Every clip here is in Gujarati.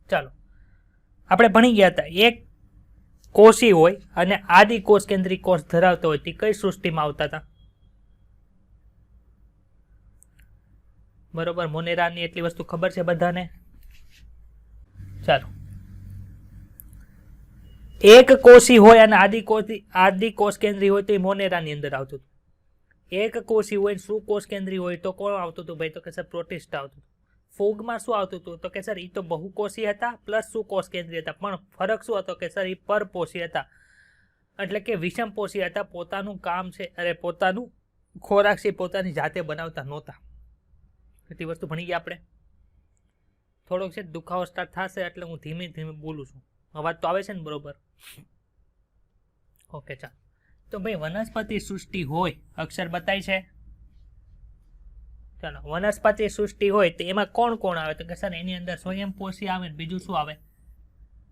ચાલો આપણે ભણી ગયા હતા એક કોષી હોય અને આદિ કોષ કેન્દ્રી કોષ ધરાવતો હોય તે કઈ સૃષ્ટિમાં આવતા હતા? બરોબર, મોનેરાની એટલી વસ્તુ ખબર છે બધાને. ચાલો, એક કોષી હોય અને આદિ કોષ કેન્દ્રી હોય તો એ મોનેરાની અંદર આવતું હતું. એક કોષી હોય સુકોષ કેન્દ્રી હોય તો કોણ આવતું હતું ભાઈ? તો કે સર પ્રોટિસ્ટા આવતું હતું. ફૂગમાં શું આવતું હતું? તો કે સર એ તો બહુકોષી હતા પ્લસ સુકોષ કેન્દ્રી હતા, પણ ફરક શું હતો કે સર એ પરપોષી હતા, એટલે કે વિષમપોષી હતા. પોતાનું કામ છે અરે પોતાનું ખોરાક છે પોતાની જાતે બનાવતા નહોતા. એટલી વસ્તુ ભણી ગયા આપણે. થોડોક છે દુખાવો સ્ટાર્ટ થશે એટલે હું ધીમે ધીમે બોલું છું. અવાજ તો આવે છે ને બરોબર? ઓકે ચાલો. તો ભાઈ વનસ્પતિ સૃષ્ટિ હોય, અક્ષર બતાય છે. ચાલો, વનસ્પતિ સૃષ્ટિ હોય તો એમાં કોણ કોણ આવે? તો કે સર એની અંદર સ્વયંપોષી આવે ને બીજું શું આવે?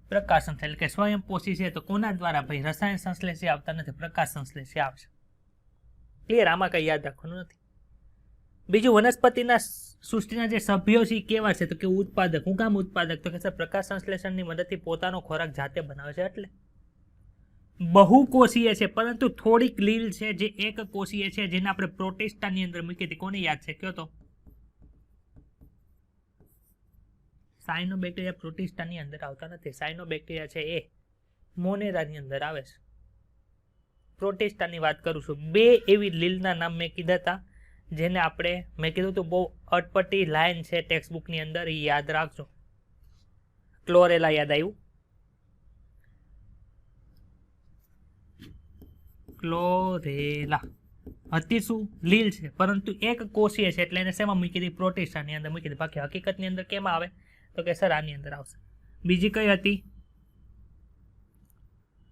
પ્રકાશ સંશ્લેષી. એટલે કે સ્વયંપોષી છે તો કોના દ્વારા? ભાઈ રસાયણ સંશ્લેષી આવતા નથી, પ્રકાશ સંશ્લેષી આવશે. ક્લિયર? આમાં કઈ યાદ રાખવાનું નથી. બીજું, વનસ્પતિના સૃષ્ટિના જે સભ્યો છે એ કેવા છે? તો કે ઉત્પાદક. હું કામ ઉત્પાદક? તો કે સર પ્રકાશ સંશ્લેષણની મદદથી પોતાનો ખોરાક જાતે બનાવે છે એટલે બહુકોષીય છે, પરંતુ થોડીક લીલ છે જે એક કોષીય છે, જેને આપણે પ્રોટિસ્ટાની અંદર મૂકી હતી. કોને યાદ છે? કયો તો. સાયનોબેક્ટેરિયા પ્રોટિસ્ટાની અંદર આવતા નથી. સાયનોબેક્ટેરિયા છે એ મોનેરાની અંદર આવે છે. પ્રોટિસ્ટાની વાત કરું છું. બે એવી લીલના નામ મેં કીધા હતા જેને આપણે મેં કીધું તો બહુ અટપટી લાઈન છે ટેક્સ્ટબુકની અંદર, એ યાદ રાખજો. ક્લોરેલા યાદ આવ્યું? ક્લોરેલા હતી શું? લીલ છે પરંતુ એક કોષીય છે, એટલે એને શેમાં મૂકી હતી? પ્રોટિસ્ટાની અંદર મૂકી હતી. બાકી હકીકતની અંદર કેમાં આવે? તો કે સર આની અંદર આવશે. બીજી કઈ હતી?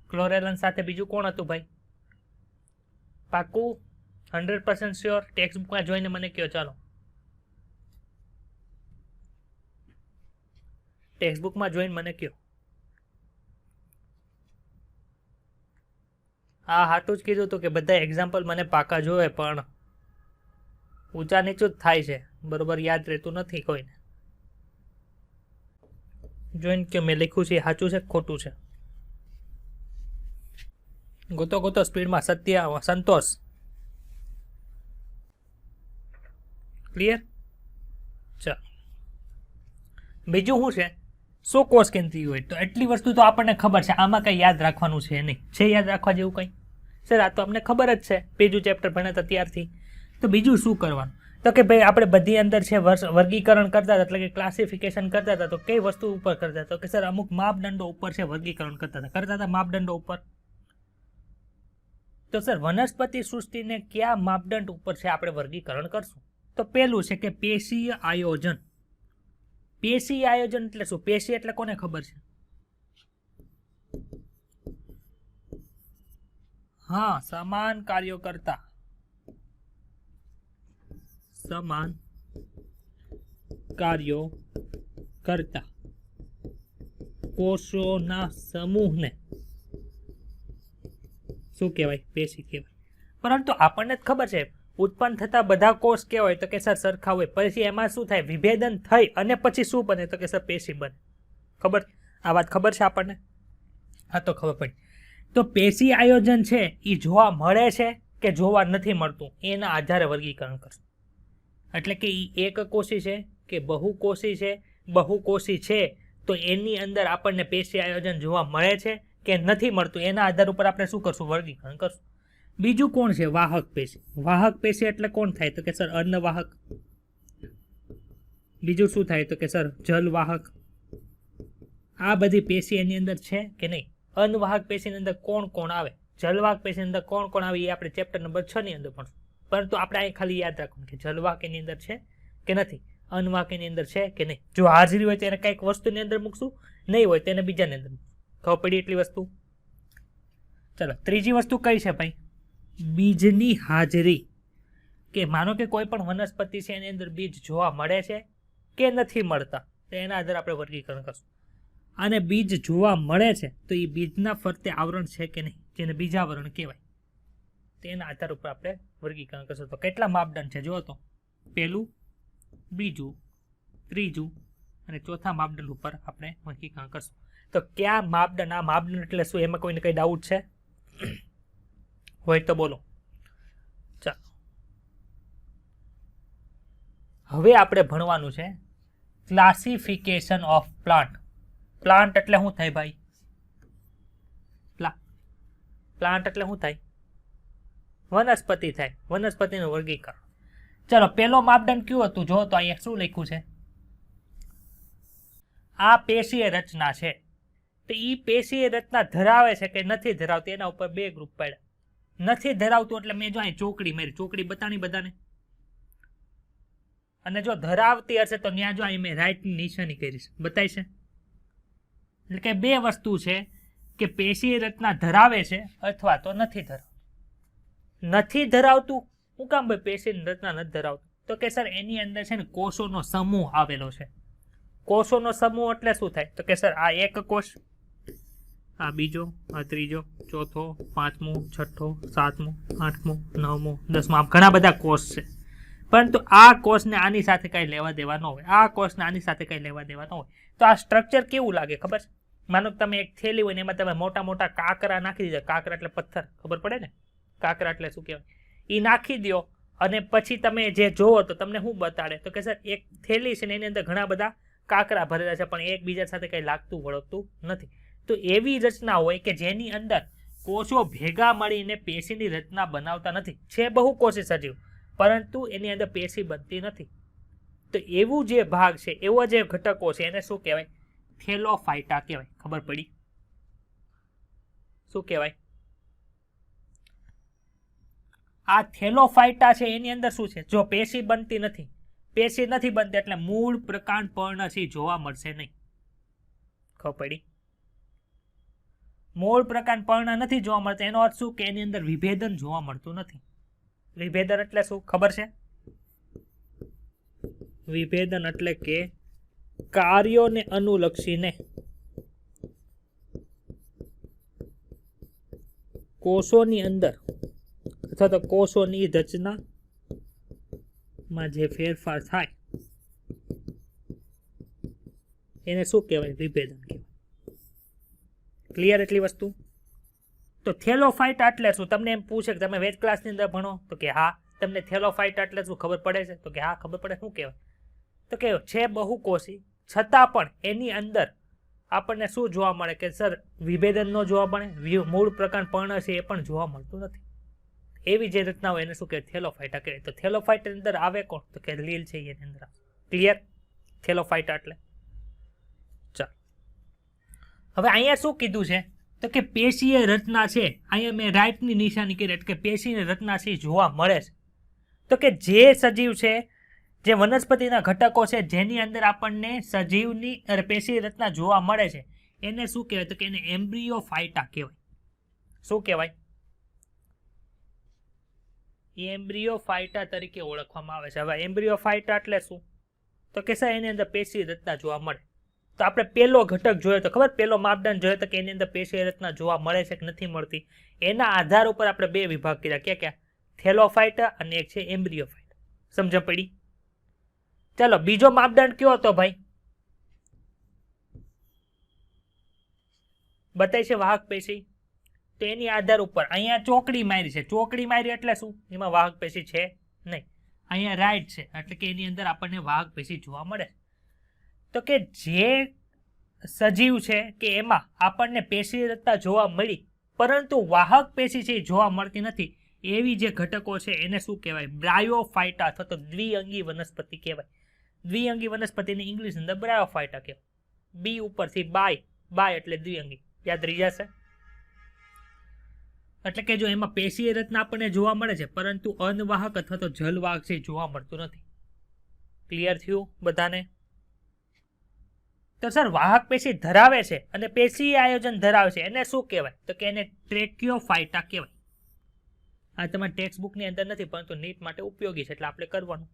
ક્લોરેલન સાથે બીજું કોણ હતું ભાઈ? પાકું 100% શ્યોર? ટેક્સ્ટબુકમાં જોઈને મને કહો. ચાલો, ટેક્સ્ટબુકમાં જોઈને મને કહો. હા, હાટું જ કીધું હતું કે બધા એક્ઝામ્પલ મને પાકા જોવે, પણ ઊંચા નીચું જ થાય છે. બરોબર, યાદ રહેતું નથી કોઈને. જોઈને કે મેં લખ્યું છે સાચું છે ખોટું છે. ગોતો ગોતો સ્પીડમાં. સત્ય, સંતોષ. ક્લિયર? ચાલો, બીજું શું છે? સુકોષ કેન્દ્રી હોય તો એટલી વસ્તુ તો આપણને ખબર છે. આમાં કઈ યાદ રાખવાનું છે નહીં. છે યાદ રાખવા જેવું કઈ? સર આ તો આપણને ખબર જ છે, બીજું ચેપ્ટર ભણ્યા ત્યારથી. તો બીજું શું કરવાનું? તો કે ભાઈ આપણે બધી અંદર છે વર્ગીકરણ કરતા હતા, એટલે કે ક્લાસિફિકેશન કરતા હતા. તો કઈ વસ્તુ ઉપર કરતા હતા? તો કે સર અમુક માપદંડો ઉપર છે વર્ગીકરણ કરતા હતા. માપદંડો ઉપર. તો સર વનસ્પતિ સૃષ્ટિને કયા માપદંડ ઉપર છે આપણે વર્ગીકરણ કરશું? તો પેલું છે કે પેશીય આયોજન. પેશીય આયોજન એટલે શું? પેશી એટલે કોને ખબર છે? હા, સમાન કાર્યો કરતા. સમાન કાર્યો કરતા કોષોના સમૂહને શું કહેવાય? પેશી કહેવાય. પરંતુ આપણને જ ખબર છે ઉત્પન્ન થતા બધા કોષ કેવા હોય? તો કે સર સરખા હોય. પછી એમાં શું થાય? વિભેદન થઈ અને પછી શું બને? તો કે સર પેશી બને. ખબર? આ વાત ખબર છે આપણને? હા, તો ખબર પડી. તો પેશી આયોજન છે એ જોવા મળે છે કે જોવા નથી મળતું, એના આધારે વર્ગીકરણ કરશું. એટલે કે એ એક કોષી છે કે બહુકોષી છે? બહુકોષી છે તો એની અંદર આપણને પેશી આયોજન જોવા મળે છે કે નથી મળતું, એના આધાર ઉપર આપણે શું કરશું? વર્ગીકરણ કરશું. બીજું કોણ છે? વાહક પેશી. વાહક પેશી એટલે કોણ થાય? તો કે સર અન્નવાહક. બીજું શું થાય? તો કે સર જલવાહક. આ બધી પેશી એની અંદર છે કે નહીં? અન્નવાહક પેશીની અંદર કોણ કોણ આવે? જલવાહક પેશીની અંદર કોણ કોણ આવે? એ આપણે ચેપ્ટર નંબર 6 ની અંદર ભણશું. પરંતુ આપણે અહીં ખાલી યાદ રાખવાનું કે જલવાહક એની અંદર છે કે નથી, અન્નવાહક એની અંદર છે કે નહીં. જો હાજરી હોય તો એને કંઈક વસ્તુની અંદર મૂકશું, નહીં હોય તો એને બીજાની અંદર મૂકશું. ખબર પડી એટલી વસ્તુ? ચલો, ત્રીજી વસ્તુ કઈ છે ભાઈ? બીજની હાજરી. કે માનો કે કોઈ પણ વનસ્પતિ છે એની અંદર બીજ જોવા મળે છે કે નથી મળતા, તો એના આધારે આપણે વર્ગીકરણ કરશું. અને બીજ જોવા મળે છે તો એ બીજના ફરતે આવરણ છે કે નહીં, જેને બીજાવરણ કહેવાય, તેના આધાર ઉપર આપણે વર્ગીકરણ કરશું. તો કેટલા માપદંડ છે? જો તો પહેલું, બીજું, ત્રીજું અને ચોથા માપદંડ ઉપર આપણે વર્ગીકરણ કરશું. તો કયા માપદંડ, આ માપદંડ એટલે શું, એમાં કોઈને કઈ ડાઉટ છે હોય તો બોલો. ચાલો હવે આપણે ભણવાનું છે ક્લાસિફિકેશન ઓફ પ્લાન્ટ. પ્લાન્ટ એટલે શું થાય ભાઈ? પ્લાન્ટ એટલે શું થાય? વનસ્પતિ થાય. વનસ્પતિનું વર્ગીકરણ. ચાલો પેલો માપદંડ કયું હતું? જો તો અહીંયા શું લખ્યું છે? આ પેશીય રચના છે. તો ઈ પેશીય રચના ધરાવે છે કે નથી ધરાવતી, એના ઉપર બે ગ્રુપ પાડ્યા. નથી ધરાવતું એટલે મેં જો અહીં ચોકડી મારી, ચોકડી બતાણી બધાને. અને જો ધરાવતી હશે તો ત્યાં જો અહીં મેં રાઈટની નિશાની કરી છે, બતાવી છે. એટલે કે બે વસ્તુ છે કે પેશીય રચના ધરાવે છે અથવા તો નથી ધરાવતું. નથી ધરાવતું શું કામ ભાઈ પેશીય રચના નથી ધરાવતું? તો કે સર એની અંદર છે ને કોષોનો સમૂહ આવેલો છે. કોષોનો સમૂહ એટલે શું થાય? તો કે સર આ એક કોષ, આ બીજો, આ ત્રીજો, ચોથો, પાંચમો, છઠ્ઠો, સાતમો, આઠમો, નવમો, દસમો, આમ ઘણા બધા કોષ છે. પરંતુ આ કોષને આની સાથે કઈ લેવા દેવા ન હોય, આ કોષને આની સાથે કઈ લેવા દેવા ન હોય. તો આ સ્ટ્રક્ચર કેવું લાગે ખબર છે? માનો તમે એક થેલી હોય ને એમાં તમે મોટા મોટા કાંકરા નાખી દીધા. કાંકરા એટલે પથ્થર, ખબર પડે ને? કાંકરા એટલે શું કહેવાય? એ નાખી દો અને પછી તમે જે જોવો તો તમને શું બતાડે? તો કે સર એક થેલી છે ને એની અંદર ઘણા બધા કાંકરા ભરેલા છે પણ એકબીજા સાથે કઈ લાગતું વળગતું નથી. તો એવી રચના હોય કે જેની અંદર કોષો ભેગા મળીને પેશીની રચના બનાવતા નથી. છે બહુકોષી સજીવ પરંતુ એની અંદર પેશી બનતી નથી. તો એવું જે ભાગ છે, એવો જે ઘટકો છે એને શું કહેવાય? થેલોફાઇટા કહેવાય. ખબર પડી? શું કહેવાય? આ થેલોફાઇટા છે એની અંદર શું છે? જો પેશી બનતી નથી, પેશી નથી બનતી એટલે મૂળ પ્રકાંડ પર્ણશી જોવા મળશે નહીં. ખબર પડી? મૂળ પ્રકાંડ પર્ણ નથી જોવા મળતું એનો અર્થ શું? કે એની અંદર વિભેદન જોવા મળતું નથી. વિભેદન એટલે શું ખબર છે? વિભેદન એટલે કે કાર્યોને અનુલક્ષીને કોષોની અંદર અથવા તો કોષોની રચનામાં જે ફેરફાર થાય એને શું કહેવાય? વિભેદન કહેવાય. ક્લિયર એટલી વસ્તુ? તો થેલોફાઇટા એટલે શું? તમને એમ પૂછે કે તમે વેદ ક્લાસની અંદર ભણો તો કે હા. તમને થેલોફાઇટા એટલે શું ખબર પડે છે? તો કે હા ખબર પડે. શું કહેવાય? તો કે છે બહુકોષી છતાં પણ એની અંદર આપણને શું જોવા મળે? કે સર વિભેદન ન જોવા મળે, મૂળ પ્રકાંડ પર્ણ છે એ પણ જોવા મળતું નથી. એવી જે રચના હોય એને શું કહેવાય? થેલોફાઇટા કહેવાય. તો થેલોફાઇટા ની અંદર આવે કોણ? તો કે લીલ છે એની અંદર. ક્લિયર? થેલોફાઇટા એટલે ચાલો હવે અહીંયા શું કીધું છે? તો કે પેશીય રચના છે. અહીંયા મેં રાઈટની નિશાની કરી એટલે કે પેશીય રચના છે જોવા મળે છે. તો કે જે સજીવ છે, જે વનસ્પતિના ઘટકો છે જેની અંદર આપણને સજીવની પેશીય રચના જોવા મળે છે એને શું કહેવાય? તો કે એને એમ્બ્રિયોફાઇટા કહેવાય. શું કહેવાય? એમ્બ્રિયોફાઇટા તરીકે ઓળખવામાં આવે છે. હવે એમ્બ્રિયોફાઇટા એટલે શું? તો કે સર એની અંદર પેશી રચના જોવા મળે. તો આપણે પેલો ઘટક જોયો તો ખબર, પેલો માપદંડ જોયો તો કે એની અંદર પેશી રચના જોવા મળે છે કે નથી મળતી. એના આધાર ઉપર આપણે બે વિભાગ કર્યા. ક્યાં ક્યાં? થેલોફાઇટા અને એક છે એમ્બ્રિયોફાઇટા. સમજ પડી? ચાલો બીજો માપદંડ કયો હતો ભાઈ? બતાય છે વાહક પેશી. તો એની આધાર ઉપર અહીંયા ચોકડી મારી છે. ચોકડી મારી એટલે શું? એમાં વાહક પેશી છે નહીં. અહીંયા રાઈટ છે એટલે કે એની અંદર આપણને વાહક પેશી જોવા મળે. તો કે જે સજીવ છે કે એમાં આપણને પેશી રચના જોવા મળી પરંતુ વાહક પેશી છે જોવા મળતી નથી, એવી જે ઘટકો છે એને શું કહેવાય? બ્રાયોફાઇટા અથવા તો દ્વિઅંગી વનસ્પતિ કહેવાય. દ્વિઅંગી વનસ્પતિને ઇંગ્લિશ અંદર બ્રાયોફાઇટા કહેવાય. બી ઉપરથી બાય, બાય એટલે દ્વિઅંગી. યાદ રહી જશે? એટલે કે જો એમાં પેશીય રચના આપણને જોવા મળે છે પરંતુ અનવાહક અથવા તો જલવાહક છે જોવા મળતું નથી. ક્લિયર થયું બધાને? તો સર વાહક પેશી ધરાવે છે અને પેશી આયોજન ધરાવે છે એને શું કહેવાય? તો કે એને ટ્રેકિયોફાઇટા કહેવાય. આ તમારા ટેક્સ્ટ બુકની અંદર નથી પરંતુ નીટ માટે ઉપયોગી છે એટલે આપણે કરવાનું.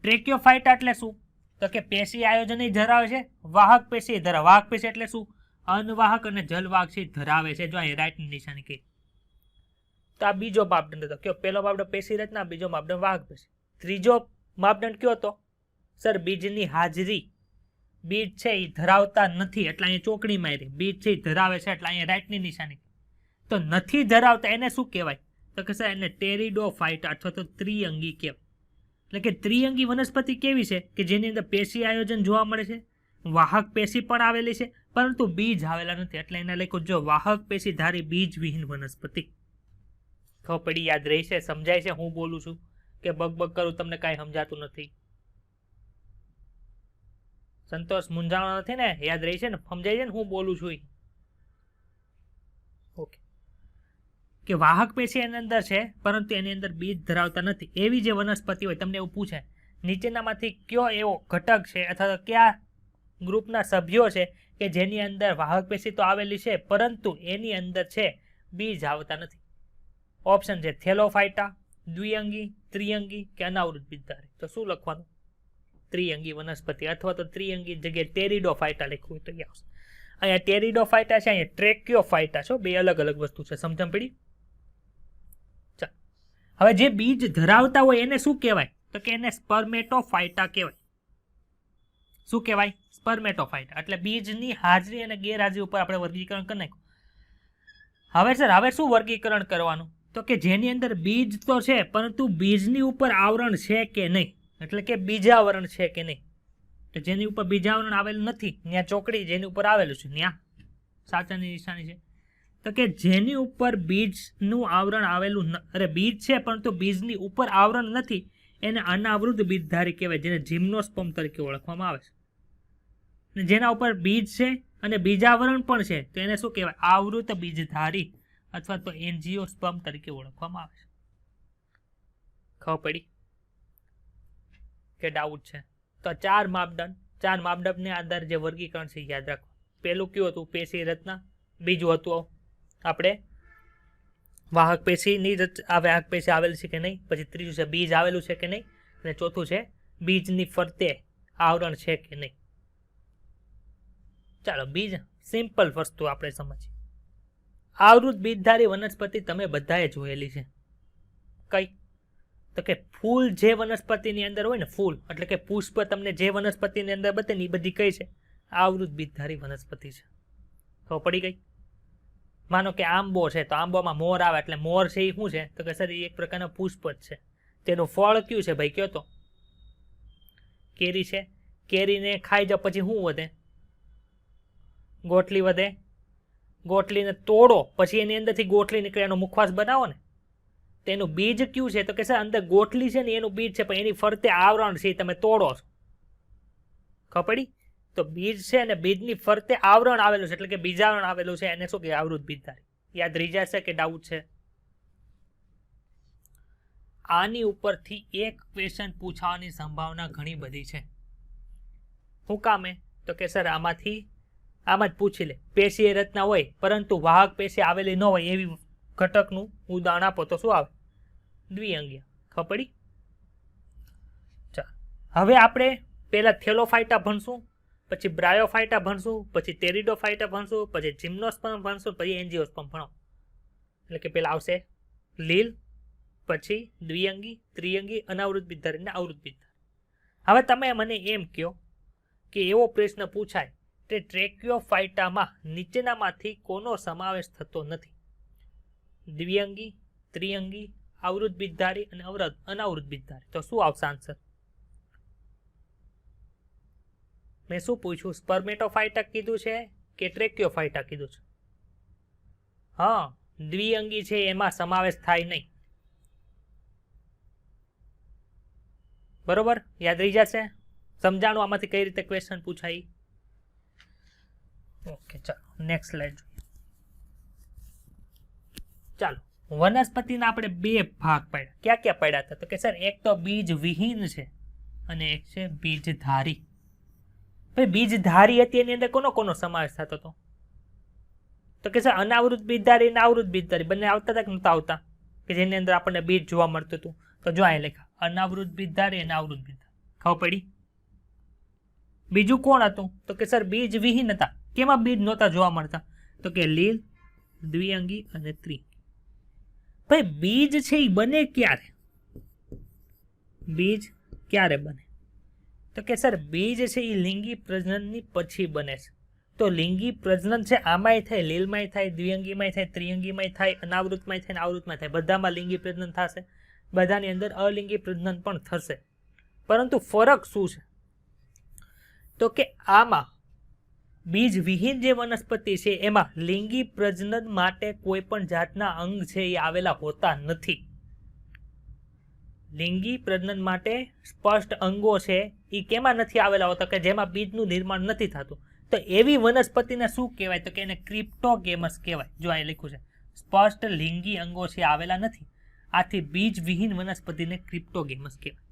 ટ્રેકિયોફાઇટા એટલે શું? તો કે પેશી આયોજન ધરાવે છે, વાહક પેશી ધરાવે. વાહક પેશી એટલે શું? અનવાહક અને જલવાહક છે ધરાવે છે. જો અહીં રાઈટની નિશાની કરી. તો આ બીજો માપદંડ હતો. કયો? પહેલો માપદંડ પેશી રચના, બીજો માપદંડ વાહક પેશી. ત્રીજો માપદંડ કયો હતો? સર બીજની હાજરી. બીજ છે એ ધરાવતા નથી એટલે અહીંયા ચોકડી મારી, બીજ છે એ ધરાવે છે એટલે અહીંયા રાઈટની નિશાની. તો નથી ધરાવતા એને શું કહેવાય? તો કે સર એને ટેરિડોફાઇટા અથવા તો ત્રિઅંગી કહેવાય. એટલે કે ત્રિઅંગી વનસ્પતિ કેવી છે કે જેની અંદર પેશી આયોજન જોવા મળે છે, વાહક પેશી પણ આવેલી છે પરંતુ બીજ આવેલા નથી એટલે એને લખ્યું જો વાહક પેશી ધારી બીજ વિહીન વનસ્પતિ. ખબર પડી? યાદ રહી છે? સમજાય છે હું બોલું છું કે બગ કરું તમને કાંઈ સમજાતું નથી? સંતોષ મૂંઝાણો નથી ને? યાદ રહી છે ને? સમજાય છે ને હું બોલું છું? ઓકે. કે વાહક પેશી એની અંદર છે પરંતુ એની અંદર બીજ ધરાવતા નથી એવી જે વનસ્પતિ હોય, તમને એવું પૂછે નીચેનામાંથી કયો એવો ઘટક છે અથવા તો કયા ગ્રુપના સભ્યો છે કે જેની અંદર વાહક પેશી તો આવેલી છે પરંતુ એની અંદર છે બીજ આવતા નથી. ઓપ્શન છે થેલોફાઇટા, દ્વિઅંગી, ત્રિઅંગી કે અનાવૃત બીજધારી. તો શું લખવાનું? ત્રિઅંગી વનસ્પતિ અથવા તો ત્રિઅંગી જગ્યાએ ટેરિડોફાઇટા લખવું હોય તો આવશે. અહીંયા ટેરિડોફાઇટા છે, અહીંયા ટ્રેક્યોફાઇટા છે, બે અલગ અલગ વસ્તુ છે. સમજણ પડી? ચાલો, હવે જે બીજ ધરાવતા હોય એને શું કહેવાય? તો કે એને સ્પર્મેટોફાઇટા કહેવાય. શું કહેવાય? સ્પર્મેટોફાઇટા. એટલે બીજની હાજરી અને ગેરહાજરી ઉપર આપણે વર્ગીકરણ કરી નાખ્યું. હવે સર હવે શું વર્ગીકરણ કરવાનું? તો કે જેની અંદર બીજ તો છે પરંતુ બીજની ઉપર આવરણ છે કે નહીં, એટલે કે બીજાવરણ છે કે નહીં. તો જેની ઉપર બીજાવરણ આવેલું નથી ત્યાં ચોકડી, જેની ઉપર આવેલું છે ત્યાં સાચાની નિશાની છે. તો કે જેની ઉપર બીજનું આવરણ આવેલું બીજ છે પરંતુ બીજની ઉપર આવરણ નથી એને અનાવૃત બીજધારી કહેવાય, જેને જિમ્નોસ્પર્મ તરીકે ઓળખવામાં આવે છે. અને જેના ઉપર બીજ છે અને બીજાવરણ પણ છે તો એને શું કહેવાય? આવૃત બીજધારી અથવા તો એન્જિયોસ્પર્મ તરીકે ઓળખવામાં આવે છે. ખબર પડી કે ડાઉટ છે? તો ચાર માપદંડને આધારે જે વર્ગીકરણ છે યાદ રાખો. પહેલું કયું હતું? પેશી રચના. બીજું હતું આપણે વાહક પેશીની વાહક પેશી આવેલી છે કે નહીં. પછી ત્રીજું છે બીજ આવેલું છે કે નહીં. અને ચોથું છે બીજની ફરતે આવરણ છે કે નહીં. ચાલો બીજ સિમ્પલ વસ્તુ આપણે સમજીએ. આવૃત બીજધારી વનસ્પતિ તમે બધાએ જોયેલી છે. કઈ? તો કે ફૂલ જે વનસ્પતિની અંદર હોય ને, ફૂલ એટલે કે પુષ્પ તમને જે વનસ્પતિની અંદર બતે ને એ બધી કઈ છે? આવૃત બીજધારી વનસ્પતિ છે. તો પડી ગઈ? માનો કે આંબો છે તો આંબોમાં મોર આવે એટલે મોર છે એ શું છે? તો કે સર એ એક પ્રકારનો પુષ્પ જ છે. તેનું ફળ કયું છે ભાઈ? કયો તો? કેરી છે. કેરીને ખાઈ જાવ પછી શું વધે? ગોટલી વધે. ગોટલીને તોડો પછી એની અંદરથી ગોટલી નીકળે, એનો મુખવાસ બનાવો ને, તેનું બીજ કયું છે? તો કે સર અંદર ગોટલી છે ને એનું બીજ છે પણ એની ફરતે આવરણ છે તમે તોડો છો. ખબર પડી? તો બીજ છે અને બીજની ફરતે આવરણ આવેલું છે એટલે કે બીજાવરણ આવેલું છે એને શું કે? આવૃત બીજધારી. યાદ રહી જશે કે ડાઉટ છે? આની ઉપરથી એક ક્વેશ્ચન પૂછવાની સંભાવના ઘણી બધી છે. શું કામે? તો કે સર આમ જ પૂછી લે. પેશી રચના હોય પરંતુ વાહક પેશી આવેલી ન હોય એવી ઘટકનું ઉદાહરણ આપો તો શું આવે? દ્વિઅંગીય. ખબર પડી? ચાલો હવે આપણે પહેલા થેલોફાઇટા ભણશું, પછી બ્રાયોફાઇટા ભણશું, પછી ટેરિડોફાઇટા ભણશું, પછી જિમ્નોસ્પર્મ ભણશું, પછી એન્જિયોસ્પર્મ ભણો. એટલે કે પહેલા આવશે લીલ, પછી દ્વિઅંગી, ત્રિઅંગી, અનાવૃત બીજધારી અને આવૃત બીજધારી. હવે તમે મને એમ કહો કે એવો પ્રશ્ન પૂછાય કે ટ્રેક્યોફાઇટામાં નીચેનામાંથી કોનો સમાવેશ થતો નથી? દ્વિઅંગી, ત્રિઅંગી, આવૃત બીજધારી અને અનાવૃત બીજધારી. તો શું આવશે આન્સર? મેં શું પૂછ્યું? સ્પર્મેટોફાઇટા કીધું છે કે ટ્રેક્યોફાઇટા કીધું છે? હા, દ્વિઅંગી છે એમાં સમાવેશ થાય નહીં. બરોબર? યાદ રહી જશે? સમજાણું આમાંથી કઈ રીતે ક્વેશ્ચન પૂછાય? ઓકે, ચાલો નેક્સ્ટ સ્લાઇડ જોઈએ. ચાલો વનસ્પતિના આપણે બે ભાગ પાડ્યા. ક્યાં ક્યાં પાડ્યા હતા? તો કે સર એક તો બીજ વિહીન છે અને એક છે બીજધારી. ભાઈ બીજધારી હતી એની અંદર કોનો સમાવેશ થતો હતો? તો કે સર અનાવૃત બીજધારી અને આવૃત બીજધારી બંને આવતા હતા કે નહોતા આવતા? કે જેની અંદર આપણને બીજ જોવા મળતું હતું. તો જો અહીં લખ્યા અનાવૃત બીજધારી અને આવૃત બીજધારી. ખબર પડી? બીજું કોણ હતું? તો કે સર બીજ વિહીન હતા. કેમાં બીજ નહોતા જોવા મળતા? તો કે લીલ, દ્વિઅંગી અને ત્રિઅંગી. ભાઈ બીજ છે એ બને ક્યારે? બીજ ક્યારે બને? તો કે સર બીજ છે એ લિંગી પ્રજનનની પછી બને છે. તો લિંગી પ્રજનન છે આમાંય થાય, લીલમાંય થાય, દ્વિઅંગીમાંય થાય, ત્રિઅંગીમાંય થાય, અનાવૃતમાંય થાય, આવૃતમાં થાય, બધામાં લિંગી પ્રજનન થશે. બધાની અંદર અલિંગી પ્રજનન પણ થશે. પરંતુ ફરક શું છે? તો કે આમાં બીજ વિહીન જે વનસ્પતિ છે એમાં લિંગી પ્રજનન માટે કોઈ પણ જાતના અંગ છે એ આવેલા હોતા નથી. લિંગી પ્રજનન માટે સ્પષ્ટ અંગો છે એ કેમાં નથી આવેલા હોતા? કે જેમાં બીજનું નિર્માણ નથી થતું. તો એવી વનસ્પતિને શું કહેવાય? તો કે એને ક્રિપ્ટોગેમસ કહેવાય. જો અહીં લખ્યું છે સ્પષ્ટ લિંગી અંગો છે આવેલા નથી, આથી બીજ વિહીન વનસ્પતિને ક્રિપ્ટોગેમસ કહેવાય.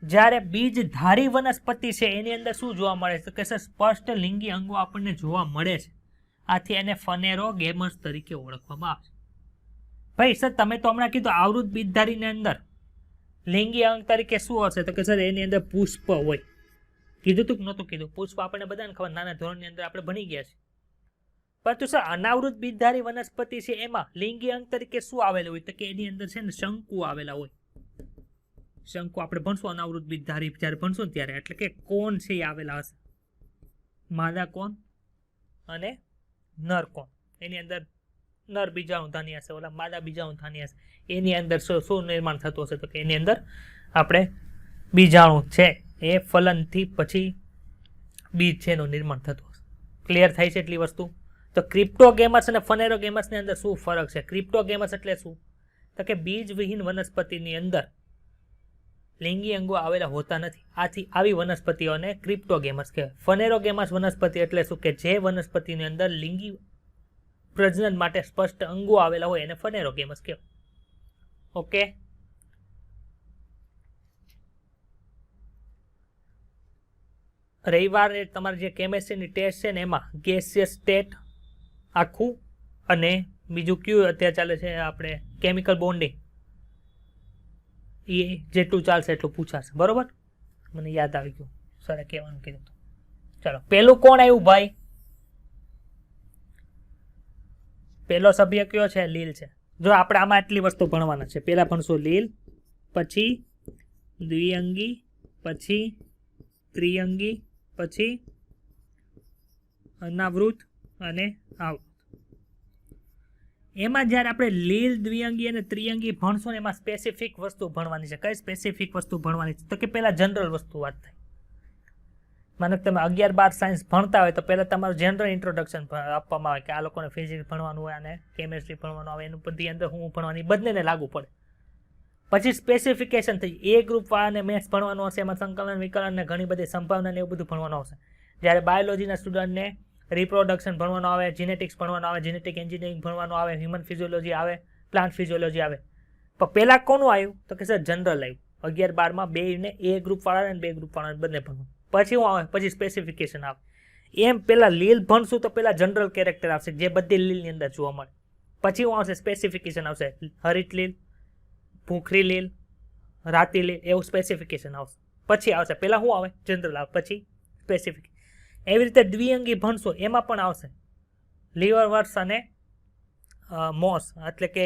જ્યારે બીજધારી વનસ્પતિ છે એની અંદર શું જોવા મળે છે? તો કે સ્પષ્ટ લિંગી અંગો આપણને જોવા મળે છે, આથી એને ફનેરોગેમસ તરીકે ઓળખવામાં આવે છે. ભાઈ સર તમે તો હમણાં કીધું આવૃત બીજધારીની અંદર લિંગી અંગ તરીકે શું હશે? તો કે સર એની અંદર પુષ્પ હોય. કીધું તું કે નહોતું કીધું? પુષ્પ આપણને બધાને ખબર, નાના ધોરણની અંદર આપણે ભણી ગયા છે. પરંતુ સર અનાવૃત બીજધારી વનસ્પતિ છે એમાં લિંગી અંગ તરીકે શું આવેલું હોય? તો કે એની અંદર છે ને શંકુ આવેલા હોય. શંકુ આપણે ભણશું અનાવૃત બીજધારી જ્યારે ભણશું ને ત્યારે, એટલે કે કોણ છે એ આવેલા હશે. માદા કોણ અને નર કોણ. એની અંદર નર બીજાણુધાની હશે, ઓલા માદા બીજાણુધાની હશે. એની અંદર શું નિર્માણ થતું હશે? તો કે એની અંદર આપણે બીજાણુ છે એ ફલનથી પછી બીજ છે એનું નિર્માણ થતું હશે. ક્લિયર થાય છે એટલી વસ્તુ? તો ક્રિપ્ટોગેમસ અને ફનેરોગેમસની અંદર શું ફરક છે? ક્રિપ્ટોગેમસ એટલે શું? તો કે બીજ વિહીન વનસ્પતિની અંદર લિંગી અંગો આવેલા હોતા નથી, આથી આવી વનસ્પતિઓને ક્રિપ્ટોગેમસ કહેવાય. ફનેરોગેમસ વનસ્પતિ એટલે શું? કે જે વનસ્પતિની અંદર લિંગી પ્રજનન માટે સ્પષ્ટ અંગો આવેલા હોય એને ફનેરોગેમસ કહેવાય. ઓકે, રવિવારે તમારે જે કેમેસ્ટ્રીની ટેસ્ટ છે ને એમાં ગેસિયસ સ્ટેટ આખું અને બીજું કયું અત્યારે ચાલે છે આપણે કેમિકલ બોન્ડિંગ, એ જેટલું ચાલશે એટલું પૂછાશે. બરોબર, મને યાદ આવી ગયું, સરે કહેવાનું કીધું. ચાલો, પેલું કોણ આવ્યું ભાઈ? પેલો સભ્ય કયો છે? લીલ છે. જો આપણે આમાં આટલી વસ્તુ ભણવાના છે. પહેલા ભણશું લીલ, પછી દ્વિઅંગી, પછી ત્રિઅંગી, પછી અનાવૃત અને આવૃત. એમાં જ્યારે આપણે લીલ, દ્વિઅંગી અને ત્રિઅંગી ભણશું ને એમાં સ્પેસિફિક વસ્તુ ભણવાની છે. કઈ સ્પેસિફિક વસ્તુ ભણવાની છે? તો કે પહેલા જનરલ વસ્તુ વાત થાય. માનો કે તમે 11-12 સાયન્સ ભણતા હોય તો પહેલા તમારું જનરલ ઇન્ટ્રોડક્શન આપવામાં આવે કે આ લોકોને ફિઝિક્સ ભણવાનું હોય અને કેમેસ્ટ્રી ભણવાનું આવે, એનું બધી અંદર હું ભણવાની બંનેને લાગુ પડે. પછી સ્પેસિફિકેશન થઈ, એ ગ્રુપ વાળાને મેથ્સ ભણવાનું હશે, એમાં સંકલન વિકલન ને ઘણી બધી સંભાવના ને એવું બધું ભણવાનું આવશે. જ્યારે બાયોલોજીના સ્ટુડન્ટને રિપ્રોડક્શન ભણવાનું આવે, જીનેટિક્સ ભણવાનું આવે, જીનેટિક એન્જિનિયરિંગ ભણવાનું આવે, હ્યુમન ફિઝિયોલોજી આવે, પ્લાન્ટ ફિઝિયોલોજી આવે. પણ પહેલાં કોનું આવ્યું? તો કે સર જનરલ આવ્યું. 11-12માં બેને એ ગ્રુપ વાળાને અને બે ગ્રુપ વાળાને બંને ભણવાનું. પછી શું આવે? પછી સ્પેસિફિકેશન આવે. એમ પહેલા લીલ ભણશું તો પહેલા જનરલ કેરેક્ટર આવશે જે બધી લીલની અંદર જોવા મળે. પછી શું આવશે? સ્પેસિફિકેશન આવશે. હરિત લીલ, ભૂખરી લીલ, રાતી લીલ, એવું સ્પેસિફિકેશન આવશે. પછી આવશે પહેલા શું આવે? જનરલ આવે, પછી સ્પેસિફિક. એવી રીતે દ્વિઅંગી ભણશો એમાં પણ આવશે લીવરવર્સ અને મોસ, એટલે કે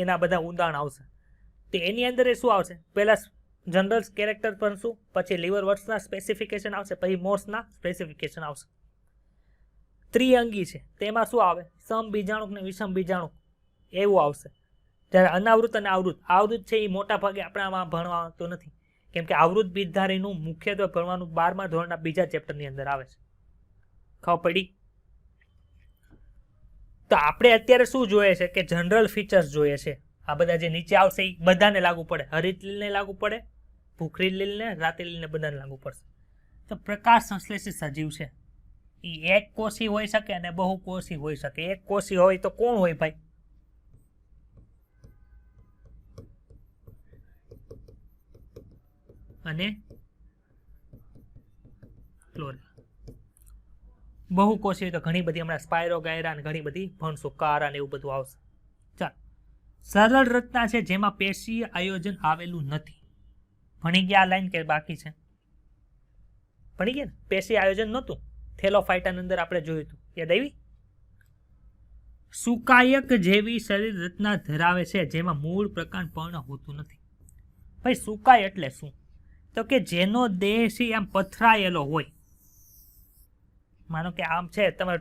એના બધા ઉદાહરણ આવશે. તો એની અંદર એ શું આવશે? પહેલા જનરલ કેરેક્ટર ભણશું, પછી લીવરવર્સના સ્પેસિફિકેશન આવશે, પછી મોસના સ્પેસિફિકેશન આવશે. ત્રિઅંગી છે તેમાં શું આવે? સમ બીજાણુક ને વિષમ બીજાણુક એવું આવશે. જ્યારે અનાવૃત અને આવૃત, આવૃત છે એ મોટા ભાગે આપણે આમાં ભણવાતું નથી, કેમ કે આવૃત બીજધારીનું મુખ્યત્વે ભણવાનું 12મા ધોરણના બીજા ચેપ્ટરની અંદર આવે છે. ખબર પડી? તો આપણે અત્યારે શું જોઈએ છે? કે જનરલ ફીચર્સ જોઈએ છે. આ બધા જે નીચે આવશે એ બધાને લાગુ પડે. હરિત લીલને લાગુ પડે, ભૂખરી લીલને, રાતી લીલને બધાને લાગુ પડશે. તો પ્રકાશ સંશ્લેષિત સજીવ છે એ એક કોષી હોઈ શકે અને બહુ કોષી હોઈ શકે. એક કોષી હોય તો કોણ હોય ભાઈ? અને બહુ કોષી તો ઘણી બધી હમણાં સ્પાયરોગાયરા અને ઘણી બધી ભણશું, કારા ને એવું બધું આવશે. ચાલ, સરળ રચના છે જેમાં પેશી આયોજન આવેલું નથી. ભણી ગયા આ લાઈન કે બાકી છે? ભણી ગયા ને? પેશી આયોજન નહોતું, થેલોફાઇટાની અંદર આપણે જોયું હતું, યાદ આવી? સુકાયક જેવી શરીર રચના ધરાવે છે જેમાં મૂળ પ્રકાંડ પર્ણ હોતું નથી. ભાઈ સુકાય એટલે શું? તો કે જેનો દેહ છે આમ પથરાયેલો હોય, માનો કે આમ છે, તમે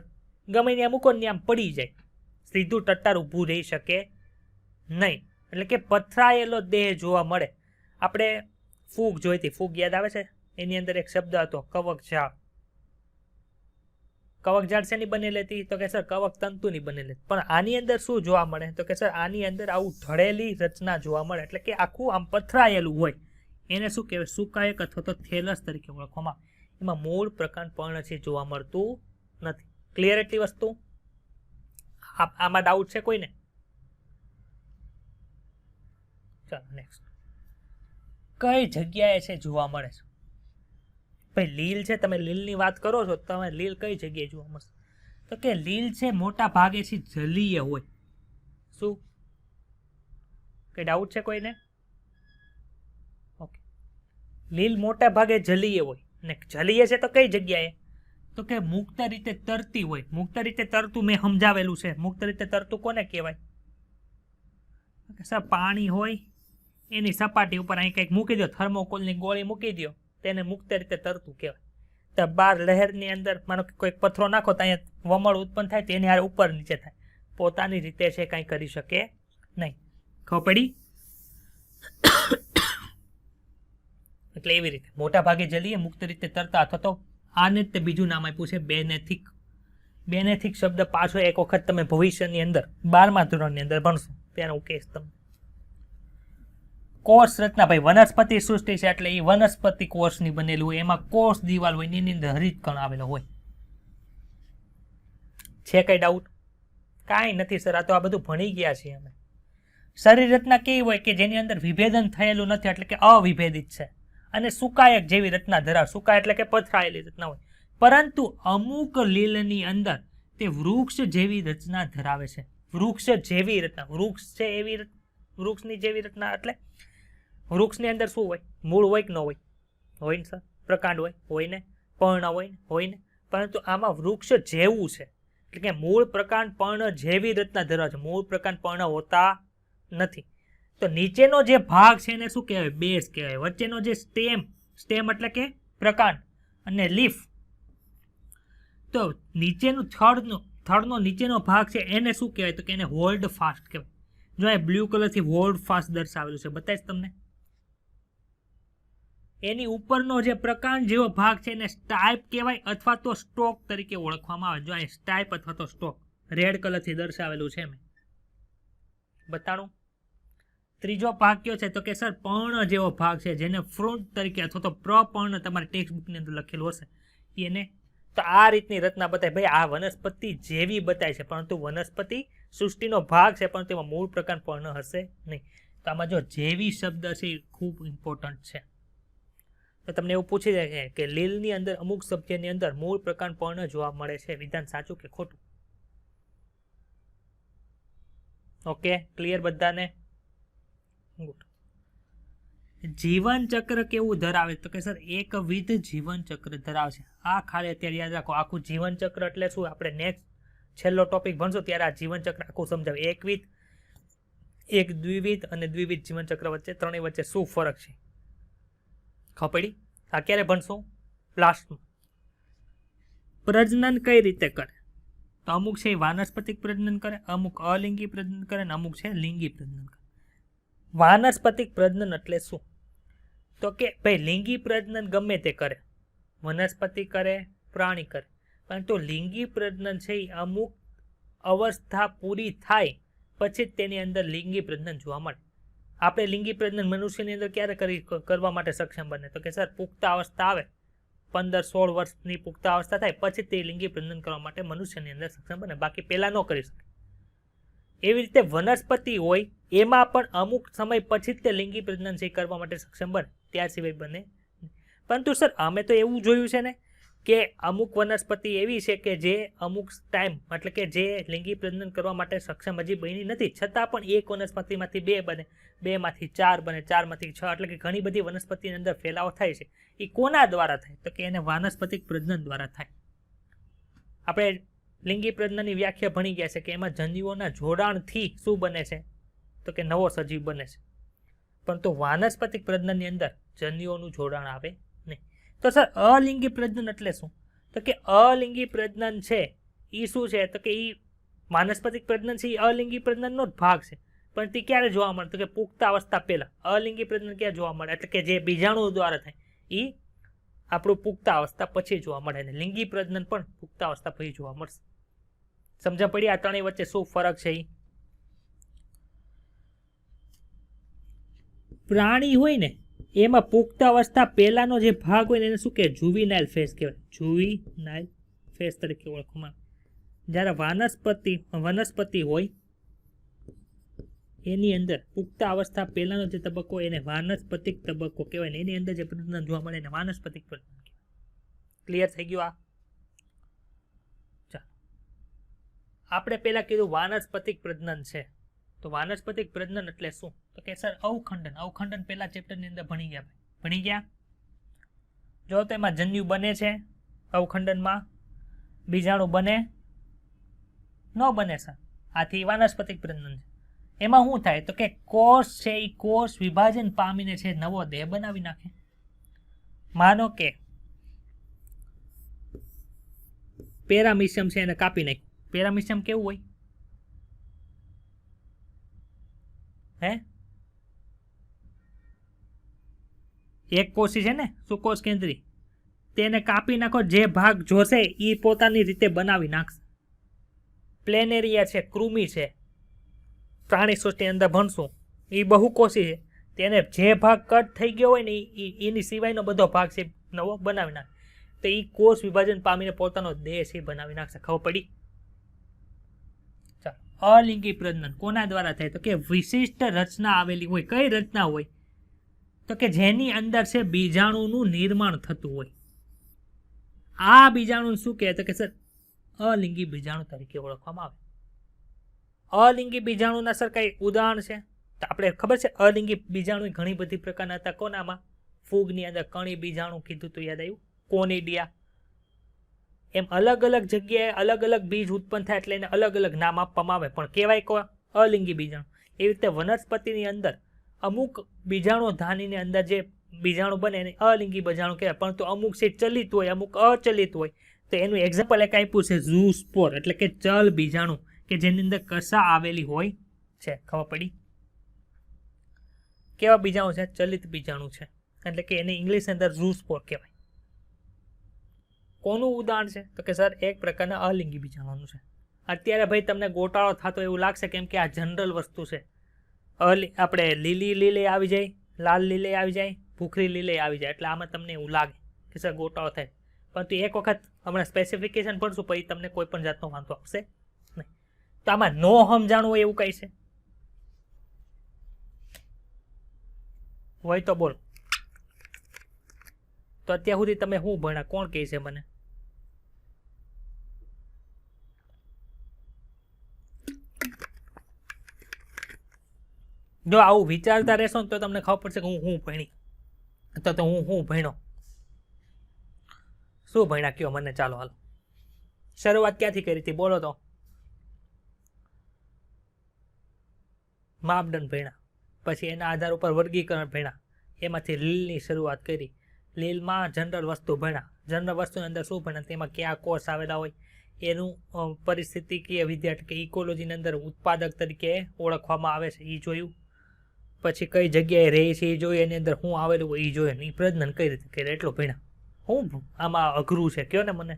ગમે ત્યાં મૂકો ને આમ પડી જાય, સીધું ટટ્ટાર ઊભું રહી શકે નહીં, એટલે કે પથરાયેલો દેહ જોવા મળે. આપણે ફૂગ જોઈ હતી, ફૂગ યાદ આવે છે? એની અંદર એક શબ્દ હતો કવકજાળ. કવકજાળ શેની બનેલી હતી? તો કે સર કવક તંતુની બનેલી. પણ આની અંદર શું જોવા મળે? તો કે સર આની અંદર આવું ઢળેલી રચના જોવા મળે, એટલે કે આખું આમ પથરાયેલું હોય. એને શું કહેવાય? સુકાયક અથવા તો થેલસ તરીકે ઓળખવામાં. એમાં મૂળ પ્રકાંડ પર્ણ છે જોવા મળતું નથી. ક્લિયર એટલી વસ્તુ? આમાં ડાઉટ છે કોઈને? ચાલો નેક્સ્ટ. કઈ જગ્યાએ છે જોવા મળે છે? ભાઈ લીલ છે, તમે લીલની વાત કરો છો, તમે લીલ કઈ જગ્યાએ જોવા મળશે? તો કે લીલ છે મોટા ભાગે છે જલીય હોય. શું કઈ ડાઉટ છે કોઈને? ઓકે, લીલ મોટા ભાગે જલીય હોય, ને જલીય છે તો કઈ જગ્યાએ? તો કે મુક્ત રીતે તરતી હોય. મુક્ત રીતે તરતું મેં સમજાવેલું છે. મુક્ત રીતે તરતું કોને કહેવાય? સર પાણી હોય એની સપાટી ઉપર અહીં કંઈક મૂકી દો, થર્મોકોલની ગોળી મૂકી દો, તેને મુક્ત રીતે તરતું કહેવાય. તો બાર લહેરની અંદર માનો કે કોઈક પથ્થરો નાખો તો અહીંયા વમળ ઉત્પન્ન થાય, તેની હારે ઉપર નીચે થાય, પોતાની રીતે છે કંઈ કરી શકે નહીં. ખબર પડી? એટલે એવી રીતે મોટા ભાગે જલીએ, મુક્ત રીતે તરતા, અથવા તો આને જ બીજું નામ આપ્યું છે બેનેથિક. બેનેથિક શબ્દ પાછો એક વખત તમે ભવિષ્યની અંદર 12મા ધોરણની અંદર ભણશો ત્યારે હું કહીશ તમને. કોષ રચના, ભાઈ વનસ્પતિ સૃષ્ટિ છે એટલે એ વનસ્પતિ કોષની બનેલું હોય, એમાં કોષ દિવાલ હોય, એની અંદર હરિતકણ આવેલો હોય. છે કઈ ડાઉટ? કાંઈ નથી સર, આ તો આ બધું ભણી ગયા છીએ અમે. શરીર રચના કેવી હોય? કે જેની અંદર વિભેદન થયેલું નથી, એટલે કે અવિભેદિત છે, અને સુકાયક જેવી રચના ધરાવે. સુકાય એટલે કે પથરાયેલી રચના હોય, પરંતુ અમુક લીલની અંદર તે વૃક્ષ જેવી રચના ધરાવે છે. વૃક્ષ જેવી રચના, વૃક્ષ છે એવી, વૃક્ષની જેવી રચના એટલે વૃક્ષની અંદર શું હોય? મૂળ હોય કે ન હોય? હોય ને સર. પ્રકાંડ હોય ને. પર્ણ હોય ને. પરંતુ આમાં વૃક્ષ જેવું છે, એટલે કે મૂળ પ્રકાંડ પર્ણ જેવી રચના ધરાવે છે. મૂળ પ્રકાંડ પર્ણ હોતા નથી. તો નીચેનો જે ભાગ છે એને શું કહેવાય? બેઝ કહેવાય. વચ્ચેનો જે સ્ટેમ એટલે કે પ્રકાંડ, અને લીફ, તો નીચેનું થડનો નીચેનો ભાગ છે એને શું કહેવાય? તો કે એને હોલ્ડ ફાસ્ટ કહેવાય. જો આ બ્લુ કલરથી હોલ્ડ ફાસ્ટ દર્શાવેલું છે, બતાવીશ તમને. એની ઉપરનો જે પ્રકાંડ જેવો ભાગ છે એને સ્ટાઇપ કહેવાય, અથવા તો સ્ટોક તરીકે ઓળખવામાં આવે. જો આ સ્ટાઇપ અથવા તો સ્ટોક રેડ કલરથી દર્શાવેલું છે મેં બતાડું. ત્રીજો ભાગ કયો છે? તો કે સર પર્ણ જેવો ભાગ છે, જેને ફ્રૂટ તરીકે અથવા તો પ્રપર્ણ તમારી ટેક્સ્ટ બુકની અંદર લખેલું હશે એને. તો આ રીતની રચના બતાય. ભાઈ આ વનસ્પતિ જેવી બતાય છે, પરંતુ વનસ્પતિ સૃષ્ટિનો ભાગ છે, પણ તેમાં મૂળ પ્રકાંડ પર્ણ હશે નહીં. તો આમાં જો જેવી શબ્દ છે એ ખૂબ ઇમ્પોર્ટન્ટ છે. તો તમને એવું પૂછી જાય કે લીલની અંદર અમુક શબ્દની અંદર મૂળ પ્રકાંડ પર્ણ જોવા મળે છે, વિધાન સાચું કે ખોટું? ઓકે, ક્લિયર બધાને? ગુડ. જીવન ચક્ર કેવું ધરાવે? તો કે સર એકવિધ જીવન ચક્ર ધરાવે છે. આ ખાલી અત્યારે યાદ રાખો. આખું જીવન ચક્ર એટલે શું? આપણે નેક્સ્ટ છેલ્લો ટોપિક ભણશું ત્યારે આ જીવન ચક્ર આખું સમજાવે. એકવિધ, એક દ્વિવિધ અને દ્વિવિધ જીવન ચક્ર વચ્ચે, ત્રણેય વચ્ચે શું ફરક છે ખબર પડી? આ ક્યારે ભણશું? લાસ્ટમાં. પ્રજનન કઈ રીતે કરે? તો અમુક છે વાનસ્પતિક પ્રજનન કરે, અમુક અલિંગી પ્રજનન કરે, અને અમુક છે લિંગી પ્રજનન કરે. વાનસ્પતિક પ્રજનન એટલે શું? તો કે ભાઈ લિંગી પ્રજનન ગમે તે કરે, વનસ્પતિ કરે, પ્રાણી કરે, પરંતુ લિંગી પ્રજનન છે એ અમુક અવસ્થા પૂરી થાય પછી જ તેની અંદર લિંગી પ્રજનન જોવા મળે. આપણે લિંગી પ્રજનન મનુષ્યની અંદર ક્યારે કરવા માટે સક્ષમ બને? તો કે સર પુખ્તાવસ્થા આવે, 15-16 વર્ષની પુખ્તાવસ્થા થાય પછી તે લિંગી પ્રજનન કરવા માટે મનુષ્યની અંદર સક્ષમ બને, બાકી પહેલા ન કરી શકે. એવી રીતે વનસ્પતિ હોય એમાં પણ અમુક સમય પછી જ તે લિંગી પ્રજનન છે કરવા માટે સક્ષમ બને, ત્યાર સિવાય બને. પરંતુ સર અમે તો એવું જોયું છે ને કે અમુક વનસ્પતિ એવી છે કે જે અમુક ટાઈમ એટલે કે જે લિંગી પ્રજનન કરવા માટે સક્ષમ હજી બની નથી, છતાં પણ એક વનસ્પતિમાંથી 2 બને, 2માંથી 4 બને, 4માંથી 6, એટલે કે ઘણી બધી વનસ્પતિની અંદર ફેલાવો થાય છે. એ કોના દ્વારા થાય? તો કે એને વાનસ્પતિક પ્રજનન દ્વારા થાય. આપણે લિંગી પ્રજનનની વ્યાખ્યા ભણી ગયા છે કે એમાં જન્યુઓના જોડાણથી શું બને છે? તો કે નવો સજીવ બને છે. પરંતુ વાનસ્પતિક પ્રજનનની અંદર જન્યુઓનું જોડાણ આવે નહીં. તો સર અલિંગી પ્રજનન એટલે શું? તો કે અલિંગી પ્રજનન છે એ શું છે? તો કે એ વાનસ્પતિક પ્રજનન છે એ અલિંગી પ્રજનનનો જ ભાગ છે, પણ તે ક્યારે જોવા મળે? તો કે પુખ્ત અવસ્થા પહેલા. અલિંગી પ્રજનન ક્યાં જોવા મળે? એટલે કે જે બીજાણુ દ્વારા થાય એ આપણું પુખ્ત અવસ્થા પછી જોવા મળે, અને લિંગી પ્રજનન પણ પુખ્ત અવસ્થા પછી જોવા મળશે. સમજ પડી આ ત્રણેય વચ્ચે શું ફરક છે? પ્રાણી હોય ને એમાં પુખ્ત અવસ્થા પહેલાનો જે ભાગ હોય ને એને શું કહેવાય? જુવિનાઇલ ફેઝ કહેવાય. જુવિનાઇલ ફેઝ તરીકે ઓળખવામાં આવે. જ્યારે વનસ્પતિ હોય એની અંદર પુખ્ત અવસ્થા પહેલાનો જે તબક્કો એને વાનસ્પતિક તબક્કો કહેવાય ને એની અંદર જે પ્રજનન જોવા મળે એને વાનસ્પતિક પ્રજનન કહેવાય. ક્લિયર થઈ ગયું? આ ચાલો આપણે પહેલા કીધું વાનસ્પતિક પ્રજનન છે. તો વાનસ્પતિક પ્રજનન એટલે શું? તો કે સર અવખંડન પહેલા ચેપ્ટરની અંદર ભણી ગયા. જો તો એમાં જન્યુ બને છે અવખંડનમાં, બીજાણુ બને ન બને સર, આથી વાનસ્પતિક પ્રજનન છે. એમાં શું થાય? તો કે કોષ છે એ કોષ વિભાજન પામીને છે નવો દેહ બનાવી નાખે. માનો કે પેરામિશિયમ છે એને કાપી નાખ્યું. પેરામિશિયમ કેવું હોય? એક કોષી છે ને, સુકોષ કેન્દ્રી. તેને કાપી નાખો, જે ભાગ જોશે એ પોતાની રીતે બનાવી નાખશે. પ્લેનેરિયા છે, કૃમિ છે, પ્રાણી સૃષ્ટિની અંદર ભણશું, એ બહુકોષી છે. તેને જે ભાગ કટ થઈ ગયો હોય ને એની સિવાયનો બધો ભાગ છે નવો બનાવી નાખે. તો એ કોષ વિભાજન પામીને પોતાનો દેહ છે બનાવી નાખશે. ખબર પડી? ચાલો, અલિંગી પ્રજનન કોના દ્વારા થાય? તો કે વિશિષ્ટ રચના આવેલી હોય. કઈ રચના હોય? તો કે જેની અંદર છે બીજાણુનું નિર્માણ થતું હોય. આ બીજાણુ શું કહે? તો કે સર અલિંગી બીજાણુ તરીકે ઓળખવામાં આવે. અલિંગી બીજાણુના સર કઈ ઉદાહરણ છે? તો આપણે ખબર છે અલિંગી બીજાણુ ઘણી બધી પ્રકારના હતા. કોનામાં? ફૂગની અંદર કણી બીજાણુ કીધું તો યાદ આવ્યું, કોનિડિયા. એમ અલગ અલગ જગ્યાએ અલગ અલગ બીજ ઉત્પન્ન થાય એટલે એને અલગ અલગ નામ આપવામાં આવે, પણ કહેવાય કો અલિંગી બીજાણુ. એવી રીતે વનસ્પતિની અંદર અમુક બીજાણુ ધાનીની અંદર જે બીજાણુ બને એને અલિંગી બીજાણુ કહેવાય, પરંતુ અમુક છે ચલિત હોય, અમુક અચલિત હોય. તો એનું એક્ઝામ્પલ એક આપ્યું છે ઝૂસ્પોર, એટલે કે ચલ બીજાણુ કે જેની અંદર કસા આવેલી હોય છે. ખબર પડી? કેવા બીજાણુ છે? ચલિત બીજાણુ છે, એટલે કે એને ઇંગ્લિશ અંદર ઝૂસ્પોર કહેવાય. કોનું ઉદાહરણ છે? તો કે સર એક પ્રકારના અલિંગી બીજાણુનું છે. અત્યારે ભાઈ તમને ગોટાળો થતો એવું લાગશે, કેમ કે આ જનરલ વસ્તુ છે. આપણે લીલી આવી જાય, લાલ લીલે આવી જાય, ભૂખરી લીલે આવી જાય, એટલે આમાં તમને એવું લાગે કે સર ગોટાળો થાય. પરંતુ એક વખત હમણાં સ્પેસિફિકેશન ભણશું પછી તમને કોઈ પણ જાતનો વાંધો આવશે નહીં. તો આમાં નો સમજાણું હોય એવું કઈ છે? હોય તો બોલો. તો અત્યાર સુધી તમે શું ભણ્યા? કોણ કહે છે મને? જો આવું વિચારતા રહેશો ને તો તમને ખબર પડશે કે હું ભણી, તો હું ભણ્યો. શું ભણ્યા કયો મને? ચાલો હાલો, શરૂઆત ક્યાંથી કરી હતી બોલો તો? માપદંડ ભણ્યા, પછી એના આધાર ઉપર વર્ગીકરણ ભણ્યા, એમાંથી લીલની શરૂઆત કરી. લીલમાં જનરલ વસ્તુ ભણ્યા. જનરલ વસ્તુની અંદર શું ભણ્યા? તેમાં કયા કોષ આવેલા હોય, એનું પરિસ્થિતિકીય વિદ્યા કે ઇકોલોજીની અંદર ઉત્પાદક તરીકે ઓળખવામાં આવે છે એ જોયું. પછી કઈ જગ્યાએ રહે છે એ જોયું, એની અંદર શું આવેલું હોય એ જોયું, એ પ્રજનન કઈ રીતે કરે એટલું ભણ્યા. હું આમાં અઘરું છે કયો ને મને?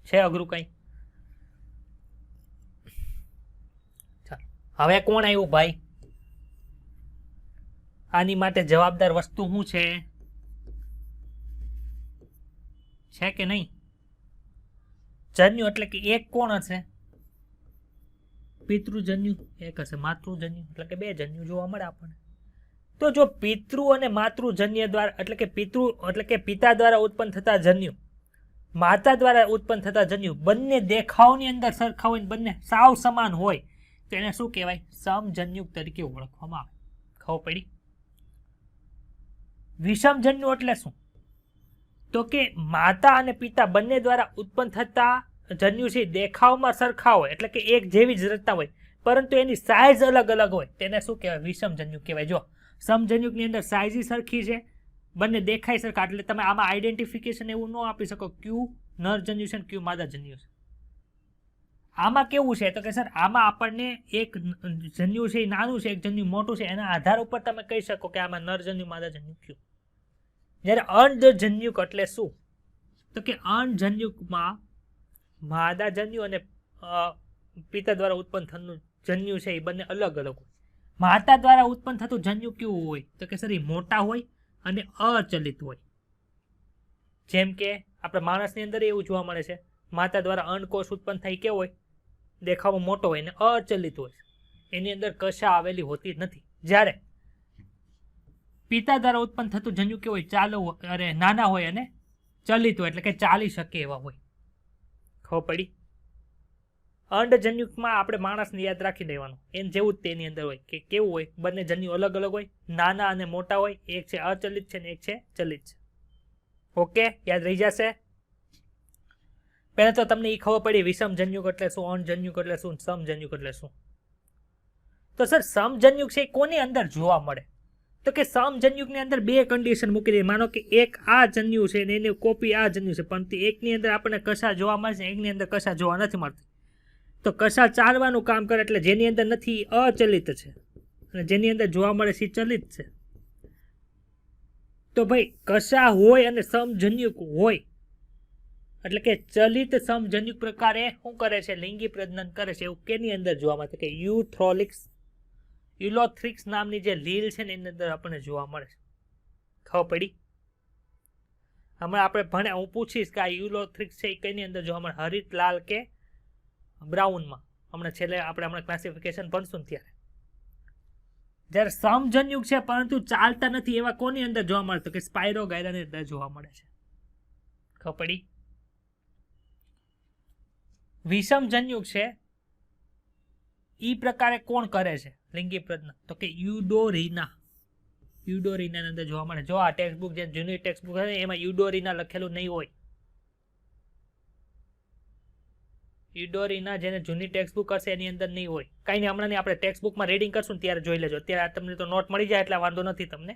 છે અઘરું કઈ? ચાલો હવે કોણ આવ્યું ભાઈ? આની માટે જવાબદાર વસ્તુ શું છે કે નહીં? જન્યુ એટલે કે એક કોણ હશે? પિતૃજન્યુ એક હશે, માતૃજન્યુ એટલે કે બે જન્યુ જોવા મળે આપણને. તો જો પિતૃ અને માતૃજન્ય દ્વારા એટલે કે પિતા દ્વારા ઉત્પન્ન થતા જન્યુ, માતા દ્વારા ઉત્પન્ન થતા જન્યુ બંને દેખાવની અંદર સરખા હોય, બંને સાવ સમાન હોય, તો એને શું કહેવાય? સમજન્યુક તરીકે ઓળખવામાં આવે. ખબર પડી? વિષમજન્યુ એટલે શું? તો કે માતા અને પિતા બંને દ્વારા ઉત્પન્ન થતા જન્યુ છે દેખાવમાં સરખા હોય, એટલે કે એક જેવી જ રચના હોય, પરંતુ એની સાઇઝ અલગ અલગ હોય, તેને શું કહેવાય? વિષમજન્યુ કહેવાય. જો સમજન્યુકની અંદર સાઇઝ સરખી છે, બંને દેખાય સરખા, એટલે તમે આમાં આઈડેન્ટિફિકેશન એવું ન આપી શકો ક્યુ નરજન્યુ છે ક્યુ માદાજન્યુ છે. આમાં કેવું છે તો કે સર આમાં આપણને એક જન્યુ છે એ નાનું છે, એક જન્યુ મોટું છે, એના આધાર ઉપર તમે કહી શકો કે આમાં નરજન્યુ માદાજન્યુ ક્યુ. જ્યારે અંડજન્યુક એટલે શું તો કે અંડજન્યુકમાં માદાજન્યુ અને પિતા દ્વારા ઉત્પન્ન થતું જન્યુ છે એ બંને અલગ અલગ હોય. માતા દ્વારા ઉત્પન્ન થતું જન્યુ કેવું હોય તો કે સર એ મોટા હોય અને અચલિત હોય. જેમ કે આપણે માણસની અંદર એવું જોવા મળે છે, માતા દ્વારા અંડકોષ ઉત્પન્ન થાય કેવો હોય, દેખાવમાં મોટો હોય અને અચલિત હોય, એની અંદર કશા આવેલી હોતી નથી. જ્યારે પિતા દ્વારા ઉત્પન્ન થતું જન્યુ કેવું હોય, ચાલો અરે નાના હોય અને ચલિત હોય, એટલે કે ચાલી શકે એવા હોય. ખબર પડી? અંડજન્યુકમાં આપણે માણસને યાદ રાખી દેવાનું, એને જેવું જ તેની અંદર હોય કે કેવું હોય, બંને જન્યુ અલગ અલગ હોય, નાના અને મોટા હોય, એક છે અચલિત છે ને એક છે ચલિત છે. ઓકે, યાદ રહી જશે. પહેલા તો તમને એ ખબર પડી વિષમ જન્યુક એટલે શું, અંડજન્યુક એટલે શું, સમજન્યુક એટલે શું. તો સર સમજન્યુક છે એ કોની અંદર જોવા મળે તો કે સમજન્યુકની અંદર બે કન્ડિશન મૂકી દે. માનો કે એક આ જન્યુ છે ને એની કોપી આ જન્યુ છે, પરંતુ એકની અંદર આપણને કશા જોવા મળે છે, એકની અંદર કશા જોવા નથી મળતી. તો કશા ચાલવાનું કામ કરે, એટલે જેની અંદર નથી અચલિત છે અને જેની અંદર જોવા મળે છે ચલિત છે. તો ભાઈ કશા હોય અને સમજન્યુક હોય એટલે કે ચલિત સમજન્યુક પ્રકારે શું કરે છે, લિંગી પ્રજનન કરે છે. એવું કેની અંદર જોવા મળે કે યુલોથ્રિક્સ નામની જે લીલ છે ને એની અંદર આપણને જોવા મળે છે. ખબર પડી? હમણાં આપણે ભણ્યા, હું પૂછીશ કે આ યુલોથ્રિક્સ છે એ કઈની અંદર જોવા મળે, હરિત, લાલ કે બ્રાઉનમાં. હમણાં છેલ્લે આપણે હમણાં ક્લાસિફિકેશન ભણશું ને ત્યારે. જ્યારે સમજન્યુક છે પરંતુ ચાલતા નથી એવા કોની અંદર જોવા મળે તો કે સ્પાયરોગાયરાની અંદર જોવા મળે છે. ખબર પડી? વિષમ જન્યુક છે ઈ પ્રકારે કોણ કરે છે લિંગી પ્રજનન તો કે યુડોરીના અંદર જોવા મળે. જો આ ટેક્સ્ટબુક જે જૂની ટેક્સ્ટબુક છે એમાં યુડોરીના લખેલું નહીં હોય. યુડોરીના જેને જૂની ટેક્સ્ટબુક હશે એની અંદર નહીં હોય. કાંઈ નહીં, હમણાં આપણે ટેક્સ્ટબુકમાં રીડિંગ કરશું ત્યારે જોઈ લેજો. અત્યારે તમને તો નોટ મળી જાય એટલે વાંધો નથી તમને.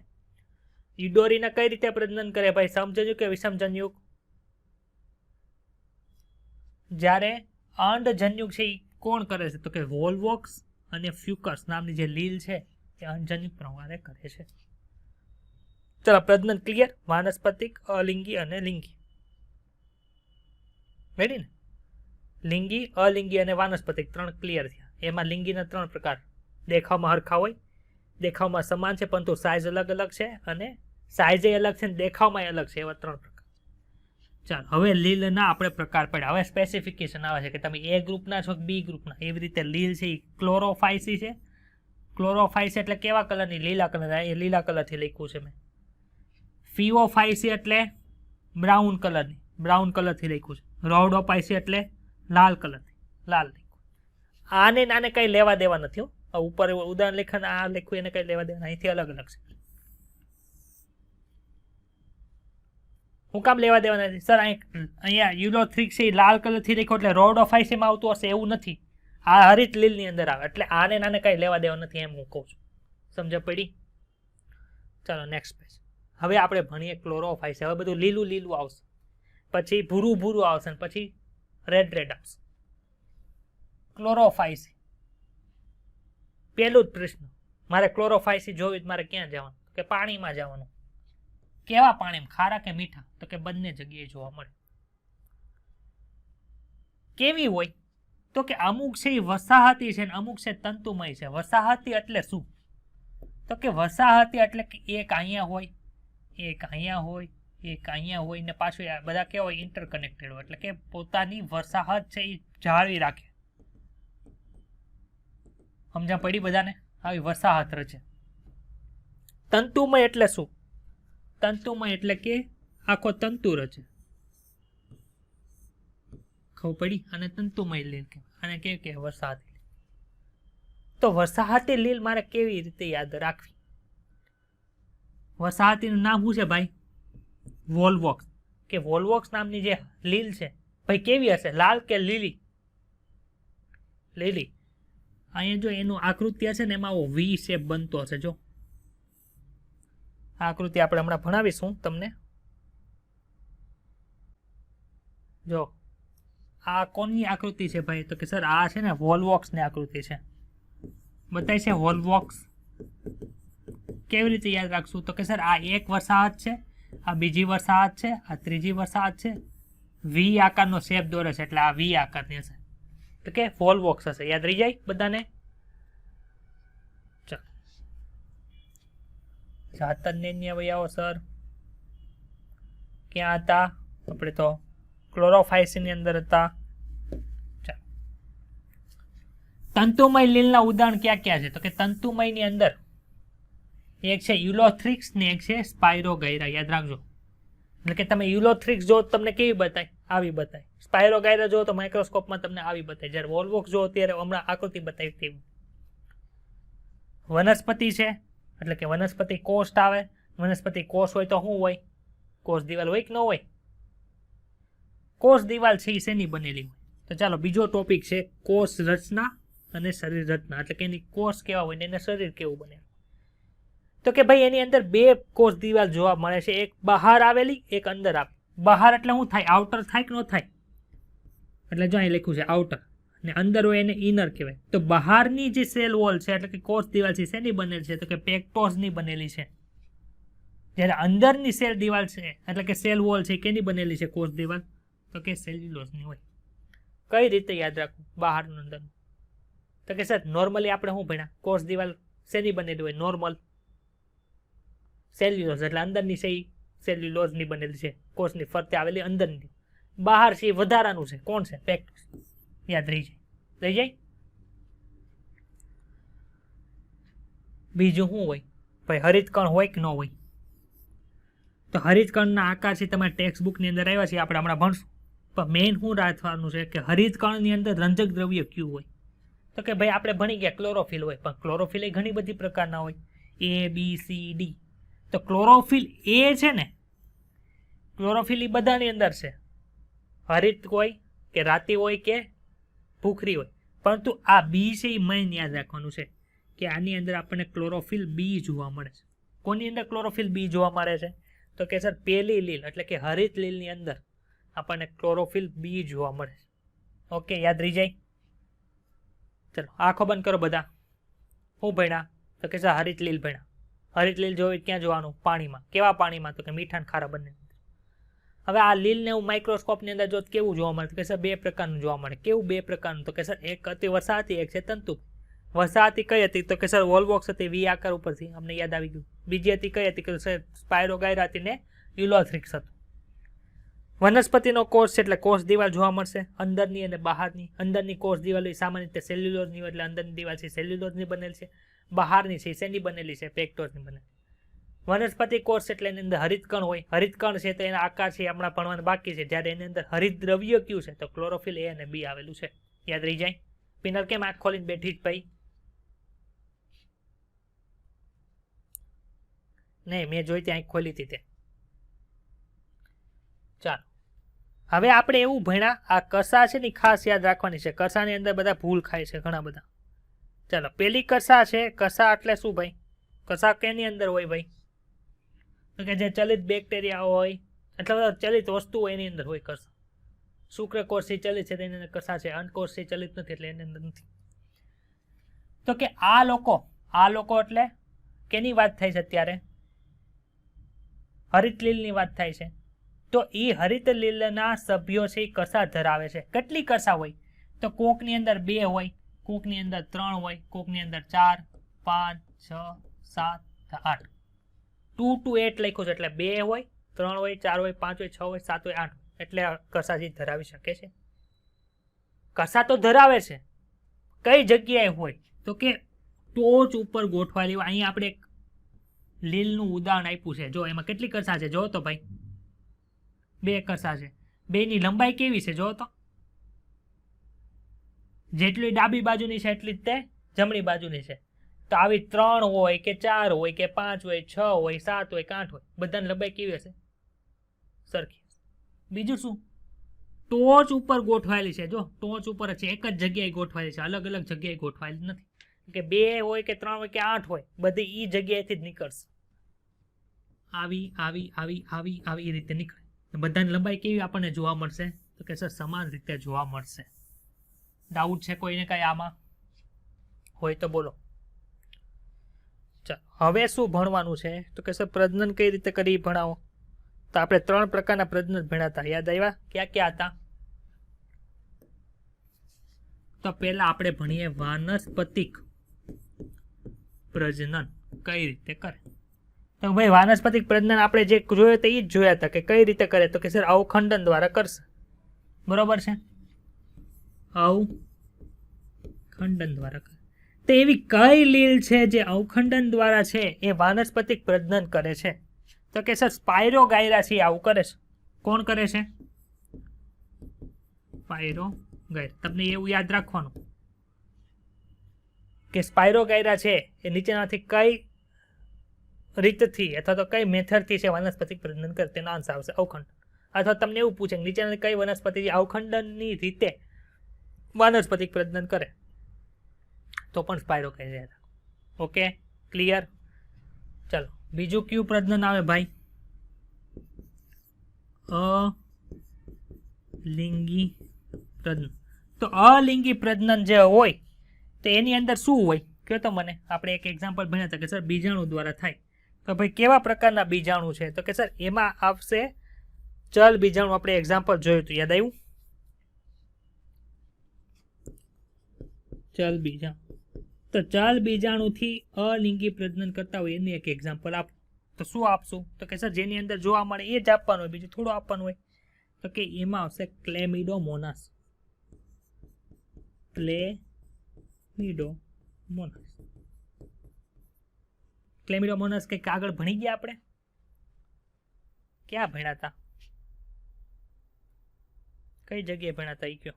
યુડોરીના કઈ રીતે પ્રજનન કરે ભાઈ, સમજન્યુક કે વિષમ જન્યુક? જ્યારે અંડજન્યુક છે એ કોણ કરે છે તો કે વોલ્વોક્સ અને ફ્યુકસ નામની જે લીલ છે એ અંડજન્યુક પ્રમાણે કરે છે. ચલો, પ્રજનન ક્લિયર? વાનસ્પતિક, અલિંગી અને લિંગી. રેડી ને? લિંગી, અલિંગી અને વાનસ્પતિક ત્રણ ક્લિયર થયા. એમાં લિંગીના ત્રણ પ્રકાર, દેખાવમાં હરખા હોય, દેખાવમાં સમાન છે પરંતુ સાઇઝ અલગ અલગ છે, અને સાઇઝ અલગ છે ને દેખાવમાં અલગ છે, એવા ત્રણ પ્રકાર. ચાલો, હવે લીલના આપણે પ્રકાર પડ્યા. હવે સ્પેસિફિકેશન આવે છે કે તમે એ ગ્રુપના છો કે બી ગ્રુપના. એવી રીતે લીલ છે એ ક્લોરોફાઇસી છે. ક્લોરોફાઇસી એટલે કેવા કલરની? લીલા કલર. એ લીલા કલરથી લખ્યું છે મેં. ફિઓફાઇસી એટલે બ્રાઉન કલરની, બ્રાઉન કલરથી લખ્યું છે. રોડોપાઇસી એટલે લાલ કલરથી, લાલ લખ્યું. આને નાને કંઈ લેવા દેવા નથી હો. ઉપર ઉદાહરણ લેખન આ લખ્યું એને કંઈ લેવા દેવા, અહીંથી અલગ અલગ છે. હું કામ લેવા દેવા નથી સર? અહીંયા યુલોથ્રિક્સ છે લાલ કલરથી લખ્યો એટલે રોડોફાઇસીમાં આવતું હશે એવું નથી. આ હરિત લીલની અંદર આવે એટલે આને નાને કંઈ લેવા દેવા નથી એમ હું કહું છું. સમજ પડી? ચાલો નેક્સ્ટ પેજ. હવે આપણે ભણીએ ક્લોરોફાઇસી. હવે બધું લીલું લીલું આવશે, પછી ભૂરું ભૂરું આવશે, પછી રેડ રેડ આવશે. ક્લોરોફાઇસી પહેલું જ પ્રશ્ન, મારે ક્લોરોફાઇસી જોવી મારે ક્યાં જવાનું? કે પાણીમાં જવાનું. કેવા પાણીમાં? ખારા કે મીઠા? તો કે બંને જગ્યાએ જોવા મળે. કેવી હોય તો કે અમુક છે એ વસાહતી છે ને અમુક છે તંતુમય છે. વસાહતી એટલે શું તો કે વસાહતી એટલે કે એક અહીંયા હોય, એક અહીંયા હોય, એક અહીંયા હોય ને પાછું બધા કેવા હોય? ઇન્ટરકનેક્ટેડ હોય. એટલે કે પોતાની વસાહત છે એ જાળવી રાખે. સમજણ પડી બધાને? આવી વસાહત રચે. તંતુમય એટલે શું? તંતુમય એટલે કે આખો તંતુ રચે. ખબર પડી? અને તંતુમય લીલ કે અને કેવી કે વસાહતી લીલ. તો વસાહતી લીલ મારે કેવી રીતે યાદ રાખવી? વસાહતીનું નામ શું છે ભાઈ? વોલ્વોક્સ. કે વોલ્વોક્સ નામની જે લીલ છે ભાઈ કેવી હશે? લાલ કે લીલી? લીલી. અહીંયા જો એનું આકૃતિ હશે ને એમાં વી શેપ બનતો હશે. જો આ આકૃતિ આપણે હમણાં ભણાવીશું તમને. જો આ કોની આકૃતિ છે ભાઈ? તો કે સર આ છે ને વોલ્વોક્સની આકૃતિ છે. બતાય છે વોલ્વોક્સ. કેવી રીતે યાદ રાખશું? તો કે સર આ એક વસાહત છે, આ બીજી વસાહત છે, આ ત્રીજી વસાહત છે. વી આકારનો શેપ દોરે છે એટલે આ વી આકારની હશે. તો કે વોલ્વોક્સ હશે. યાદ રહી જાય બધાને? ચાલો જાતન્ય વૈયાઓ સર ક્યાં હતા? આપણે તો ક્લોરોફાઇસની અંદર હતા. ચાલો તંતુમય લીલના ઉદાહરણ ક્યાં ક્યાં છે? તો કે તંતુમયની અંદર એક છે યુલોથ્રિક્સ ને એક છે સ્પાયરોગાયરા. યાદ રાખજો. એટલે કે તમે યુલોથ્રિક્સ જો તમને કેવી બતાય? આવી બતાય. સ્પાયરોગાયરા જો તો માઇક્રોસ્કોપમાં તમને આવી બતાય. જ્યારે વોલ્વોક્સ જો ત્યારે હમણાં આકૃતિ બતાવી તેવી. વનસ્પતિ છે એટલે કે વનસ્પતિ કોષ આવે. વનસ્પતિ કોષ હોય તો શું હોય? કોષ દિવાલ હોય કે ન હોય? કોષ દિવાલ છે એ શેની બનેલી હોય? તો ચાલો બીજો ટોપિક છે કોષ રચના અને શરીર રચના. એટલે કે એની કોષ કેવા હોય ને એને શરીર કેવું બને? તો કે ભાઈ એની અંદર બે કોષ દિવાલ જોવા મળે છે. એક બહાર આવેલી, એક અંદર આવે. બહાર એટલે શું થાય? આઉટર થાય કે ન થાય? એટલે જો અહીં લખ્યું છે આઉટર ને અંદર હોય એને ઇનર કહેવાય. તો બહારની જે સેલ વોલ છે એટલે કે કોષ દિવાલ છે શેની બનેલી છે? તો કે પેક્ટોઝની બનેલી છે. જ્યારે અંદરની સેલ દિવાલ છે એટલે કે સેલ વોલ છે કેની બનેલી છે? કોષ દિવાલ તો કે સેલ્યુલોઝની હોય. કઈ રીતે યાદ રાખવું બહારનું અંદરનું? તો કે સર નોર્મલી આપણે શું ભણ્યા? કોષ દિવાલ શેની બનેલી હોય? નોર્મલ સેલ્યુલોઝ એટલે અંદરની છે સેલ્યુલોઝની બનેલી છે. કોષની ફરતે આવેલી અંદરની. બહાર છે એ વધારાનું છે. કોણ છે? પેક્ટોઝ. યાદ રહી જાય. રહી જાય. બીજું શું હોય ભાઈ? હરિતકણ હોય કે ન હોય? તો હરિતકણના આકાર છે તમારા ટેક્સ્ટ બુકની અંદર આવ્યા છે, આપણે હમણાં ભણશું. પણ મેઇન શું રાખવાનું છે કે હરિતકણની અંદર રંજક દ્રવ્ય કયું હોય? તો કે ભાઈ આપણે ભણી ગયા ક્લોરોફિલ હોય. પણ ક્લોરોફિલ એ ઘણી બધી પ્રકારના હોય. A B C D. તો ક્લોરોફિલ એ છે ને, ક્લોરોફિલ એ બધાની અંદર છે. હરિત હોય કે રાતી હોય કે ભૂખરી હોય. પરંતુ આ બી છે એ મેઇન યાદ રાખવાનું છે કે આની અંદર આપણને ક્લોરોફિલ બી જોવા મળે છે. કોની અંદર ક્લોરોફિલ બી જોવા મળે છે? તો કે સર પેલી લીલ એટલે કે હરિત લીલની અંદર આપણને ક્લોરોફિલ બી જોવા મળે છે. ઓકે, યાદ રહી જાય. ચલો આંખો બંધ કરો બધા. હું ભણ્યા? તો કે સર હરિત લીલ ભણ્યા. હરિત લીલ જોઈ ક્યાં જોવાનું? પાણીમાં. કેવા પાણીમાં? તો કે મીઠા અને ખારા બંને. હવે આ લીલને હું માઇક્રોસ્કોપની અંદર જો કેવું જોવા મળે? તો કે સર બે પ્રકારનું જોવા મળે. કેવું બે પ્રકારનું? તો કે સર એક હતી વસાહતી, એક છે તંતુ. વસાહતી કઈ હતી? તો કે સર વોલ્વોક્સ હતી, વી આકાર ઉપરથી અમને યાદ આવી ગયું. બીજી હતી કઈ હતી? કે સર સ્પાયરોગાયરા હતી ને યુલોથ્રિક્સ હતું. વનસ્પતિનો કોષ છે એટલે કોષ દિવાલ જોવા મળશે અંદરની અને બહારની. અંદરની કોષ દિવાલ સામાન્ય રીતે સેલ્યુલોઝની હોય એટલે અંદરની દિવાલ છે સેલ્યુલોઝની બનેલી છે. બહારની છે શેની બનેલી છે? પેક્ટોઝની બનેલી. વનસ્પતિ કોષ એટલે એની અંદર હરિતકણ હોય. હરિતકણ છે તો એના આકાર છે હમણાં ભણવાનું બાકી છે. જ્યારે એની અંદર હરિત દ્રવ્ય કયું છે? તો ક્લોરોફિલ એ અને બી આવેલું છે. યાદ રહી જાય. પિનર કેમ આંખ ખોલીને બેઠી જ ભાઈ? નહીં, મેં જોઈ ત્યાં આંખ ખોલી હતી તે. ચાલો હવે આપણે એવું ભણ્યા આ કસા છે ને ખાસ યાદ રાખવાની છે. કસાની અંદર બધા ભૂલ ખાય છે ઘણા બધા. ચાલો પેલી કસા છે. કસા એટલે શું ભાઈ? કસા કેની અંદર હોય ભાઈ? તો કે જે ચલિત બેક્ટેરિયા હોય એટલે ચલિત વસ્તુ હોય એની અંદર હોય કસા. શુક્રકોષથી ચલિત છે તેની અંદર કસા છે. અંડકોષથી ચલિત નથી એટલે એની અંદર નથી. તો કે આ લોકો એટલે કેની વાત થાય છે અત્યારે? હરિત લીલની વાત થાય છે. તો એ હરિત લીલના સભ્યો છે એ કસા ધરાવે છે. કેટલી કસા હોય? તો કોકની અંદર 2 હોય, કોકની અંદર 3 હોય, કોકની અંદર 4, 5, 6, 7, 8. 2 to 8 લખ્યું છે એટલે 2 હોય, 3 હોય, 4 હોય, 5 હોય, 6 હોય, 7 હોય, 8 એટલે કસા જે ધરાવી શકે છે. કસા તો ધરાવે છે. કઈ જગ્યાએ હોય? તો કે ટોચ ઉપર ગોઠવાયેલી હોય. અહીંયા આપણે એક લીલનું ઉદાહરણ આપ્યું છે. જો એમાં કેટલી કસા છે? જો તો ભાઈ 2 કસા છે. 2 ની લંબાઈ કેવી છે? જો તો જેટલી ડાબી બાજુની છે એટલી જ તે જમણી બાજુની છે. તો આવી 3 હોય કે 4 હોય કે 5 હોય, 6 હોય, 7 હોય કે 8 હોય, બધાની લંબાઈ કેવી હશે? સરખી. બીજું શું? ટોચ ઉપર ગોઠવાયેલી છે. જો ટોચ ઉપર છે, એક જ જગ્યાએ ગોઠવાયેલી છે, અલગ અલગ જગ્યાએ ગોઠવાયેલી નથી. કે 2 હોય કે 3 હોય કે 8 હોય, બધી ઈ જગ્યાએથી જ નીકળશે. આવી આવી આવી આવી આવી એ રીતે નીકળે. બધાની લંબાઈ કેવી આપણને જોવા મળશે? તો કે સર સમાન રીતે જોવા મળશે. ડાઉટ છે કોઈને કઈ આમાં? હોય તો બોલો. ચાલો હવે શું ભણવાનું છે? તો કે સર પ્રજનન કઈ રીતે કરી ભણાવો. તો આપણે 3 પ્રકારના પ્રજનન ભણ્યા હતા, યાદ આવ્યા? ક્યાં ક્યાં હતા? તો પહેલા આપણે ભણીએ વાનસ્પતિક પ્રજનન કઈ રીતે કરે. તો ભાઈ વાનસ્પતિક પ્રજનન આપણે જે જોયો તે એ જ જોયા હતા કે કઈ રીતે કરે. તો કે સર અવખંડન દ્વારા કરશે. બરોબર છે? અવખંડન દ્વારા કરે. તો એવી કઈ લીલ છે જે અવખંડન દ્વારા છે એ વાનસ્પતિક પ્રજનન કરે છે? તો કે સર સ્પાયરોગાયરા આવું કરે છે. કોણ કરે છે? સ્પાયરોગાયરા. તમને એવું યાદ રાખવાનું કે સ્પાયરોગાયરા છે એ નીચેનાથી કઈ રીતથી અથવા તો કઈ મેથડથી છે વાનસ્પતિક પ્રજનન કરે, તેનો આન્સર આવશે અવખંડન. અથવા તમને એવું પૂછે નીચેનાથી કઈ વનસ્પતિ અવખંડનની રીતે વાનસ્પતિક પ્રજનન કરે, તો પણ સ્પાયરોગાયરા. Okay, clear? ચલો બીજું કયું પ્રજનન આવે ભાઈ? અલિંગી પ્રજનન. તો અલિંગી પ્રજનન જે હોય તો એની અંદર શું હોય કહો તો મને. આપણે એક એક્ઝામ્પલ ભણ્યા હતા કે સર બીજાણુ દ્વારા થાય. તો ભાઈ કેવા પ્રકારના બીજાણુ છે? તો કે સર એમાં આવશે ચલ બીજાણુ. આપણે એક્ઝામ્પલ જોયું હતું, યાદ આવ્યું? ચલ બીજાણુ. તો ચલ બીજાણુથી અલિંગી પ્રજનન કરતા હોય એની એક એક્ઝામ્પલ આપો. તો શું આપશું? તો કે સર જેની અંદર જોવા મળે એ જ આપવાનું હોય, બીજું થોડું આપવાનું હોય. તો કે એમાં આવશે ક્લેમિડોમોનાસ. ક્લેમિડોમોનાસ કંઈક આગળ ભણી ગયા આપણે? ક્યાં ભણ્યા હતા? કઈ જગ્યાએ ભણ્યા હતા? એ કયો.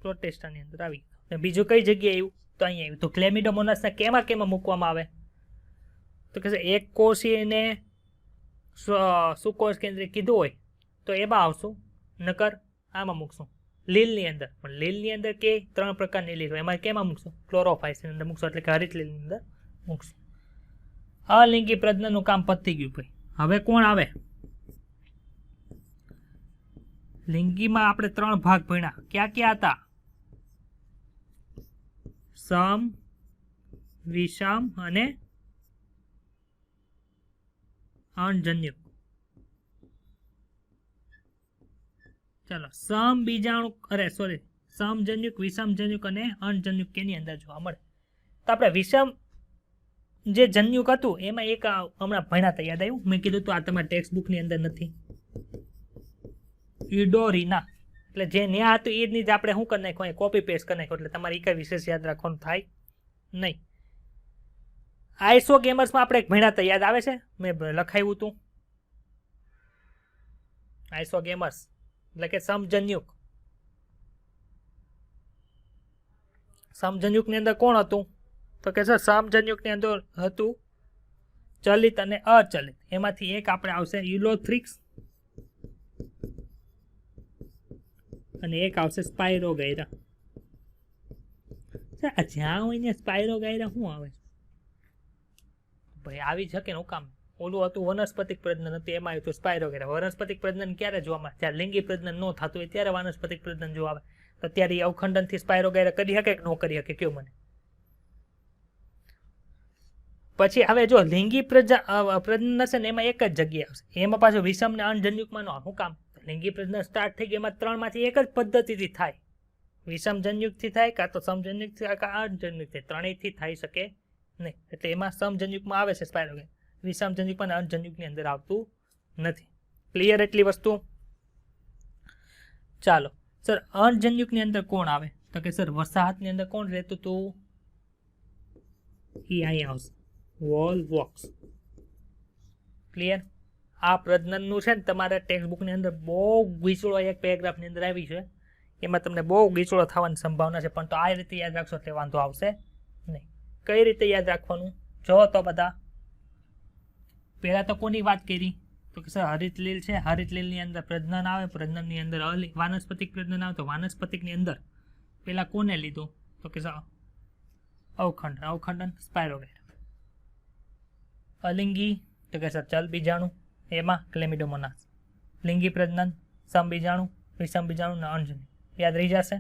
પ્રોટેસ્ટાની અંદર આવી ગયું. બીજું કઈ જગ્યાએ આવ્યું? તો અહીંયા આવ્યું. તો ક્લેમિડોમોનાસને કેમાં મૂકવામાં આવે? તો કે એક કોષીને સુકોષ કેન્દ્રિય કીધું હોય તો એમાં આવશું, નકર આમાં મૂકશું લીલની અંદર. પણ લીલની અંદર કે 3 પ્રકારની લીલ હોય, એમાં કેમાં મૂકશું? ક્લોરોફાઇસની અંદર મૂકશું, એટલે કે હરિત લીલની અંદર મૂકશું. અલિંગી પ્રજનનનું કામ પતી ગયું ભાઈ. હવે કોણ આવે? લિંગીમાં આપણે 3 ભાગ ભણ્યા. ક્યાં ક્યાં હતા? સમ, વિષમ અને અણજન્યુક. ચાલો સમજન્યુક, વિષમજન્યુક અને અણજન્યુક કેની અંદર જોવા મળે? તો આપણે વિષમ જે જન્યુક હતું એમાં એક હમણાં ભણ્યા હતા, યાદ આવ્યું? મેં કીધું તો આ તમારા ટેક્સ્ટ બુકની અંદર નથી. ઇડોરીના. એટલે જે ન્યા હતું એ જ નહીં, આપણે શું કરી નાખ્યું? કોપી પેસ્ટ કરી નાખ્યું. એટલે તમારે કઈ વિશેષ યાદ રાખવાનું થાય નહીં. આઇસોગેમર્સમાં આપણે એક ભણ્યા હતા, યાદ આવે છે? મેં લખાયું હતું આઇસોગેમર્સ એટલે કે સમજન્યુક. સમજન્યુકની અંદર કોણ હતું? તો કે સર સમજન્યુકની અંદર હતું ચલિત અને અચલિત. એમાંથી એક આપણે આવશે યુલોથ્રિક્સ અને એક આવશે સ્પાયરોગાયરા. જ્યાં હોય ને સ્પાયરોગાયરા શું આવે? ભાઈ આવી શકે ને, હું કામ? ઓલું હતું વનસ્પતિક પ્રજનન હતું, એમાં આવ્યું હતું સ્પાયરોગાયરા. વનસ્પતિક પ્રજનન ક્યારે જોવા મળે? જ્યારે લિંગી પ્રજનન ન થતું હોય ત્યારે વાનસ્પતિક પ્રજનન જોવા આવે. તો ત્યારે એ અવખંડનથી સ્પાયરોગાયરા કરી શકે કે ન કરી શકે? કયો મને. પછી હવે જો લિંગી પ્રજનન હશે ને એમાં એક જ જગ્યાએ આવશે. એમાં પાછું વિષમ ને અણજન્યુકમાં ન. શું કામ? લિંગી પ્રજનન સ્ટાર્ટ થઈ ગયું, એમાં 3 માંથી એક જ પદ્ધતિથી થાય. વિષમ જન્યુકથી થાય, કાં તો સમજન્યુકથી થાય, કાં અણજન્યુકથી. 3થી થઈ શકે નહીં. એટલે એમાં સમજન્યુકમાં આવે છે સ્પાયરોગાયરા. વિષમ જન્યુકમાં અને અણજન્યુકની અંદર આવતું નથી. ક્લિયર એટલી વસ્તુ? ચાલો સર અણજન્યુકની અંદર કોણ આવે? તો કે સર વસાહતની અંદર કોણ રહેતું હતું? એ અહીંયા આવશે વોલ્વોક્સ. ક્લિયર? આ પ્રજનનનું છે ને તમારા ટેક્સ્ટ બુકની અંદર બહુ ગીચળો એક પેરેગ્રાફની અંદર આવી છે. એમાં તમને બહુ ગીચળો થવાની સંભાવના છે, પણ તો આ રીતે યાદ રાખશો એટલે વાંધો આવશે નહીં. કઈ રીતે યાદ રાખવાનું? જો તો બધા પહેલા તો કોની વાત કરી? તો કે સર હરિત લીલ છે. હરિત લીલની અંદર પ્રજનન આવે, પ્રજનનની અંદર વાનસ્પતિક પ્રજનન આવે. તો વાનસ્પતિકની અંદર પેલા કોને લીધું? તો કે સર અવખંડન. સ્પાયરોગાયરા. અલિંગી તો કે સર ચલ બીજાણુ, એમાં ક્લેમિડોમોનાસ. લિંગી પ્રજનન, સમ બીજાણુ, વિષમ બીજાણુ અને અંજની. યાદ રહી જશે.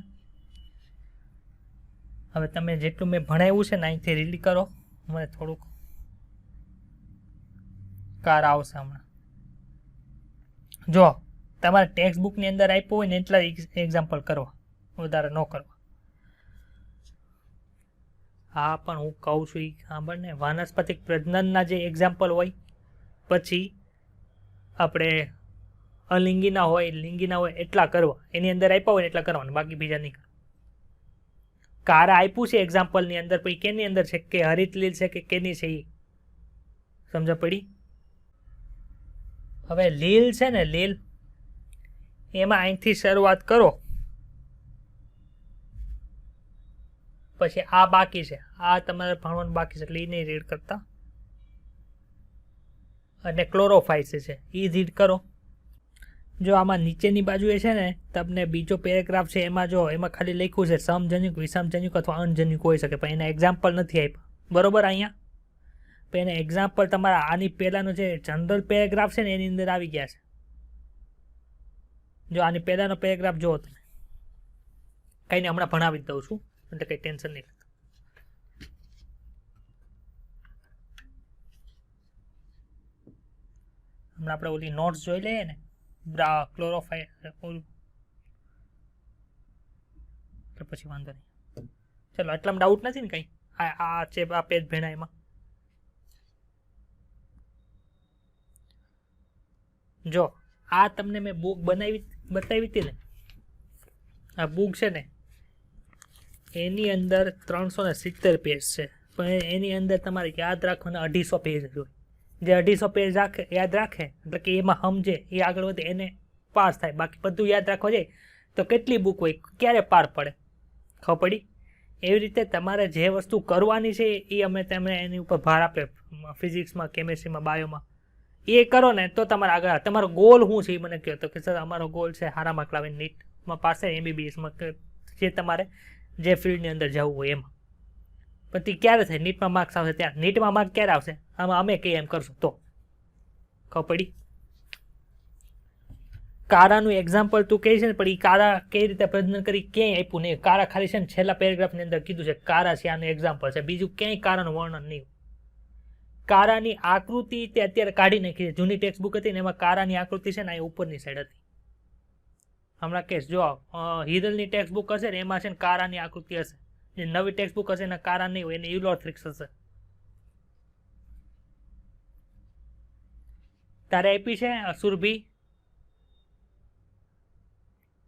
હવે તમે જેટલું મેં ભણાવ્યું છે ને અહીંથી રીલી કરો, મને થોડુંક કાર આવશે હમણાં. જો તમારે ટેક્સ્ટ બુકની અંદર આપ્યું હોય ને એટલા એક્ઝામ્પલ કરવા, વધારે ન કરવા. હા પણ હું કહું છું એ સાંભળ ને, વાનસ્પતિક પ્રજનનના જે એક્ઝામ્પલ હોય, પછી આપણે અલિંગીના હોય, લિંગીના હોય એટલા કરવા, એની અંદર આપ્યા હોય એટલા કરવાના, બાકી બીજા નહીં કરવા. કારા આપ્યું છે એક્ઝામ્પલની અંદર, પછી કેની અંદર છે કે હરિત લીલ છે કે કેની છે એ સમજ પડી. હવે લીલ છે ને, લીલ એમાં અહીંથી શરૂઆત કરો, પછી આ બાકી છે, આ તમારે ભણવાનું બાકી છે એટલે એ નહીં રીડ કરતા. અને ક્લોરોફાઇસ છે એ રીડ કરો. જો આમાં નીચેની બાજુએ છે ને તમને બીજો પેરેગ્રાફ છે, એમાં જો એમાં ખાલી લખ્યું છે સમજન્યુક, વિષમજન્યુક અથવા અનજન્યુક હોઈ શકે, પણ એના એક્ઝામ્પલ નથી આપ્યા બરોબર અહીંયા. પણ એના એક્ઝામ્પલ તમારા આની પહેલાનો જે જનરલ પેરેગ્રાફ છે ને એની અંદર આવી ગયા છે. જો આની પહેલાનો પેરેગ્રાફ જુઓ તમે, કંઈ નહીં હમણાં ભણાવી જ દઉં છું એટલે કંઈ ટેન્શન નહીં. હમણાં આપણે ઓલી નોટ્સ જોઈ લઈએ ને, ક્લોરોફાઇલ પછી વાંધો નહીં. ચલો એટલામાં ડાઉટ નથી ને કંઈ? આ છે આ પેજ ભેણા એમાં. જો આ તમને મેં બુક બતાવી હતી ને, આ બુક છે ને એની અંદર 370 પેજ છે, પણ એની અંદર તમારે યાદ રાખવાના 250 પેજ હોય. જે 250 પેજ યાદ રાખે એટલે કે એમાં સમજે એ આગળ વધે એને પાસ થાય. બાકી બધું યાદ રાખવા જાય તો કેટલી બુક હોય, ક્યારે પાર પડે, ખબર પડી? એવી રીતે તમારે જે વસ્તુ કરવાની છે એ અમે તમને એની ઉપર ભાર આપે, ફિઝિક્સમાં, કેમેસ્ટ્રીમાં, બાયોમાં એ કરો ને તો તમારે આગળ. તમારો ગોલ શું છે એ મને કહો તો કે સર અમારો ગોલ છે સારા માર્ક લાવીને નીટમાં પાસે, MBBSમાં જે તમારે જે ફિલ્ડની અંદર જવું હોય એમાં. પણ તે ક્યારે થાય? નીટમાં માર્ક્સ આવશે ત્યાં. નીટમાં માર્ક ક્યારે આવશે? આમાં અમે કહીએ એમ કરશું તો. ખબર પડી? કારાનું એક્ઝામ્પલ તું કહે છે ને, પણ એ કારા કઈ રીતે પ્રજનન કરી ક્યાંય આપ્યું નહીં. કારા ખાલી છે ને છેલ્લા પેરેગ્રાફની અંદર કીધું છે કારા છે આનું એક્ઝામ્પલ છે, બીજું ક્યાંય કારાનું વર્ણન નહીં. કારાની આકૃતિ તે અત્યારે કાઢી નાખી છે. જૂની ટેક્સ્ટ બુક હતી ને એમાં કારાની આકૃતિ છે ને એ ઉપરની સાઈડ હતી. હમણાં કેસ જો હિરલની ટેક્સ્ટ બુક હશે ને એમાં છે ને કારાની આકૃતિ હશે. જે નવી ટેક્સ્ટ બુક હશે એના કારા નહીં હોય, એને યુલોથ્રિક્સ હશે. તારે આપી છે અસુરભી,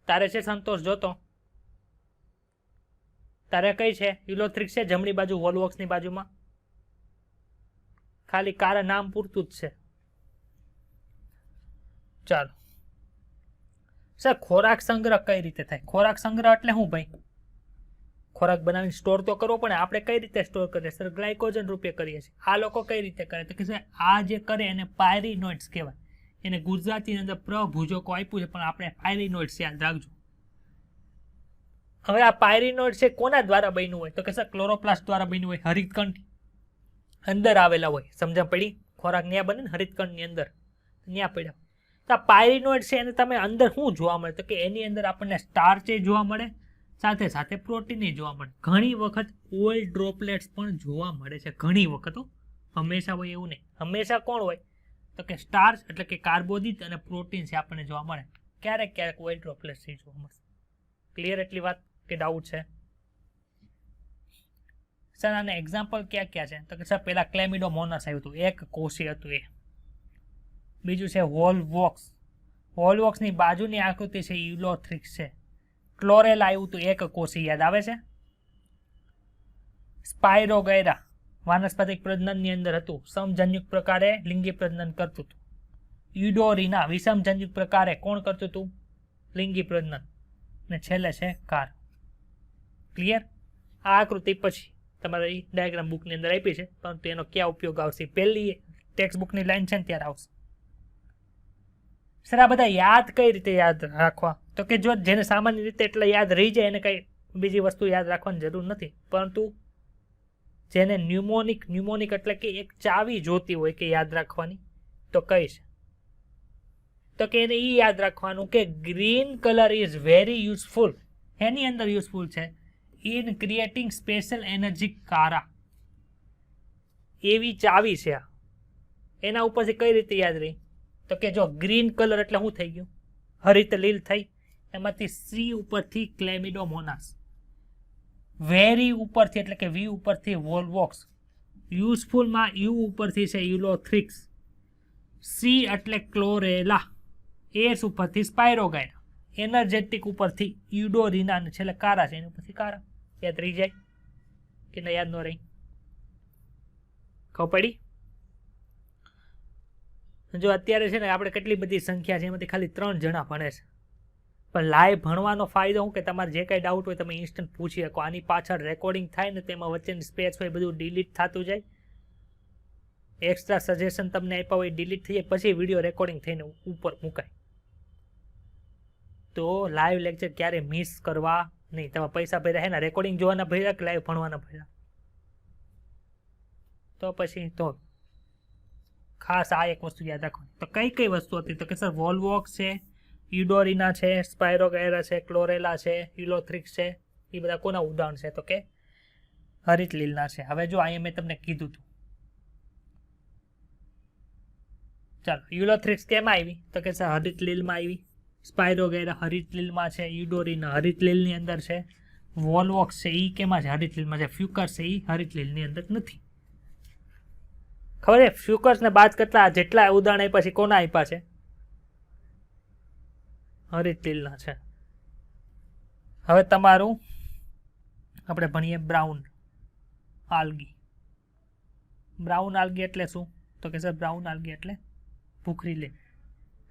તારે છે સંતોષ જોતો, તારે કઈ છે યુલોથ્રિક્સ છે જમણી બાજુ વોલવોક્સની બાજુમાં. ખાલી કારા નામ પૂરતું જ છે. ચાલો સર, ખોરાક સંગ્રહ કઈ રીતે થાય? ખોરાક સંગ્રહ એટલે શું ભાઈ? ખોરાક બનાવીને સ્ટોર તો કરવો પડે. આપણે કઈ રીતે સ્ટોર કરીએ સર? ગ્લાયકોજન રૂપે કરીએ છીએ. આ લોકો કઈ રીતે કરે તો કે આ જે કરે એને પાયરીનોઇડ્સ કહેવાય. એને ગુજરાતીની અંદર પ્રભુજકો આપ્યું છે પણ આપણે પાયરીનોઇડ્સ યાદ રાખજો. હવે આ પાયરીનોઇડ છે કોના દ્વારા બન્યું હોય તો કે સર ક્લોરોપ્લાસ્ટ દ્વારા બન્યું હોય. હરિતકણ અંદર આવેલા હોય. સમજણ પડી? ખોરાક ન્યા બને ને હરિતકણની અંદર, ન્યા પડ્યા. તો આ પાયરીનોઇડ છે એને તમે અંદર શું જોવા મળે તો કે એની અંદર આપણને સ્ટાર્ચ જોવા મળે, સાથે સાથે પ્રોટીન જોવા મળે. ઘણી વખત ઓઇલ ડ્રોપલેટ્સ પણ જોવા મળે છે. ઘણી વખત, હંમેશા હોય એવું નહીં. હંમેશા કોણ હોય તો કે સ્ટાર્ચ એટલે કે કાર્બોદિત અને પ્રોટીન છે આપણને જોવા મળે. ક્યારેક ક્યારેક ઓઇલ ડ્રોપલેટ્સ જોવા મળે. ક્લિયર એટલી વાત કે ડાઉટ છે? સર આને એક્ઝામ્પલ ક્યાં ક્યાં છે તો કે સર પહેલા ક્લેમિડોમોનાસ આવ્યું હતું, એક કોષી હતું એ. બીજું છે વોલવોક્સ. વોલવોક્સની બાજુની આકૃતિ છે યુલોથ્રિક્સ છે. ક્લોરેલા આવ્યું હતું, એક કોષી, યાદ આવે છે? સ્પાયરોગૈરા વાનસ્પતિક પ્રજનનની અંદર હતું, સમજન્યુક પ્રકારે લિંગી પ્રજનન કરતું હતું. યુડોરીના વિષમજન્યુક પ્રકારે કોણ કરતું હતું? લિંગી પ્રજનન. ને છેલ્લે છે કાર. ક્લિયર? આ આકૃતિ પછી તમારી ડાયાગ્રામ બુકની અંદર આપી છે, પરંતુ એનો ક્યાં ઉપયોગ આવશે પહેલી ટેક્સ્ટ બુકની લાઈન છે ને ત્યારે આવશે. સર આ બધા યાદ કઈ રીતે યાદ રાખવા તો કે જો જેને સામાન્ય રીતે એટલે યાદ રહી જાય એને કઈ બીજી વસ્તુ યાદ રાખવાની જરૂર નથી, પરંતુ જેને ન્યુમોનિક એટલે કે એક ચાવી જોતી હોય કે યાદ રાખવાની, તો કઈ છે? તો કે એને એ યાદ રાખવાનું કે green colour is very useful. એની અંદર યુઝફુલ છે ઇન ક્રિએટિંગ સ્પેશિયલ એનર્જી કારા. એવી ચાવી છે આ. એના ઉપરથી કઈ રીતે યાદ રહી? તો કે જો ગ્રીન કલર એટલે શું થઈ ગયું? હરિત લીલ થઈ. એમાંથી સી ઉપરથી ક્લેમિડોમોનાસ, વેરી ઉપરથી એટલે કે વી ઉપરથી વોલ્વોક્સ, યુઝફુલમાં યુ ઉપરથી છે યુલોથ્રિક્સ, સી એટલે ક્લોરેલા, એસ ઉપરથી સ્પાયરોગાયરા, એનર્જેટિક ઉપરથી યુડોરિના અને છેલ્લે કારા છે એની ઉપરથી કારા. યાદ રહી જાય કે ના? યાદ ન રહી? ખબર પડી? જો અત્યારે છે ને આપણે કેટલી બધી સંખ્યા છે એમાંથી ખાલી 3 જણા ભણે છે, પણ લાઈવ ભણવાનો ફાયદો શું કે તમારે જે કાંઈ ડાઉટ હોય તમે ઇન્સ્ટન્ટ પૂછી શકો. આની પાછળ રેકોર્ડિંગ થાય ને તેમાં વચ્ચેની સ્પેસ હોય બધું ડિલીટ થતું જાય, એક્સ્ટ્રા સજેશન તમને આપ્યા હોય ડિલીટ થઈ જાય, પછી વિડીયો રેકોર્ડિંગ થઈને ઉપર મુકાય. તો લાઈવ લેક્ચર ક્યારે મિસ કરવા નહીં. તમે પૈસા ભર્યા હે ને રેકોર્ડિંગ જોવાના ભર્યા કે લાઈવ ભણવાના ભર્યા? તો પછી તો ખાસ આ એક વસ્તુ યાદ રાખવાની. તો કઈ કઈ વસ્તુ હતી? તો કે સર વોલ્વોક્સ છે, યુડોરિના છે, સ્પાયરોગાયરા છે, ક્લોરેલા છે, યુલોથ્રિક્સ છે. એ બધા કોના ઉદાહરણ છે? તો કે હરિત લીલના છે. હવે જો અહીંયા મેં તમને કીધું હતું, ચાલો યુલોથ્રિક્સ કેમાં આવી? તો કે સર હરિત લીલમાં આવી, સ્પાયરોગાયરા હરિત લીલમાં છે, યુડોરિના હરિત લીલની અંદર છે, વોલ્વોક્સ છે એ કેમાં છે? હરિત લીલમાં છે. ફ્યુકસ છે એ હરિત લીલની અંદર નથી. ખબર છે? ફ્યુકસ ને બાદ કરતા જેટલા ઉદાહરણ આપ્યા છે કોના આપ્યા છે? હરિત લીલના છે. હવે તમારું આપણે ભણીએ બ્રાઉન આલ્ગી. બ્રાઉન આલ્ગી એટલે શું? તો કે સર બ્રાઉન આલ્ગી એટલે ભૂખરી લીલ.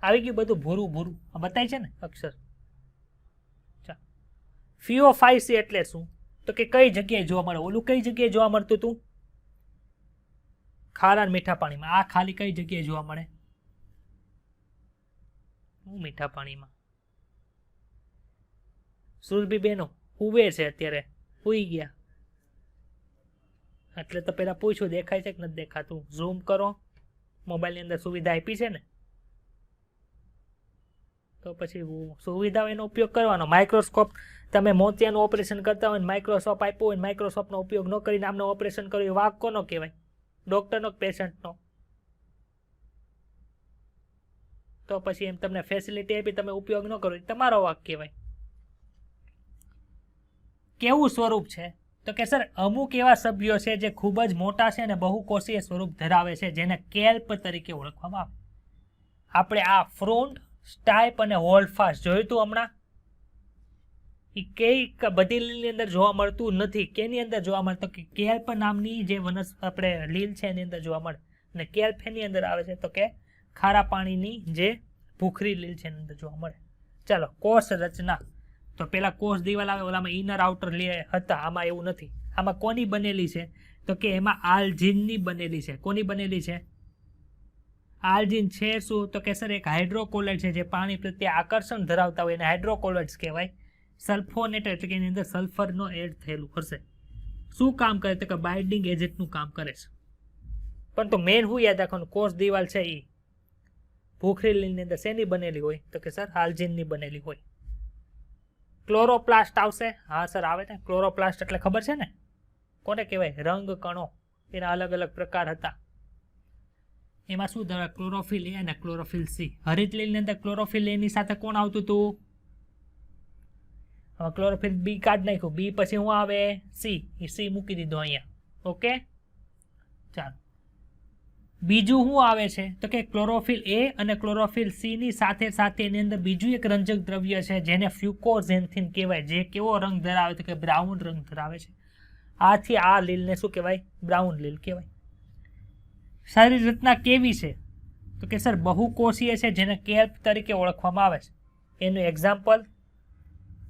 આવી ગયું બધું ભૂરું ભૂરું આ બતાય છે ને અક્ષર. ચાલો, ફિયોફાઇસી એટલે શું? તો કે કઈ જગ્યાએ જોવા મળે? ઓલું કઈ જગ્યાએ જોવા મળતું હતું? ખારા મીઠા પાણીમાં. આ ખાલી કઈ જગ્યાએ જોવા મળે? મીઠા પાણીમાં. સુરભી બેનો હુવે છે અત્યારે, હુઈ ગયા એટલે તો પેલા પૂછ્યું દેખાય છે કે નથી દેખાતું? ઝૂમ કરો. મોબાઈલની અંદર સુવિધા આપી છે ને, તો પછી સુવિધા એનો ઉપયોગ કરવાનો. માઇક્રોસ્કોપ તમે મોતિયાનું ઓપરેશન કરતા હોય, માઇક્રોસ્કોપ આપ્યું હોય, માઇક્રોસ્કોપનો ઉપયોગ ન કરીને આમને ઓપરેશન કર્યું, વાંક કોનો કહેવાય? ડોક્ટરનો, પેશન્ટનો. તો પછી એમ તમને ફેસિલિટી આપી તમે ઉપયોગ ન કરો, તમારો વાંક કહેવાય. કેવું સ્વરૂપ છે? તો કે સર અમુક એવા સભ્યો છે જે ખૂબ જ મોટા છે અને બહુકોષીય સ્વરૂપ ધરાવે છે, જેને કેલ્પ તરીકે ઓળખવામાં આવે. આપણે આ ફ્રોન્ટ, સ્ટાઇપ અને હોલ્ડફાસ્ટ જોયું હતું હમણાં. એ કઈ બધી લીલની અંદર જોવા મળતું નથી. કેની અંદર જોવા મળે? તો કે કેલ્પ નામની જે આપણે લીલ છે એની અંદર જોવા મળે. અને કેલ્પ એની અંદર આવે છે તો કે ખારા પાણીની જે ભૂખરી લીલ છે એની અંદર જોવા મળે. ચાલો, કોષ રચના. તો પેલા કોષ દિવાલ આવે, ઓલામાં ઇનર આઉટર લેયર હતા. આમાં એવું નથી. આમાં કોની બનેલી છે? તો કે એમાં આલ્જીનની બનેલી છે. કોની બનેલી છે? આલ્જીન છે શું? તો કે સર એક હાઇડ્રોકોલોઇડ છે જે પાણી પ્રત્યે આકર્ષણ ધરાવતા હોય એને હાઇડ્રોકોલોઇડ્સ કહેવાય. સલ્ફોનેટ એટલે કે એની અંદર સલ્ફરનો એડ થયેલું હશે. શું કામ કરે? તો કે બાઇન્ડિંગ એજન્ટનું કામ કરે છે. પણ તો મેન શું યાદ રાખવાનું? કોષ દિવાલ છે એ ભૂખરી લીલની અંદર શેની બનેલી હોય? તો કે સર આલ્જીનની બનેલી હોય. ક્લોરોપ્લાસ્ટ આવશે? હા સર આવે ને. ક્લોરોપ્લાસ્ટ એટલે ખબર છે ને કોને કહેવાય? રંગ કણો. એના અલગ અલગ પ્રકાર હતા. એમાં શું ધરાવે? ક્લોરોફિલ એ અને ક્લોરોફિલ સી. હરિત લીલની અંદર ક્લોરોફિલ એની સાથે કોણ આવતું હતું? ક્લોરોફિલ બી કાઢ નાખ્યું. બી પછી શું આવે? સી. એ સી મૂકી દીધો અહીંયા. ઓકે, ચાલો. બીજું શું આવે છે? તો કે ક્લોરોફિલ એ અને ક્લોરોફિલ સી ની સાથે સાથે એની અંદર બીજું એક રંજક દ્રવ્ય છે જેને ફ્યુકોઝેન્થિન કહેવાય, જે કેવો રંગ ધરાવે? તો કે બ્રાઉન રંગ ધરાવે છે. આથી આ લીલને શું કહેવાય? બ્રાઉન લીલ કહેવાય. શરીર રચના કેવી છે? તો કે સર બહુકોષીય છે, જેને કેલ્પ તરીકે ઓળખવામાં આવે છે. એનું એક્ઝામ્પલ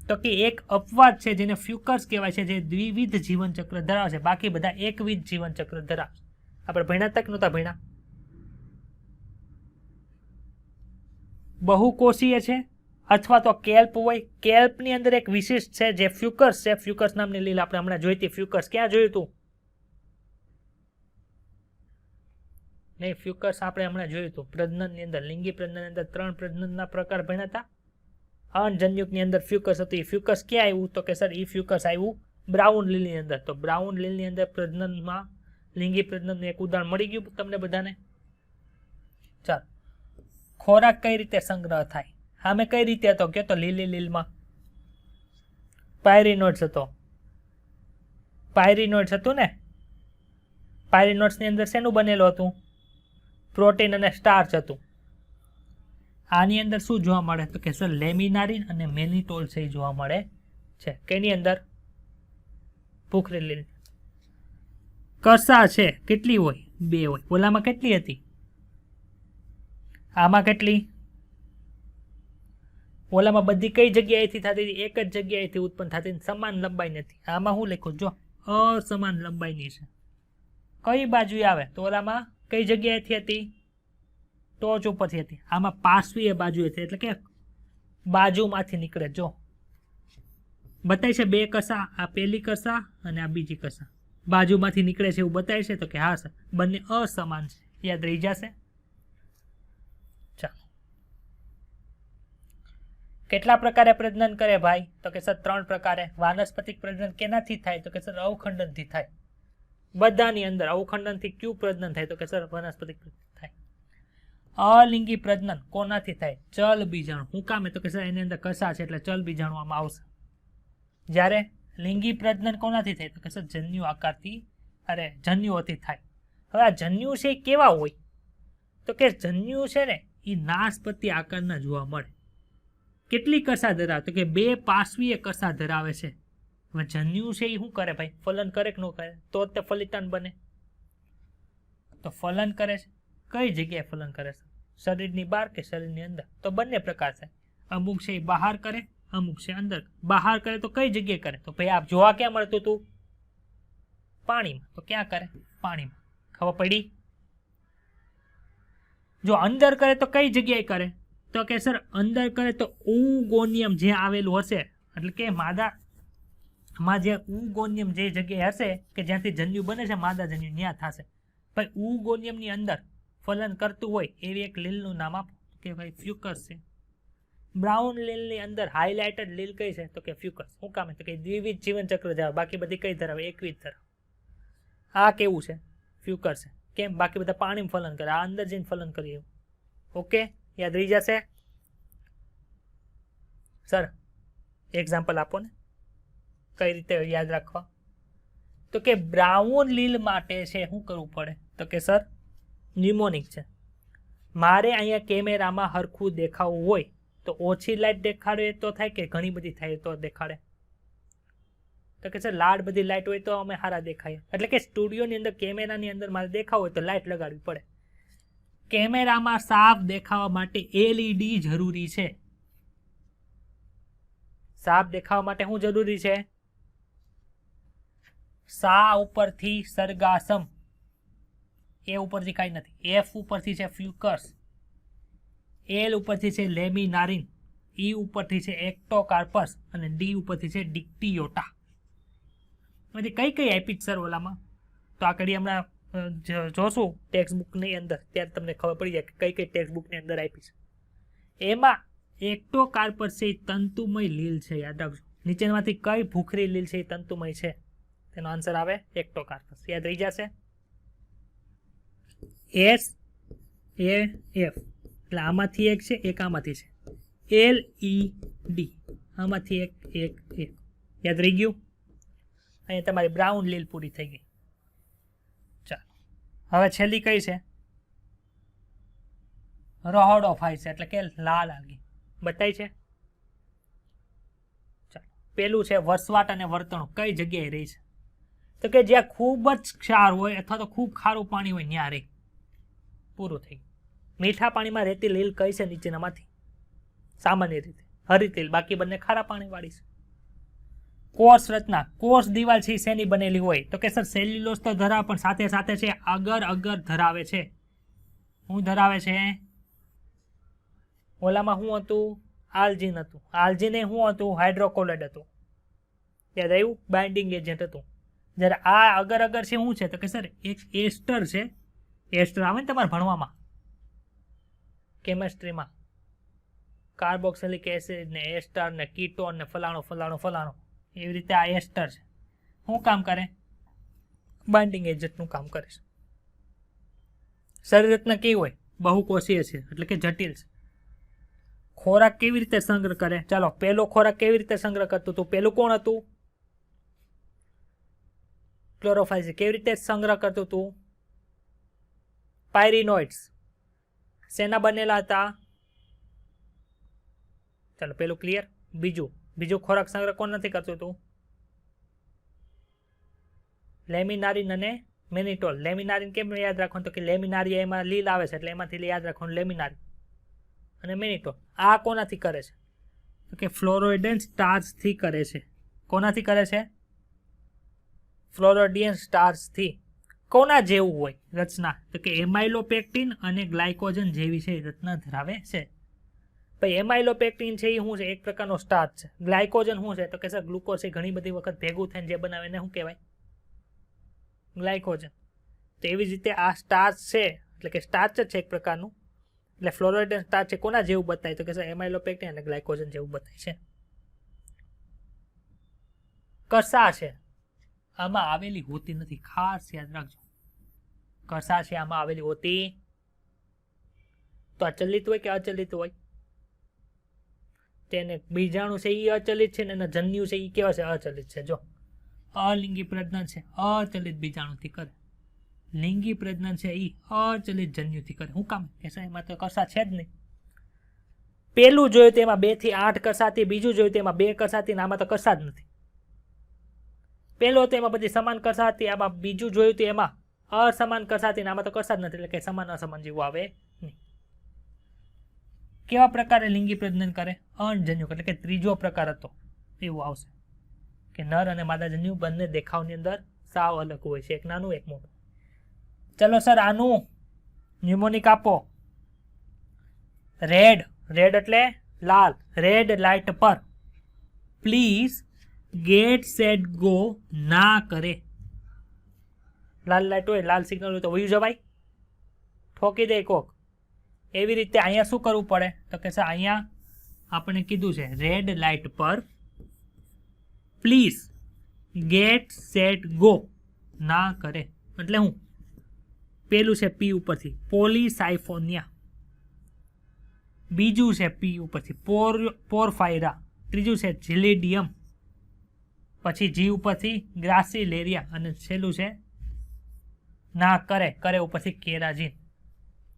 તો કે એક અપવાદ છે જેને ફ્યુકસ કહેવાય છે, જે દ્વિવિધ જીવનચક્ર ધરાવે છે. બાકી બધા એકવિધ જીવનચક્ર ધરાવે છે. આપણે ભણ્યા તક નહોતા ભણ્યા. બહુકોષીય છે અથવા તો કેલ્પ હોય. કેલ્પની અંદર એક વિશિષ્ટ છે જે ફ્યુકસ છે. ફ્યુકસ નામની લીલ આપણે હમણાં જોઈ હતી. ફ્યુકસ ક્યાં જોયું હતું? નહીં, ફ્યુકસ આપણે હમણાં જોયું હતું પ્રજનનની અંદર, લિંગી પ્રજનનની અંદર 3 પ્રજનનના પ્રકાર ભણ્યા હતા. અનજન્યુકની અંદર ફ્યુકસ હતું. એ ફ્યુકસ ક્યાં આવ્યું? તો કે સર એ ફ્યુકસ આવ્યું બ્રાઉન લીલની અંદર. તો બ્રાઉન લીલની અંદર પ્રજનનમાં લિંગી પ્રજનનનું એક ઉદાહરણ મળી ગયું તમને બધાને. ચાલો, ખોરાક કઈ રીતે સંગ્રહ થાય? સામે કઈ રીતે હતો કે તો લીલી લીલમાં પાયરીનોટ્સ હતો. પાયરીનોટ્સ હતું ને, પાયરીનોટ્સની અંદર શેનું બનેલું હતું? પ્રોટીન અને સ્ટાર્ચ હતું. આની અંદર શું જોવા મળે? તો કે સર લેમિનારિન અને મેનિટોલ છે જોવા મળે છે. કેની અંદર? ભૂખરી લીલ. કસા છે કેટલી હોય? 2 હોય. ઓલામાં કેટલી હતી? આમાં કેટલી? ઓલામાં બધી કઈ જગ્યાએથી થતી હતી? એક જ જગ્યાએથી ઉત્પન્ન થતી, સમાન લંબાઈ નથી. આમાં શું લખ્યું જો? અસમાન લંબાઈની છે. કઈ બાજુએ આવે? તો ઓલામાં કઈ જગ્યાએથી હતી? ટોચ ઉપરથી હતી. આમાં પાર્શ્વીય બાજુએથી, એટલે કે બાજુમાંથી નીકળે. જો બતાય છે 2 કસા, આ પહેલી કસા અને આ બીજી કસા બાજુમાંથી નીકળે છે એવું બતાય છે. તો કે હા સર, બંને અસમાન છે. યાદ રહી જશે. ચાલો, કેટલા પ્રકારે પ્રજનન કરે ભાઈ? તો કે સર 3 પ્રકારે. વાનસ્પતિક પ્રજનન કેનાથી થાય? તો કે સર અવખંડનથી થાય. બધાની અંદર અવખંડનથી ક્યુ પ્રજનન થાય? તો કે સર વનસ્પતિક પ્રજનન થાય. અલિંગી પ્રજનન કોનાથી થાય? ચલ બીજાણુ. શું કામે? તો કે સર એની અંદર કસા છે એટલે ચલ બીજાણુ આમાં આવશે. જ્યારે લિંગી પ્રજનન કોનાથી થાય? તો કે સર જન્યુ આકારથી, જન્યુઓથી થાય. હવે આ જન્યુ છે એ કેવા હોય? તો કે જન્યુ છે ને એ નાશપતિ આકારના જોવા મળે. કેટલી કસા ધરાવે? તો કે 2 પાર્શ્વીય કસા ધરાવે છે. હવે જન્યુ છે એ શું કરે ભાઈ? ફલન કરે કે ન કરે? તો તે ફલિતાન બને. તો ફલન કરે છે. કઈ જગ્યાએ ફલન કરે છે? શરીરની બહાર કે શરીરની અંદર? તો બંને પ્રકાર છે. અમુક છે એ બહાર કરે, અમુક છે અંદર. બહાર કરે તો કઈ જગ્યાએ કરે? તો ભાઈ આપ જોવા ક્યાં મળતું હતું? પાણીમાં. તો ક્યાં કરે? પાણીમાં. ખબર પડી? જો અંદર કરે તો કઈ જગ્યાએ કરે? તો કે સર અંદર કરે તો ઉગોનિયમ જે આવેલું હશે, એટલે કે માદામાં જે ઉગોનિયમ જે જગ્યાએ હશે કે જ્યાંથી જન્યુ બને છે, માદા જન્યુ, ત્યાં થશે. ભાઈ ઉગોનિયમની અંદર ફલન કરતું હોય એવી એક લીલનું નામ આપો કે ભાઈ ફ્યુકસ છે. બ્રાઉન લીલની અંદર હાઇલાઇટેડ લીલ કઈ છે? તો કે ફ્યુકસ. શું કામ? તો કે દ્વિવિધ જીવનચક્ર ધરાવે. બાકી બધી કઈ ધરાવે? એકવિધ ધરાવે. આ કેવું છે? ફ્યુકસ છે. કેમ? બાકી બધા પાણીમાં ફલન કરે, આ અંદર જઈને ફલન કરે એવું. ઓકે, યાદ રહી જશે. સર એક્ઝામ્પલ આપો ને, કઈ રીતે યાદ રાખવા? તો કે બ્રાઉન લીલ માટે છે શું કરવું પડે? તો કે સર ન્યુમોનિક છે. મારે અહીંયા કેમેરામાં હરખું દેખાવું હોય તો ઓછી લાઇટ દેખાડે તો થાય કે ઘણી બધી થાય તો દેખાડે? તો કે સર લાડ બધી લાઇટ હોય તો અમે સારા દેખાય. એટલે કે સ્ટુડિયોની અંદર કેમેરાની અંદર મારે દેખાવું હોય તો લાઇટ લગાડવી પડે. કેમેરામાં સાફ દેખાવા માટે LED જરૂરી છે. સાફ દેખાવા માટે શું જરૂરી છે? સા ઉપરથી સરગાસમ, એ ઉપરથી કઈ નથી, F ઉપરથી છે ફ્યુકસ, L ઉપરથી છે લેમિનારિન, E ઉપરથી છે એક્ટોકાર્પસ અને D ઉપરથી છે ડિક્ટિયોટા. કઈ કઈ આપી સર ઓલામાં? તો આકડી હમણાં જોશું ટેક્સ્ટ બુકની અંદર, ત્યારે તમને ખબર પડી જાય કે કઈ કઈ ટેક્સ્ટ બુકની અંદર આપી છે. એમાં એક્ટોકાર્પસ છે એ તંતુમય લીલ છે, યાદ રાખજો. નીચેમાંથી કઈ ભૂખરી લીલ છે એ તંતુમય છે? તેનો આન્સર આવે એક્ટોકાર્પસ. યાદ રહી જશે. SAF એટલે આમાંથી એક છે, એક આમાંથી છે. LED આમાંથી એક યાદ રહી ગયું. અહીંયા તમારી બ્રાઉન લીલ પૂરી થઈ ગઈ. ચાલો, હવે છેલ્લી કઈ છે? રહોડોફાઇટ છે, એટલે કે લાલ આલગી. બતાય છે. ચાલો, પેલું છે વસવાટ અને વર્તણૂક. કઈ જગ્યાએ રહી છે? તો કે જ્યાં ખૂબ જ ક્ષાર હોય અથવા તો ખૂબ ખારું પાણી હોય ત્યાં રહે. પૂરું થઈ ગયું. મીઠા પાણીમાં રહેતી લીલ કઈ છે નીચેનામાંથી? સામાન્ય રીતે હરિત લીલ, બાકી બંને ખારા પાણી વાળી છે. કોષ રચના, કોષ દિવાલ છે શેની બનેલી હોય? તો કે સર સેલ્યુલોઝ તો ધરાવે પણ સાથે સાથે છે અગર ધરાવે છે. શું ધરાવે છે? ઓલામાં શું હતું? આલ્જીન હતું. આલ્જીને શું હતું? હાઇડ્રોકોલોઇડ હતું. યાદ આવ્યું? બાઇન્ડિંગ એજન્ટ હતું. જ્યારે આ અગર છે શું છે? તો કે સર એક એસ્ટર છે એસ્ટર આવે ને તમારે ભણવામાં કેમેસ્ટ્રીમાં, કાર્બોક્સિલિક એસિડ ને એસ્ટર ને કીટોન ને ફલાણો ફલાણો ફલાણો, એવી રીતે આ એસ્ટર છે. શું કામ કરે? બાઇન્ડિંગ એજન્ટનું કામ કરે છે. શરીર રચના કેવી હોય? બહુકોષીય છે, એટલે કે જટિલ છે. ખોરાક કેવી રીતે સંગ્રહ કરે? ચાલો, પેલો ખોરાક કેવી રીતે સંગ્રહ કરતું હતું? પેલું કોણ હતું? ક્લોરોફાઇલ. કેવી રીતે સંગ્રહ કરતું હતું? પાયરિનોઇડ્સ. શેના બનેલા હતા? ચાલો, પેલું ક્લિયર. બીજું ખોરાક સંગ્રહ કોણ નથી કરતું હતું? લેમિનારિન અને મેનિટોલ. લેમિનારિન કેમ યાદ રાખવાનું? તો કે લેમિનારી એમાં લીલ આવે છે, એટલે એમાંથી યાદ રાખવાનું લેમિનારી અને મેનિટોલ. આ કોનાથી કરે છે? તો કે ફ્લોરોઇડન સ્ટાર્ચથી કરે છે. કોનાથી કરે છે? ફ્લોરોડિયન સ્ટાર્ચથી. કોના જેવું હોય રચના? તો કે એમાઇલોપેક્ટિન અને ગ્લાયકોજન જેવી છે રચના ધરાવે છે. ભાઈ એમાઇલોપેક્ટિન છે એ શું છે? એક પ્રકારનો સ્ટાર્ચ છે. ગ્લાયકોજન શું છે? તો કે સર ગ્લુકોઝ એ ઘણી બધી વખત ભેગું થઈને જે બનાવે એને શું કહેવાય? ગ્લાયકોજન. તો એવી જ રીતે આ સ્ટાર્ચ છે, એટલે કે સ્ટાર્ચ જ છે એક પ્રકારનું. એટલે ફ્લોરોઇડન સ્ટાર્ચ છે કોના જેવું બતાય? તો કે સર એમાઇલોપેક્ટિન અને ગ્લાયકોજન જેવું બતાય છે. કસા છે આમાં આવેલી હોતી નથી, ખાસ યાદ રાખજો. કસા છે આમાં આવેલી હોતી તો અચલિત હોય કે અચલિત હોય? તેને બીજાણુ છે એ અચલિત છે ને એના જન્યુ છે એ કેવા છે? અચલિત છે. જો અલિંગી પ્રજનન છે અચલિત બીજાણુથી કરે, લિંગી પ્રજનન છે એ અચલિત જન્યુથી કરે. શું કામ? કે એમાં તો કસા છે જ નહીં. પેલું જોયું તેમાં 2 થી 8 કસાથી, બીજું જોયું તેમાં 2 કસાથી, આમાં તો કસા જ નથી. પેલો તો એમાં બધી સમાન કસા હતી, આમાં બીજું જોયું તો એમાં અસમાન કસા હતી, આમાં તો કસા જ નથી, એટલે કે સમાન અસમાન જેવું આવે નહીં. કેવા પ્રકારે લિંગી પ્રજનન કરે? અણજન્યુક, એટલે કે ત્રીજો પ્રકાર હતો એવું આવશે કે નર અને માદા જન્યુ બંને દેખાવની અંદર સાવ અલગ હોય છે, એક નાનું એક મોટું. ચલો સર, આનું ન્યુમોનિક આપો. રેડ એટલે લાલ. રેડ લાઇટ પર પ્લીઝ ગેટ સેટ ગો ના કરે. લાલ લાઇટ હોય, લાલ સિગ્નલ હોય તો વયું જવાય, ઠોકી દે કોક. એવી રીતે અહીંયા શું કરવું પડે? તો કે સર અહીંયા આપણે કીધું છે રેડ લાઇટ પર પ્લીઝ ગેટ સેટ ગો ના કરે. એટલે હું પેલું છે પી ઉપરથી પોલીસાઇફોનિયા, બીજું છે પી ઉપરથી પોરફાયરા, ત્રીજું છે જીલિડિયમ, પછી જી ઉપરથી ગ્રાસિલેરિયા, અને છેલ્લું છે ના કરે ઉપરથી કેરાજીન.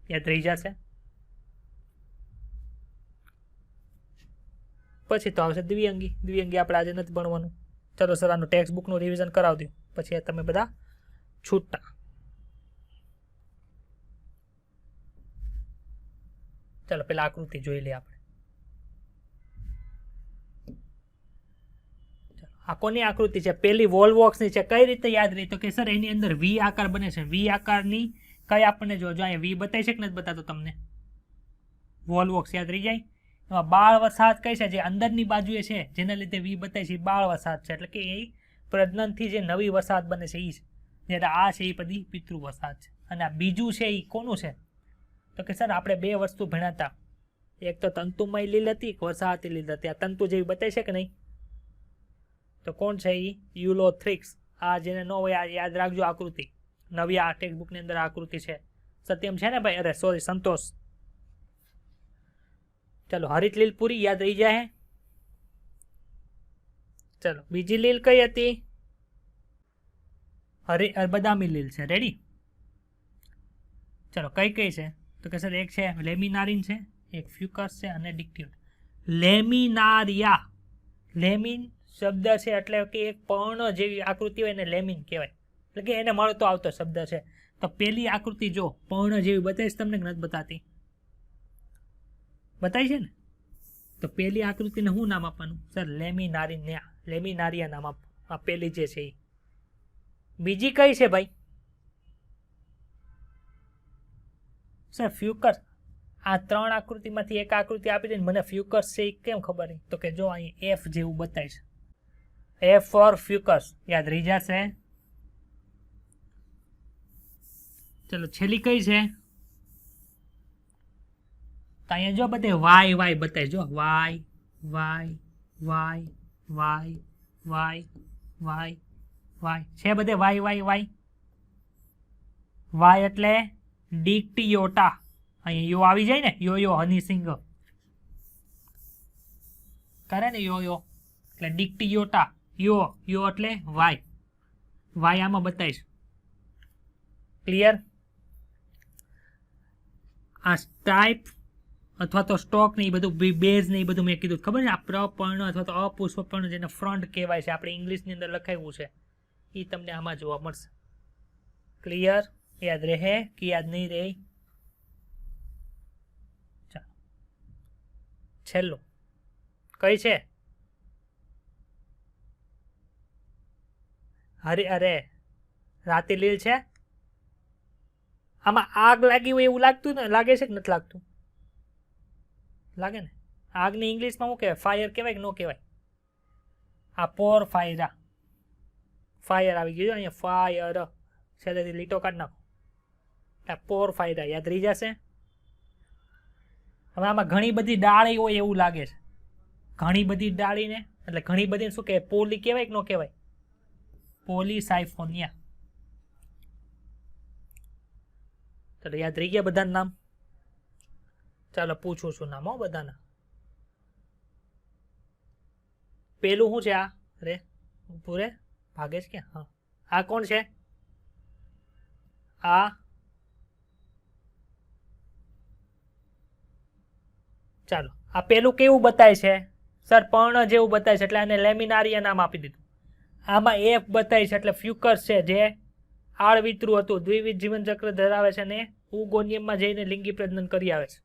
યાદ રહી જશે. પછી તો આવશે દ્વિઅંગી. દ્વિઅંગી આપણે આજે નથી ભણવાનું. ચલો સર, આનું ટેક્સ્ટ બુકનું રિવિઝન કરાવી દઉં, પછી તમે બધા છૂટા. ચલો પેલા આકૃતિ જોઈ લઈએ આપણે. આ કોની આકૃતિ છે? પેલી વોલ્વોક્સની છે. કઈ રીતે યાદ રહી? તો કે સર એની અંદર વી આકાર બને છે. વી આકારની કઈ આપણને જો અહીંયા વી બતાવી છે કે નથી બતાતો તમને? વોલ્વોક્સ યાદ રહી જાય. એમાં બાળ વસાહત કઈ છે? જે અંદરની બાજુએ છે જેના લીધે વી બતાવી છે એ બાળ વસાહત છે, એટલે કે એ પ્રજનનથી જે નવી વસાહત બને છે એ છે. જ્યારે આ છે એ બધી પિતૃ વસાહત છે. અને આ બીજું છે એ કોનું છે? તો કે સર આપણે 2 વસ્તુ ભણ્યા હતા. એક તો તંતુમય લીલ હતી, એક વસાહતી લીલ હતી. આ તંતુ જેવી બતાવી છે કે નહીં? તો કોણ છે એ? યુલોથ્રિક્સ. આ જેને ન હોય યાદ રાખજો આકૃતિ. નવી આ ટેક્સ્ટ બુકની અંદર આકૃતિ છે. સત્યમ છે ને ભાઈ? અરે સોરી, સંતોષ. ચલો, હરિત લીલ પૂરી યાદ રહી જાય. ચલો, બીજી લીલ કઈ હતી? બદામી લીલ છે. રેડી? ચલો, કઈ છે? તો કે સર એક છે લેમિનારિન છે, એક ફ્યુકસ છે અને ડિક્ટ્યુટ. લેમિનારિયા. લેમિન શબ્દ છે એટલે કે એક પર્ણ જેવી આકૃતિ હોય ને લેમિન કહેવાય, એટલે કે એને મળતો આવતો શબ્દ છે. તો પેલી આકૃતિ જો પર્ણ જેવી બતાવીશ તમને કે નથી બતાતી? બતાવી છે ને? તો પેલી આકૃતિને શું નામ આપવાનું? સર લેમિનારિયા નામ આપવાનું. આ પેલી જે છે એ. બીજી કઈ છે ભાઈ? સર ફ્યુકસ. આ 3 આકૃતિમાંથી એક આકૃતિ આપી દે, મને ફ્યુકસ છે એ કેમ ખબર નહીં? તો કે જો અહીં એફ જેવું બતાય છે. એફ ફોર ફ્યુકસ યાદ રહી જશે. ચલો છેલ્લી કઈ છે? તો અહીંયા જો બધે વાય વાય બતાય, જો Y Y Y Y Y Y Y છે બધે વાય વાય વાય વાય એટલે ડિક્ટિયોટા. અહીંયા યો આવી જાય ને, યો યો હની સિંગ કરે ને, યો યો એટલે ડિક્ટિયોટા. યો યો એટલે વાય વાય આમાં બતાવીશ. ક્લિયર? આ સ્ટાઇપ અથવા તો સ્ટોક ને એ બધું, બેઝ ને એ બધું મેં કીધું ખબર છે. આ પ્રપર્ણ અથવા તો અપુષ્પપર્ણ જેને ફ્રન્ટ કહેવાય છે, આપણે ઇંગ્લિશની અંદર લખાવ્યું છે, એ તમને આમાં જોવા મળશે. ક્લિયર? યાદ રહે કે યાદ નહીં રહે? ચાલો છેલ્લું કઈ છે? અરે અરે રાતે લીલ છે. આમાં આગ લાગી હોય એવું લાગતું ને, લાગે છે કે નથી લાગતું? લાગે ને. આગને ઇંગ્લિશમાં શું કહેવાય? ફાયર કહેવાય કે ન કહેવાય? આ પોર ફાયરા, ફાયર આવી ગયું અહીંયા, ફાયર છેલ્લેથી લીટો કાઢી નાખો. આ પોર ફાયરા યાદ રહી જશે. હવે આમાં ઘણી બધી ડાળી હોય એવું લાગે છે. ઘણી બધી ડાળીને એટલે ઘણી બધી શું કહેવાય? પોલી કહેવાય કે ન કહેવાય? પોલીસાયફોનિયા. ચાલો યાદ રહી ગયા બધાના નામ? ચાલો પૂછું છું નામ હો બધાના. પેલું શું છે? આ રે પૂરે ભાગેશ કે? હા, આ કોણ છે? આ ચાલો આ પેલું કેવું બતાય છે? સર પર્ણ જેવું બતાય છે એટલે આને લેમિનારિયા નામ આપી દીધું. આમાં એફ બતાય છે એટલે ફ્યુકસ છે, જે આળવિતરું હતું, દ્વિવિધ જીવનચક્ર ધરાવે છે અને ઉગોનિયમમાં જઈને લિંગી પ્રજનન કરી આવે છે.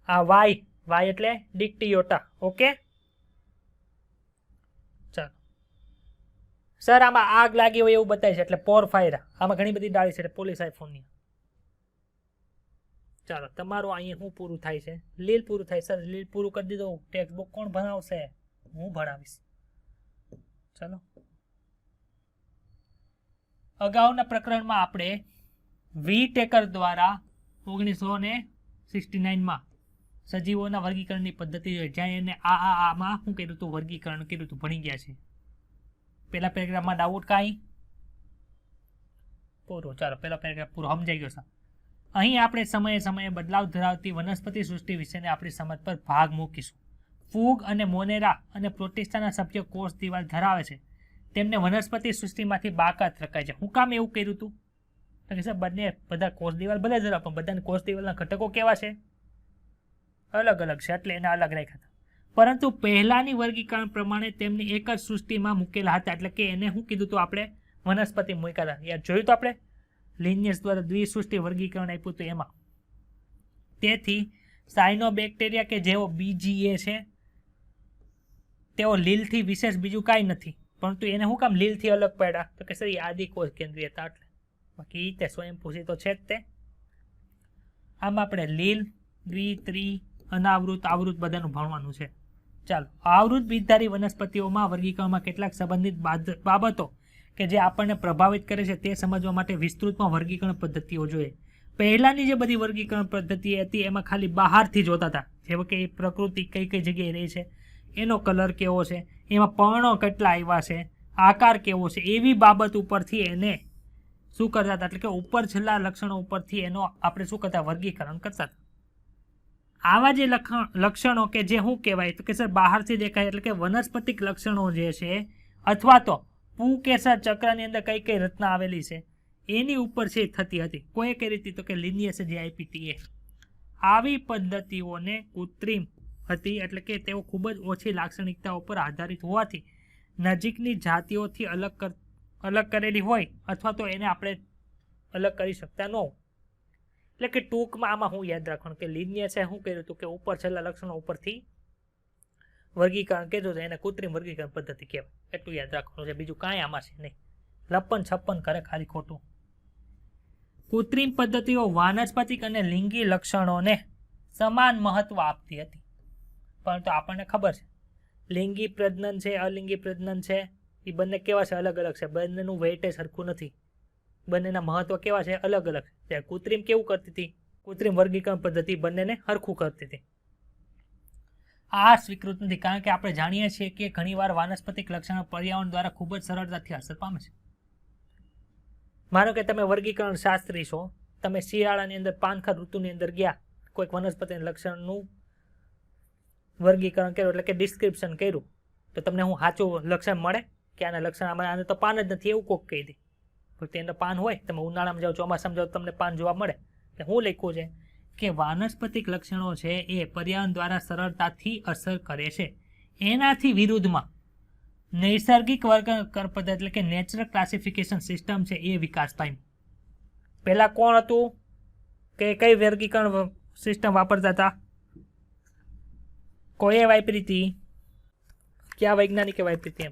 આ વાય વાય એટલે ડિક્ટિયોટા. ઓકે ચાલો. સર આમાં આગ લાગી હોય એવું બતાય છે એટલે પોરફાયરા. આમાં ઘણી બધી ડાળી છે એટલે પોલીસાયફોનિયા. ચાલો તમારું અહીંયા શું પૂરું થાય છે? લીલ પૂરું થાય. સર લીલ પૂરું કરી દીધું. ટેક્સ્ટ બુક કોણ ભણાવશે? હું ભણાવીશ. ચલો અગાઉના પ્રકરણમાં આપણે વી ટેકર દ્વારા 1969માં સજીવોના વર્ગીકરણની પદ્ધતિ જોઈ, જ્યાં એને આમાં શું કર્યું હતું? વર્ગીકરણ કર્યું હતું. ભણી ગયા છે. પેલા પેરેગ્રાફમાં ડાઉટ કાંઈ? પૂરો. ચાલો પેલા પેરેગ્રાફ પૂરો સમજાઈ ગયો છે. અહીં આપણે સમયે સમયે બદલાવ ધરાવતી વનસ્પતિ સૃષ્ટિ વિશેને આપણી સમજ પર ભાગ મૂકીશું. ફૂગ અને મોનેરા અને પ્રોટિસ્ટાના સભ્ય કોષ દિવાલ ધરાવે છે. તેમને વનસ્પતિ સૃષ્ટિમાંથી બાકાત રખાય છે. હું કામ એવું કર્યું હતું? કે સર બંને બધા કોષ દિવાલ બધા ધરાવે, પણ બધાને કોષ દિવાલના ઘટકો કેવા છે? અલગ અલગ છે એટલે એને અલગ રાખ્યા હતા. પરંતુ પહેલાની વર્ગીકરણ પ્રમાણે તેમને એક જ સૃષ્ટિમાં મૂકેલા હતા, એટલે કે એને શું કીધું હતું આપણે? વનસ્પતિ મૂક્યા હતા. યાર જોયું તો આપણે લિનિયસ દ્વારા દ્વિસૃષ્ટિ વર્ગીકરણ આપ્યું હતું એમાં. તેથી સાયનોબેક્ટેરિયા કે જેઓ BGA છે તેઓ લીલથી વિશેષ બીજું કાંઈ નથી, પરંતુ એને શું કામ લીલથી અલગ પડ્યા? તો કે સર એ આદિકોષ કેન્દ્રીય હતા એટલે. બાકી તે સ્વયંપોષી તો છે જ તે. આમાં આપણે લીલ, દ્વિ, ત્રિ, અનાવૃત, આવૃત બધાનું ભણવાનું છે. ચાલો આવૃત બીજધારી વનસ્પતિઓમાં વર્ગીકરણમાં કેટલાક સંબંધિત બાબતો કે જે આપણને પ્રભાવિત કરે છે તે સમજવા માટે વિસ્તૃતમાં વર્ગીકરણ પદ્ધતિઓ જોઈએ. પહેલાની જે બધી વર્ગીકરણ પદ્ધતિ હતી એમાં ખાલી બહારથી જોતા હતા, જેમ કે પ્રકૃતિ કઈ કઈ જગ્યાએ રહી છે, એનો કલર કેવો છે, એમાં પર્ણો કેટલા આવ્યા છે, આકાર કેવો છે, એવી બાબત ઉપરથી એને શું કરતા હતા? એટલે કે ઉપર છેલ્લા લક્ષણો ઉપરથી એનો આપણે શું કરતા? વર્ગીકરણ કરતા હતા. આવા જે લક્ષણો કે જે શું કહેવાય? તો કે સર બહારથી દેખાય એટલે કે વનસ્પતિક લક્ષણો જે છે, અથવા તો પુકેસર ચક્રની અંદર કઈ કઈ રચના આવેલી છે એની ઉપર છે થતી હતી. કોઈ કઈ રીતે? તો કે લિનિયસ જે IPTA. આવી પદ્ધતિઓને કૃત્રિમ હતી, એટલે કે તેઓ ખૂબ જ ઓછી લાક્ષણિકતાઓ પર આધારિત હોવાથી નજીકની જાતિઓથી અલગ કરેલી હોય, અથવા તો એને આપણે અલગ કરી શકતા ન હોય. એટલે કે ટૂંકમાં આમાં હું યાદ રાખવાનું કે લિનિયસે શું કર્યું હતું? કે ઉપર છેલ્લા લક્ષણો ઉપરથી વર્ગીકરણ કર્યું છે, એને કૃત્રિમ વર્ગીકરણ પદ્ધતિ કહેવાય. એટલું યાદ રાખવાનું છે, બીજું કાંઈ આમાં છે નહીં. લપન છપ્પન કરે ખાલી ખોટું. કૃત્રિમ પદ્ધતિઓ વાનસ્પતિક અને લિંગી લક્ષણોને સમાન મહત્વ આપતી હતી, પરંતુ આપણને ખબર છે લિંગી પ્રજનન છે, અલિંગી પ્રજનન છે, એ બંને કેવા છે? અલગ અલગ છે. બંનેનું વેઇટેજ સરખું નથી. બંનેના મહત્વ કેવા છે? અલગ અલગ છે. કૃત્રિમ કેવું કરતી હતી? કૃત્રિમ વર્ગીકરણ પદ્ધતિ બંનેને હરખું કરતી હતી. આ સ્વીકૃત નથી, કારણ કે આપણે જાણીએ છીએ કે ઘણીવાર વાનસ્પતિક લક્ષણો પર્યાવરણ દ્વારા ખૂબ જ સરળતાથી અસર પામે છે. માનો કે તમે વર્ગીકરણ શાસ્ત્રી છો, તમે શિયાળાની અંદર પાનખર ઋતુની અંદર ગયા, કોઈક વનસ્પતિના લક્ષણનું વર્ગીકરણ કર્યું એટલે કે ડિસ્ક્રિપ્શન કર્યું, તો તમને હું સાચું લક્ષણ મળે કે આના લક્ષણ આને તો પાન જ નથી એવું કોક કહી દે. પણ તેના પાન હોય, તમે ઉનાળામાં જાઓ ચોમાસામાં જાઓ તમને પાન જોવા મળે. હું લખ્યું છે કે વાનસ્પતિક લક્ષણો છે એ પર્યાવરણ દ્વારા સરળતાથી અસર કરે છે. એનાથી વિરુદ્ધમાં નૈસર્ગિક વર્ગીકરણ પદ્ધતિ એટલે કે નેચરલ ક્લાસિફિકેશન સિસ્ટમ છે એ વિકાસ પામ્યું. પહેલા કોણ હતું કે કઈ વર્ગીકરણ સિસ્ટમ વાપરતા હતા? કોઈએ વાપરી હતી? કયા વૈજ્ઞાનિકે વાપરી હતી?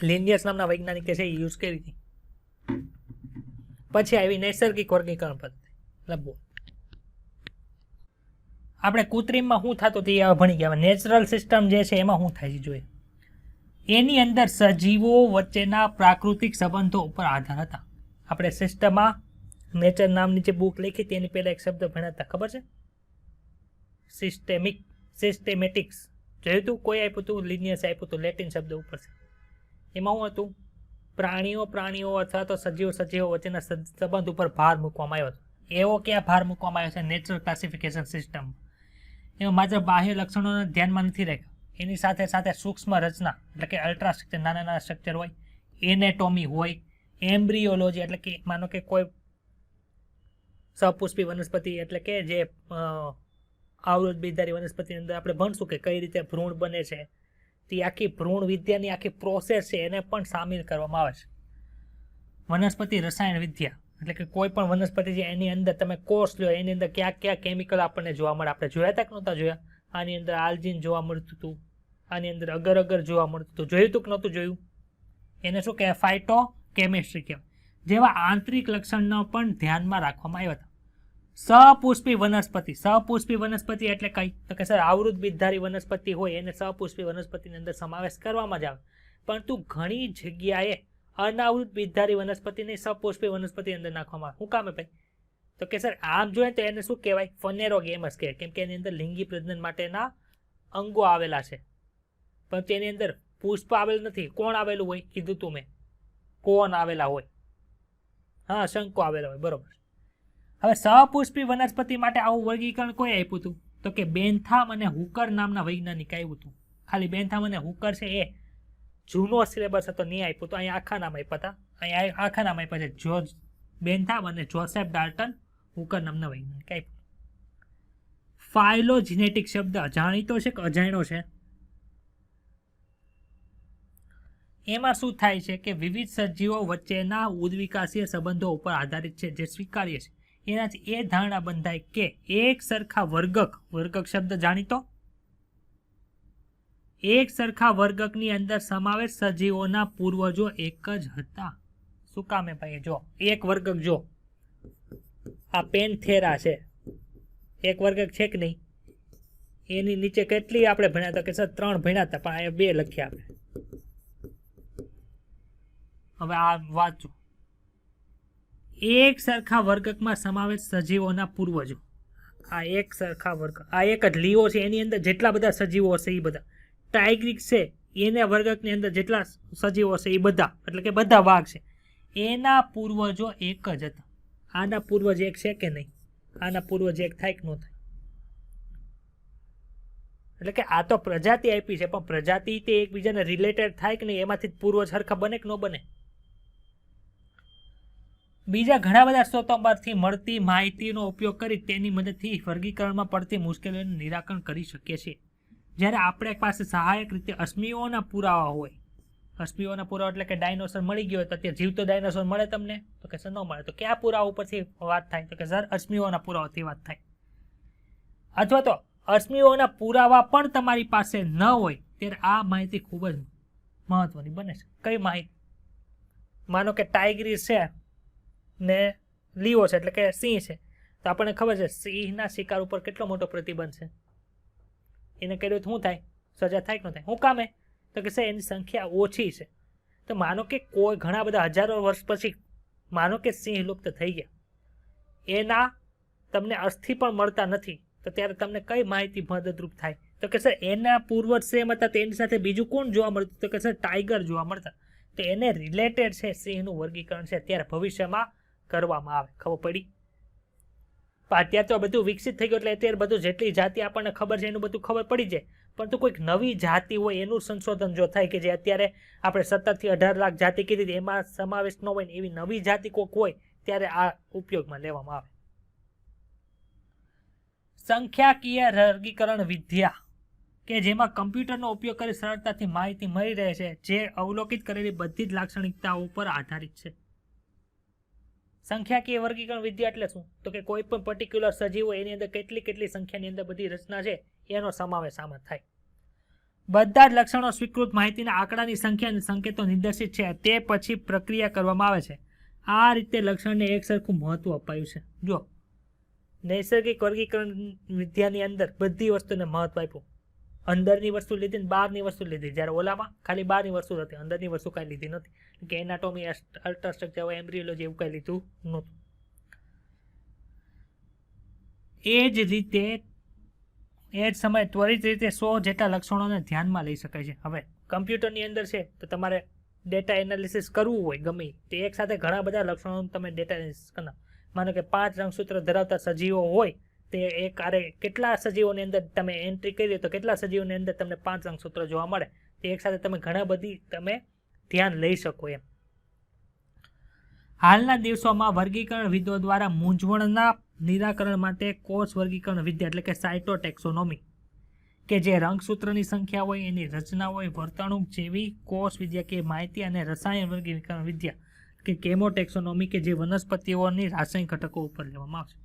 લિનિયસ નામના વૈજ્ઞાનિકે છે એ યુઝ કરી હતી. પછી આવી નૈસર્ગિક વર્ગીકરણ પદ્ધતિ લંબો. આપણે કૃત્રિમમાં શું થતું તે ભણી ગયા. નેચરલ સિસ્ટમ જે છે એમાં શું થાય છે જોઈએ. એની અંદર સજીવો વચ્ચેના પ્રાકૃતિક સંબંધો ઉપર આધાર હતા. આપણે સિસ્ટમમાં નેચર નામની જે બુક લખી તેની પહેલા એક શબ્દ ભણ્યા હતા, ખબર છે? સિસ્ટેમેટિક્સ જોયું હતું? કોઈ આપ્યું હતું? લિનિયસ આપ્યું હતું, લેટિન શબ્દ ઉપર છે. એમાં શું હતું? પ્રાણીઓ અથવા તો સજીવો વચ્ચેના સંબંધ ઉપર ભાર મૂકવામાં આવ્યો હતો. એવો ક્યાં ભાર મૂકવામાં આવ્યો છે? Natural classification system. એમાં માત્ર બાહ્ય લક્ષણોને ધ્યાનમાં નથી રાખ્યા, એની સાથે સાથે સૂક્ષ્મ રચના એટલે કે અલ્ટ્રા સ્ટ્રક્ચર, નાના સ્ટ્રક્ચર હોય, એનેટોમી હોય, એમ્બ્રિયોલોજી એટલે કે માનો કે કોઈ સપુષ્પી વનસ્પતિ એટલે કે જે આવૃત બીજધારી વનસ્પતિની અંદર આપણે ભણશું કે કઈ રીતે ભ્રૂણ બને છે, તે આખી ભ્રૂણ વિદ્યાની આખી પ્રોસેસ છે એને પણ સામેલ કરવામાં આવે છે. વનસ્પતિ રસાયણ વિદ્યા એટલે કે કોઈ પણ વનસ્પતિ છે એની અંદર તમે કોર્સ લો, એની અંદર કયા કેમિકલ આપણને જોવા મળે. આપણે જોયા હતા કે નહોતા જોયા? આની અંદર આલ્જીન જોવા મળતું હતું, આની અંદર અગર જોવા મળતું હતું. જોયું હતું કે નહોતું જોયું? એને શું કહેવાય? ફાઇટો કેમિસ્ટ્રી કહેવાય. જેવા આંતરિક લક્ષણો પણ ધ્યાનમાં રાખવામાં આવ્યા હતા. સપુષ્પી વનસ્પતિ એટલે કઈ? તો કે સર આવૃત બીજધારી વનસ્પતિ હોય એને સપુષ્પી વનસ્પતિની અંદર સમાવેશ કરવામાં જ આવે, પરંતુ ઘણી જગ્યાએ અનાવૃત બીજધારી વનસ્પતિને સપુષ્પી વનસ્પતિ અંદર નાખવામાં આવે. શું કામે ભાઈ? તો કે સર આમ જોઈએ તો એને શું કહેવાય? ફનેરોગેમસ કહેવાય, કેમ કે એની અંદર લિંગી પ્રજનન માટેના અંગો આવેલા છે, પણ તેની અંદર પુષ્પ આવેલું નથી. કોણ આવેલું હોય? કીધું તું મેં, કોણ આવેલા હોય. હા, શંકો આવેલા હોય, બરોબર. હવે સપુષ્પી વનસ્પતિ માટે આવું વર્ગીકરણ કોઈ આપ્યું હતું? તો કે બેન્થામ અને હુકર નામના વૈજ્ઞાનિક આવ્યું હતું. ખાલી બેન્થામ અને હુકર છે એ જૂનો સિલેબસ હતો, નહીં આપ્યું તો અહીંયા આખા નામ આપ્યા હતા. અહીંયા આખા નામ આપ્યા છે જોર્જ બેન્થામ અને જોસેફ ડાલ્ટન હુકર નામના વૈજ્ઞાનિક આપ્યું. ફાઇલોજેનેટિક શબ્દ જાણીતો છે કે અજાણ્યો છે? એમાં શું થાય છે કે વિવિધ સજીવો વચ્ચેના ઉદ્વિકાસીય સંબંધો ઉપર આધારિત છે જે સ્વીકાર્ય છે. એનાથી એ ધારણા બંધાય કે એક સરખા વર્ગક શબ્દ જાણીતો, એક સરખા વર્ગકની અંદર સમાવેશ સજીવોના પૂર્વજો એક જ હતા. શું કામે ભાઈ? જો એક વર્ગક, જો આ પેન્થેરા છે, એક વર્ગક છે કે નહીં? એની નીચે કેટલી આપણે ભણ્યા હતા? કે સર 3 ભણ્યા હતા, પણ અહીંયા 2 લખ્યા આપણે. હવે આ વાંચો. એક સરખા વર્ગકમાં સમાવેશ સજીવોના પૂર્વજો. આ એક સરખા વર્ગ, આ એક જ લીઓ છે એની અંદર જેટલા બધા સજીવો હશે એ બધા. ટાઇગ્રિસ છે એને વર્ગકની અંદર જેટલા સજીવો હશે એ બધા, એટલે કે બધા વાઘ છે, એના પૂર્વજો એક જ હતા. આના પૂર્વજ એક છે કે નહીં? આના પૂર્વજ એક થાય કે ન થાય? એટલે કે આ તો પ્રજાતિ આપી છે, પણ પ્રજાતિ તે એકબીજાને રિલેટેડ થાય કે નહીં? એમાંથી પૂર્વજ સરખા બને કે ન બને? બીજા ઘણા બધા સ્ત્રોતોમાંથી મળતી માહિતીનો ઉપયોગ કરી તેની મદદથી વર્ગીકરણમાં પડતી મુશ્કેલીઓનું નિરાકરણ કરી શકીએ છીએ. જ્યારે આપણે પાસે સહાયક રીતે અશ્મિઓના પુરાવા હોય, અશ્મિઓના પુરાવા એટલે કે ડાયનોસર મળી ગયો હોય તો ત્યાં જીવતો ડાયનોસર મળે તમને? તો કે સર ન મળે. તો કયા પુરાવા ઉપરથી વાત થાય? તો કે સર અશ્મિઓના પુરાવાથી વાત થાય. અથવા તો અશ્મિઓના પુરાવા પણ તમારી પાસે ન હોય ત્યારે આ માહિતી ખૂબ જ મહત્વની બને છે. કઈ માહિતી? માનો કે ટાઇગ્રીસ છે ને લીઓ છે એટલે કે સિંહ છે, તો આપણને ખબર છે સિંહના શિકાર ઉપર કેટલો મોટો પ્રતિબંધ છે. એને કર્યું તો શું થાય? સજા થાય કે ન થાય? શું કામે? તો કે સર એની સંખ્યા ઓછી છે. તો માનો કે કોઈ ઘણા બધા હજારો વર્ષ પછી માનો કે સિંહ લુપ્ત થઈ ગયા, એના તમને અસ્થિ પણ મળતા નથી, તો ત્યારે તમને કઈ માહિતી મદદરૂપ થાય? તો કે સર એના પૂર્વજ સેમ હતા, તો એની સાથે બીજું કોણ જોવા મળતું? તો કે સર ટાઈગર જોવા મળતા. તો એને રિલેટેડ છે સિંહનું વર્ગીકરણ છે ત્યારે ભવિષ્યમાં કરવામાં આવે. ખબર પડી? પણ અત્યારે તો બધું વિકસિત થઈ ગયું એટલે અત્યારે બધું જેટલી જાતિ આપણને ખબર છે એનું બધું ખબર પડી જાય. પરંતુ કોઈક નવી જાતિ હોય એનું સંશોધન જો થાય કે જે અત્યારે આપણે 17 થી 18 લાખ જાતિ કીધી એમાં સમાવેશ ન હોય, એવી નવી જાતિ કોઈક હોય ત્યારે આ ઉપયોગમાં લેવામાં આવે. સંખ્યાકીય વર્ગીકરણ વિદ્યા કે જેમાં કમ્પ્યુટરનો ઉપયોગ કરી સરળતાથી માહિતી મળી રહે છે, જે અવલોકિત કરેલી બધી જ લાક્ષણિકતાઓ પર આધારિત છે. સંખ્યાકીય વર્ગીકરણ વિદ્યા એટલે શું? તો કે કોઈ પણ પર્ટિક્યુલર સજીવ હોય એની અંદર કેટલી સંખ્યાની અંદર બધી રચના છે એનો સમાવેશ આમાં થાય. બધા જ લક્ષણો સ્વીકૃત માહિતીના આંકડાની સંખ્યા અને સંકેતો નિર્દેશિત છે, તે પછી પ્રક્રિયા કરવામાં આવે છે. આ રીતે લક્ષણને એક સરખું મહત્વ અપાયું છે. જો નૈસર્ગિક વર્ગીકરણ વિદ્યાની અંદર બધી વસ્તુને મહત્વ આપ્યું. અંદરની વસ્તુ લીધી ને બહારની વસ્તુ લીધી, જ્યારે ઓલામાં ખાલી બહારની વસ્તુ હતી, અંદરની વસ્તુ કાંઈ લીધી નથી. કે એનાટોમી, અલ્ટ્રાસ્ટ્રક્ચર, એમ્બ્રિયોલોજી એવું કાંઈ લીધું નહોતું. એ જ સમયે ત્વરિત રીતે 100 જેટલા લક્ષણોને ધ્યાનમાં લઈ શકાય છે. હવે કમ્પ્યુટરની અંદર છે તો તમારે ડેટા એનાલિસિસ કરવું હોય ગમે તે એક સાથે ઘણા બધા લક્ષણોનું તમે ડેટા એનાલિસિસ કરનાર. માનો કે 5 રંગસૂત્ર ધરાવતા સજીવો હોય, તે એક આરે કેટલા સજીવોની અંદર તમે એન્ટ્રી કરી તો કેટલા સજીવોની અંદર તમને 5 રંગસૂત્ર જોવા મળે, તે એક સાથે તમે ઘણા બધી તમે ધ્યાન લઈ શકો એમ. હાલના દિવસોમાં વર્ગીકરણવિદો દ્વારા મૂંઝવણના નિરાકરણ માટે કોષ વર્ગીકરણ વિદ્યા એટલે કે સાયટોટેક્સોનોમી કે જે રંગસૂત્રની સંખ્યા હોય, એની રચના હોય, વર્તણૂક જેવી કોષ વિદ્યાકીય માહિતી અને રસાયણ વર્ગીકરણ વિદ્યા કે કેમોટેક્સોનોમી કે જે વનસ્પતિઓની રાસાયણિક ઘટકો ઉપર લેવામાં આવશે.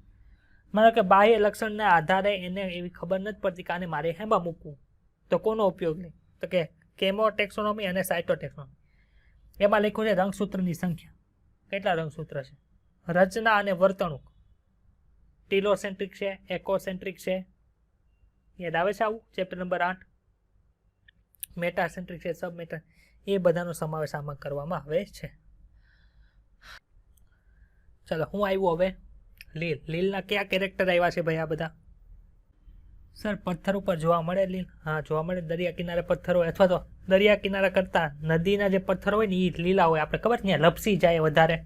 માનો કે બાહ્ય લક્ષણના આધારે એને એવી ખબર નથી પડતી કે આને મારે હેમાં મૂકવું, તો કોનો ઉપયોગ લે? તો કે કેમોટેક્સોનોમી અને સાયટોટેક્સોનોમી. એમાં લખ્યું છે રંગસૂત્રની સંખ્યા, કેટલા રંગસૂત્ર છે, રચના અને વર્તણૂક, ટીલોસેન્ટ્રિક છે, એકોસેન્ટ્રિક છે, યાદ આવે છે આવું? Chapter number 8. મેટાસેન્ટ્રિક છે, સબમેટા, એ બધાનો સમાવેશ આમાં કરવામાં આવે છે. ચલો હું આવ્યું હવે લીલ. લીલના કયા કેરેક્ટર આવ્યા છે ભાઈ આ બધા? સર પથ્થર ઉપર જોવા મળે લીલ? હા જોવા મળે. દરિયા કિનારે પથ્થર હોય, અથવા તો દરિયા કિનારા કરતા નદીના જે પથ્થર હોય ને એ લીલા હોય. આપણે ખબર ત્યાં લપસી જાય, વધારે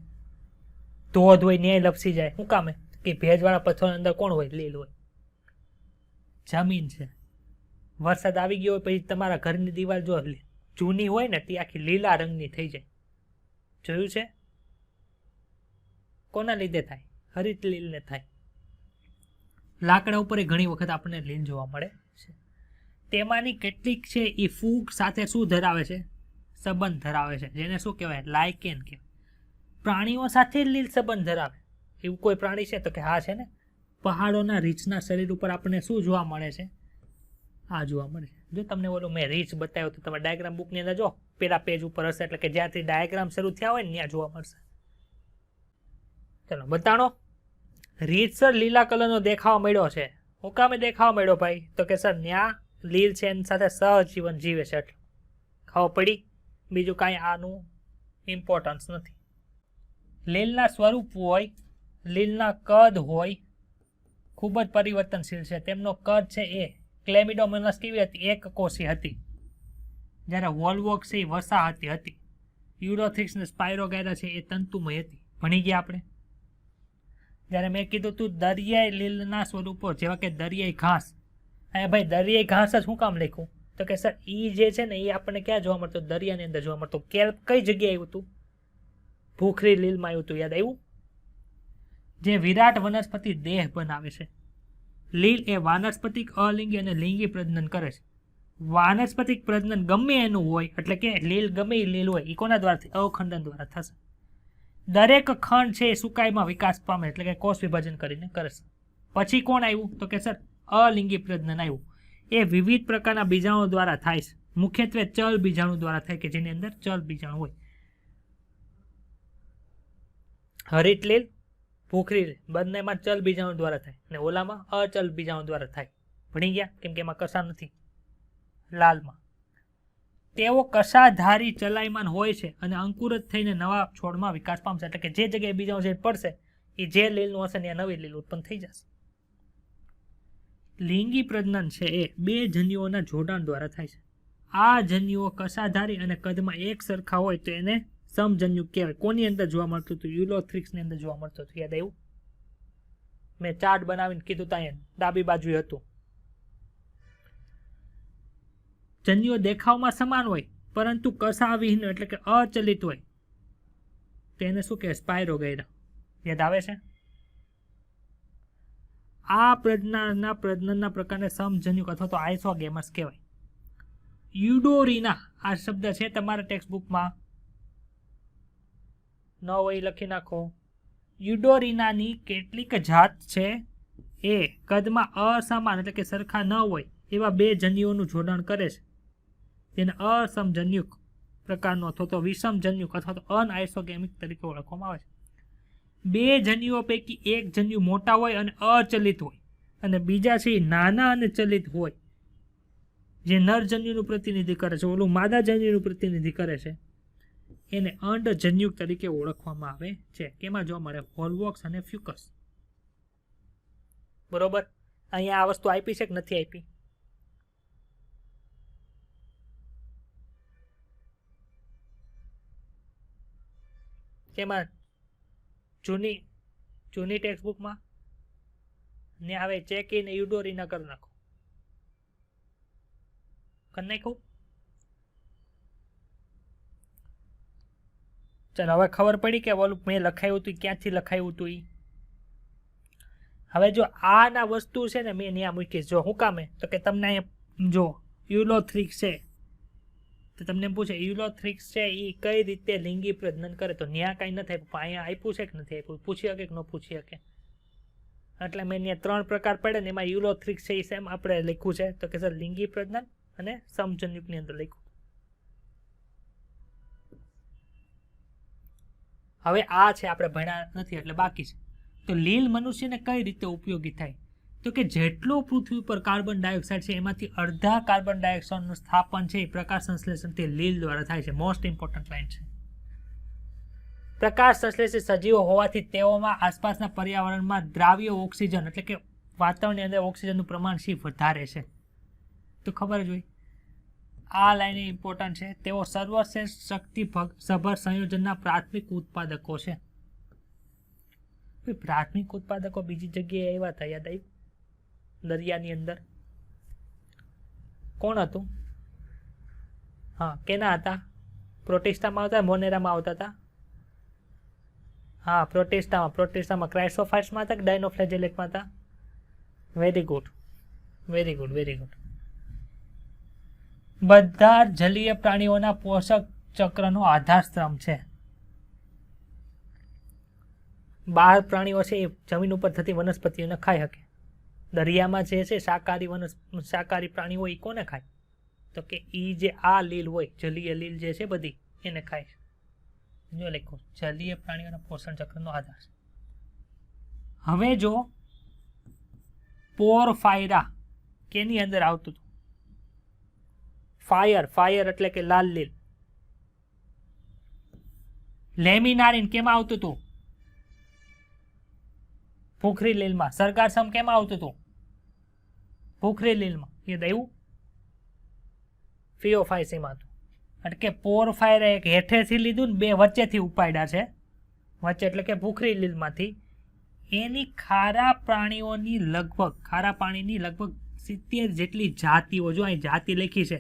ધોધ હોય ન્યાય લપસી જાય. શું કામે? કે ભેજવાળા પથ્થરની અંદર કોણ હોય? લીલ હોય. જમીન છે, વરસાદ આવી ગયો હોય પછી તમારા ઘરની દિવાલ જો જૂની હોય ને તે આખી લીલા રંગની થઈ જાય. જોયું છે? કોના લીધે થાય? હરિત લીલને થાય. લાકડા ઉપર ઘણી વખત આપણને લીલ જોવા મળે છે. તેમાંની કેટલીક છે એ ફૂગ સાથે શું ધરાવે છે? સંબંધ ધરાવે છે, જેને શું કહેવાય? લાયકેન કહેવાય. પ્રાણીઓ સાથે લીલ સંબંધ ધરાવે એવું કોઈ પ્રાણી છે? તો કે હા છે ને. પહાડોના રીંછના શરીર ઉપર આપણને શું જોવા મળે છે? આ જોવા મળે છે. જો તમને ઓલું મેં રીંછ બતાવ્યો તો તમે ડાયાગ્રામ બુકની અંદર જો પેલા પેજ ઉપર હશે, એટલે કે જ્યાંથી ડાયાગ્રામ શરૂ થયા હોય ને ત્યાં જોવા મળશે. ચલો બતાડો. રીતસર લીલા કલરનો દેખાવા મળ્યો છે. હું કામે દેખાવા મળ્યો ભાઈ? તો કે સર ન્યા લીલ છે એની સાથે સહજીવન જીવે છે એટલે ખાવા પડી. બીજું કાંઈ આનું ઇમ્પોર્ટન્સ નથી. લીલના સ્વરૂપ હોય, લીલના કદ હોય, ખૂબ જ પરિવર્તનશીલ છે. તેમનો કદ છે એ ક્લેમિડોમોનાસ કેવી હતી? એક કોષી હતી, જ્યારે વોલ્વોક્સ એ વસાહતી હતી. યુરોથ્રિક્સ ને સ્પાયરોગાયરા છે એ તંતુમય હતી. ભણી ગયા આપણે. જ્યારે મેં કીધું તું દરિયાઈ લીલના સ્વરૂપો જેવા કે દરિયાઈ ઘાસ, અહીંયા ભાઈ દરિયાઈ ઘાસ જ શું કામ લખ્યું? તો કે સર એ જે છે ને એ આપણને ક્યાં જોવા મળતું? દરિયાની અંદર જોવા મળતું. કેલ્પ કઈ જગ્યાએ આવ્યું હતું? ભૂખરી લીલમાં આવ્યું હતું. યાદ આવ્યું? જે વિરાટ વનસ્પતિ દેહ બનાવે છે. લીલ એ વાનસ્પતિક, અલિંગી અને લિંગી પ્રજનન કરે છે. વાનસ્પતિક પ્રજનન ગમે એનું હોય, એટલે કે લીલ ગમે એ લીલ હોય એ કોના દ્વારાથી? અવખંડન દ્વારા થશે. દરેક ખંડ છે એ સુકાઈમાં વિકાસ પામે, એટલે કે કોષ વિભાજન કરીને કરે છે. પછી કોણ આવ્યું? તો કે સર અલિંગી પ્રજનન આવ્યું. એ વિવિધ પ્રકારના બીજાણુ દ્વારા થાય છે. મુખ્યત્વે ચલ બીજાણુ દ્વારા થાય કે જેની અંદર ચલ બીજાણુ હોય. હરિત લીલ, ભૂખરી લીલ બંનેમાં ચલ બીજાણુ દ્વારા થાય અને ઓલામાં અચલ બીજાણુ દ્વારા થાય. ભણી ગયા? કેમ કે એમાં કશા નથી લાલમાં. તેઓ કશાધારી ચલાયમાન હોય છે અને અંકુરિત થઈને નવા છોડમાં વિકાસ પામશે. એટલે કે જે જગ્યાએ બીજાનું ઝેર પડશે એ જે લીલનું હશે ત્યાં નવી લીલ ઉત્પન્ન થઈ જશે. લિંગી પ્રજનન છે એ બે જન્યુઓના જોડાણ દ્વારા થાય છે. આ જન્યુઓ કશાધારી અને કદમાં એક સરખા હોય તો એને સમજન્યુ કહેવાય. કોની અંદર જોવા મળતું હતું? યુલોથ્રિક્સની અંદર જોવા મળતું હતું. યાદ આવ્યું? મેં ચાર્ટ બનાવીને કીધું ત્યાં ડાબી બાજુએ હતું. જન્યુઓ દેખાવમાં સમાન હોય પરંતુ કશાવિહીન એટલે કે અચલિત હોય તેને શું કહેવાય? સ્પાયરોગેરા. યાદ આવે છે? આ પ્રજનનના પ્રકારને સમજન્યુક અથવા તો આઇસોગેમસ કહેવાય. યુડોરીના આ શબ્દ છે તમારા ટેક્સ્ટ બુકમાં ન હોય લખી નાખો. યુડોરીનાની કેટલીક જાત છે એ કદમાં અસમાન એટલે કે સરખા ન હોય એવા બે જન્યુઓનું જોડાણ કરે છે. તેને અસમજન્યુક પ્રકારનો અથવા તો વિષમજન્યુક અથવા તો અનઆઇસોગેમિક તરીકે ઓળખવામાં આવે છે. બે જન્યુઓ પૈકી એક જન્યુ મોટા હોય અને અચલિત હોય અને બીજા છે નાના અને ચલિત હોય, જે નર જન્યુનું પ્રતિનિધિ કરે છે, ઓલું માદા જન્યુનું પ્રતિનિધિ કરે છે, એને અંડજન્યુક તરીકે ઓળખવામાં આવે છે. કેમાં જોવા મળે? વોલ્વોક્સ અને ફ્યુકસ. બરોબર. અહીંયા આ વસ્તુ આપી છે કે નથી આપી? કેમાં? જૂની ટેક્સ્ટ બુકમાં ને હવે ચેક ઇન યુડોરીના કરી નાખો. કરી નાખું? ચાલો હવે ખબર પડી કે ઓલું મેં લખાયું હતું ક્યાંથી લખાયું હતું. હવે જો આના વસ્તુ છે ને મેં ત્યાં મૂકીશ. જો હું કામે તો કે તમને અહીંયા જો યુલોથ્રિક્સ છે તો તમને એમ પૂછે યુલોથ્રિક્સ છે એ કઈ રીતે લિંગી પ્રજનન કરે, તો ન્યા કાંઈ નથી આપ્યું. અહીંયા આપ્યું છે કે નથી આપ્યું? પૂછી શકે કે ન પૂછી શકે? એટલે મેં ત્યાં 3 પ્રકાર પડે ને એમાં યુલોથ્રિક્સ છે એ સેમ આપણે લખ્યું છે તો કે સર લિંગી પ્રજનન અને સમજન્યુકની અંદર લખ્યું. હવે આ છે આપણે ભણ્યા નથી એટલે બાકી છે. તો લીલ મનુષ્યને કઈ રીતે ઉપયોગી થાય? તો કે જેટલો પૃથ્વી પર કાર્બન ડાયોક્સાઇડ છે એમાંથી અડધા કાર્બન ડાયોક્સાઇડનું સ્થાપન છે એ પ્રકાશ સંશ્લેષણથી લીલ દ્વારા થાય છે. મોસ્ટ ઇમ્પોર્ટન્ટ લાઈન છે. પ્રકાશ સંશ્લેષી સજીવો હોવાથી તેઓમાં આસપાસના પર્યાવરણમાં દ્રાવ્ય ઓક્સિજન એટલે કે વાતાવરણની અંદર ઓક્સિજનનું પ્રમાણ શી વધારે છે. તો ખબર જ હોય. આ લાઈન ઇમ્પોર્ટન્ટ છે. તેઓ સર્વશ્રેષ્ઠ શક્તિ સભર સંયોજનના પ્રાથમિક ઉત્પાદકો છે. પ્રાથમિક ઉત્પાદકો બીજી જગ્યાએ આવ્યા હતા. યાદ આવ્યું? દરિયાની અંદર કોણ હતું? હા, કેના હતા? પ્રોટિસ્ટામાં આવતા, મોનેરામાં આવતા હતા. હા, પ્રોટિસ્ટામાં ક્રાઇસોફાઇટ્સમાં હતા કે ડાયનોફ્લેજેલેટમાં હતા? Very good. બધા જલીય પ્રાણીઓના પોષક ચક્રનો આધારસ્તંભ છે. 12 પ્રાણીઓ છે એ જમીન ઉપર થતી વનસ્પતિઓને ખાઈ શકે. દરિયામાં જે છે શાકાહારી પ્રાણીઓ હોય એ કોને ખાય? તો કે એ જે આ લીલ હોય જલીય લીલ જે છે બધી એને ખાય છે. જો લખો જલીય પ્રાણીઓના પોષણ ચક્રનો આધાર. હવે જો પોરફાયરા કેની અંદર આવતું હતું? ફાયર એટલે કે લાલ લીલ. લેમિનારિન કેમાં આવતું હતું? ભૂખરી લીલમાં. સરગાસમ કેમાં આવતું હતું? ભૂખરી લીલમાં. યાદ આવ્યું? ફિયોફાઇસીમાં હતું. એટલે કે પોરફાયર એક હેઠેથી લીધું ને બે વચ્ચેથી ઉપાડ્યા છે. વચ્ચે એટલે કે ભૂખરી લીલમાંથી. એની ખારા પાણીની લગભગ 70 જેટલી જાતિઓ. જો અહીં જાતિ લખી છે.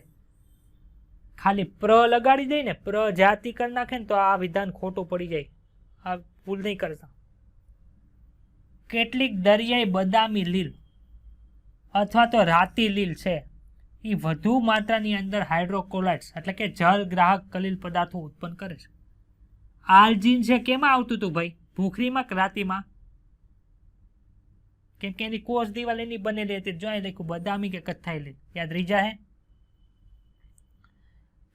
ખાલી પ્ર લગાડી દે ને, પ્રજાતિ કરી નાખે ને તો આ વિધાન ખોટું પડી જાય. આ ભૂલ નહીં કરતા. કેટલીક દરિયાઈ બદામી લીલ અથવા તો રાતી લીલ છે એ વધુ માત્રાની અંદર હાઇડ્રોકોલાઇટ્સ એટલે કે જળ ગ્રાહક કલીલ પદાર્થો ઉત્પન્ન કરે છે. આલ્જીન છે કેમાં આવતું હતું ભાઈ? ભૂખરીમાં કે રાતીમાં? કેમ કે એની કોષ દિવાલ એની બનેલી હતી. જો લખ્યું બદામી કે કથ્થાઈ લીલ. યાદ રહી જાય.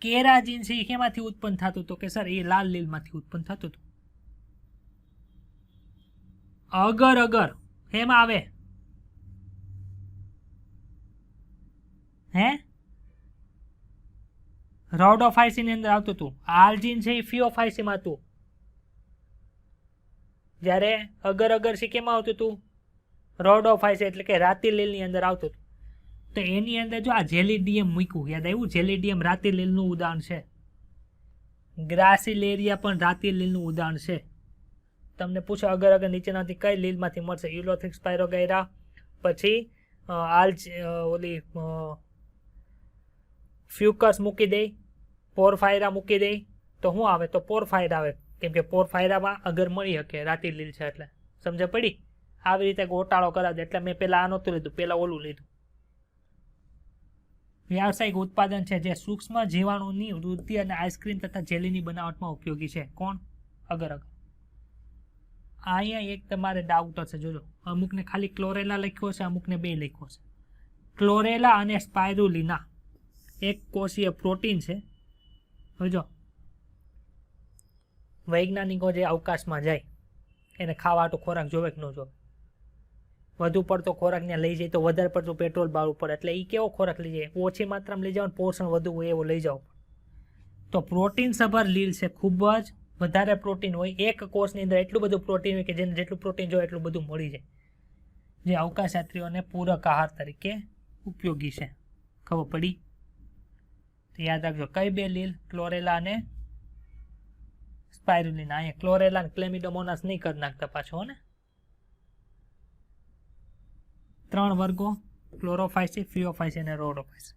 કેરાજીન છે એ કેમાંથી ઉત્પન્ન થતું? તો કે સર એ લાલ લીલમાંથી ઉત્પન્ન થતું હતું. અગર હેમાં આવે? રોડોફાઇસી ની અંદર આવતું હતું. આલ્જીન છે એ ફિયોફાઇસી માં હતું. જ્યારે અગર અગર સી કેમાં આવતું હતું? રોડોફાઇસી એટલે કે રાતિલીલ ની અંદર આવતું હતું. તો એની અંદર જો આ જેલિડિયમ મૂક્યું, યાદ આવ્યું? જેલિડિયમ રાતિલીલનું ઉદાહરણ છે. ગ્રાસિલેરિયા પણ રાતિલીલનું ઉદાહરણ છે. તમને પૂછો અગર અગર નીચેનાથી કઈ લીલમાંથી મળશે? યુલોથિક સ્પાયરોગાયરા, પછી ઓલી ફ્યુકસ મૂકી દે, પોરફાયરા મૂકી દે, તો શું આવે? તો પોરફાયરા આવે, કેમ કે પોરફાયરામાં અગર મળી શકે, રાતિલીલ છે એટલે. સમજ પડી? આવી રીતે ગોટાળો કરાવજો. એટલે મેં પેલા આ નહોતું લીધું, પેલા ઓલું લીધું. વ્યાવસાયિક ઉત્પાદન છે જે સૂક્ષ્મ જીવાણુની વૃદ્ધિ અને આઈસ્ક્રીમ તથા જેલીની બનાવટમાં ઉપયોગી છે. કોણ? અગર અગર. અહીંયા એક તમારે ડાઉટ હશે, જોજો. અમુકને ખાલી ક્લોરેલા લખ્યો છે, અમુકને બે લખ્યો છે. ક્લોરેલા અને સ્પાયરુલિના એક કોષીય પ્રોટીન છે. જો વૈજ્ઞાનિકો જે અવકાશમાં જાય એને ખાવા ખોરાક જોવે કે ન જોવે? વધુ પડતો ખોરાક ત્યાં લઈ જાય તો વધારે પડતું પેટ્રોલ બાળવું પડે. એટલે એ કેવો ખોરાક લઈ જાય? ઓછી માત્રામાં લઈ જાવ, પોષણ વધુ હોય એવો લઈ જાવ. તો પ્રોટીન સભર લીલ છે, ખૂબ જ વધારે પ્રોટીન હોય. એક કોષની અંદર એટલું બધું પ્રોટીન હોય કે જેને જેટલું પ્રોટીન જોઈએ એટલું બધું મળી જાય, જે અવકાશયાત્રીઓને પૂરક આહાર તરીકે ઉપયોગી છે. ખબર પડી? તો યાદ રાખજો કઈ બે લીલ? ક્લોરેલા અને સ્પાયરુલિના. અહીંયા ક્લોરેલા અને ક્લેમિડોમોનાસ નહીં કરી નાખતા પાછો ને. 3 વર્ગો: ક્લોરોફાઇસી, ફિયોફાઇસી અને રોડોફાઇસી.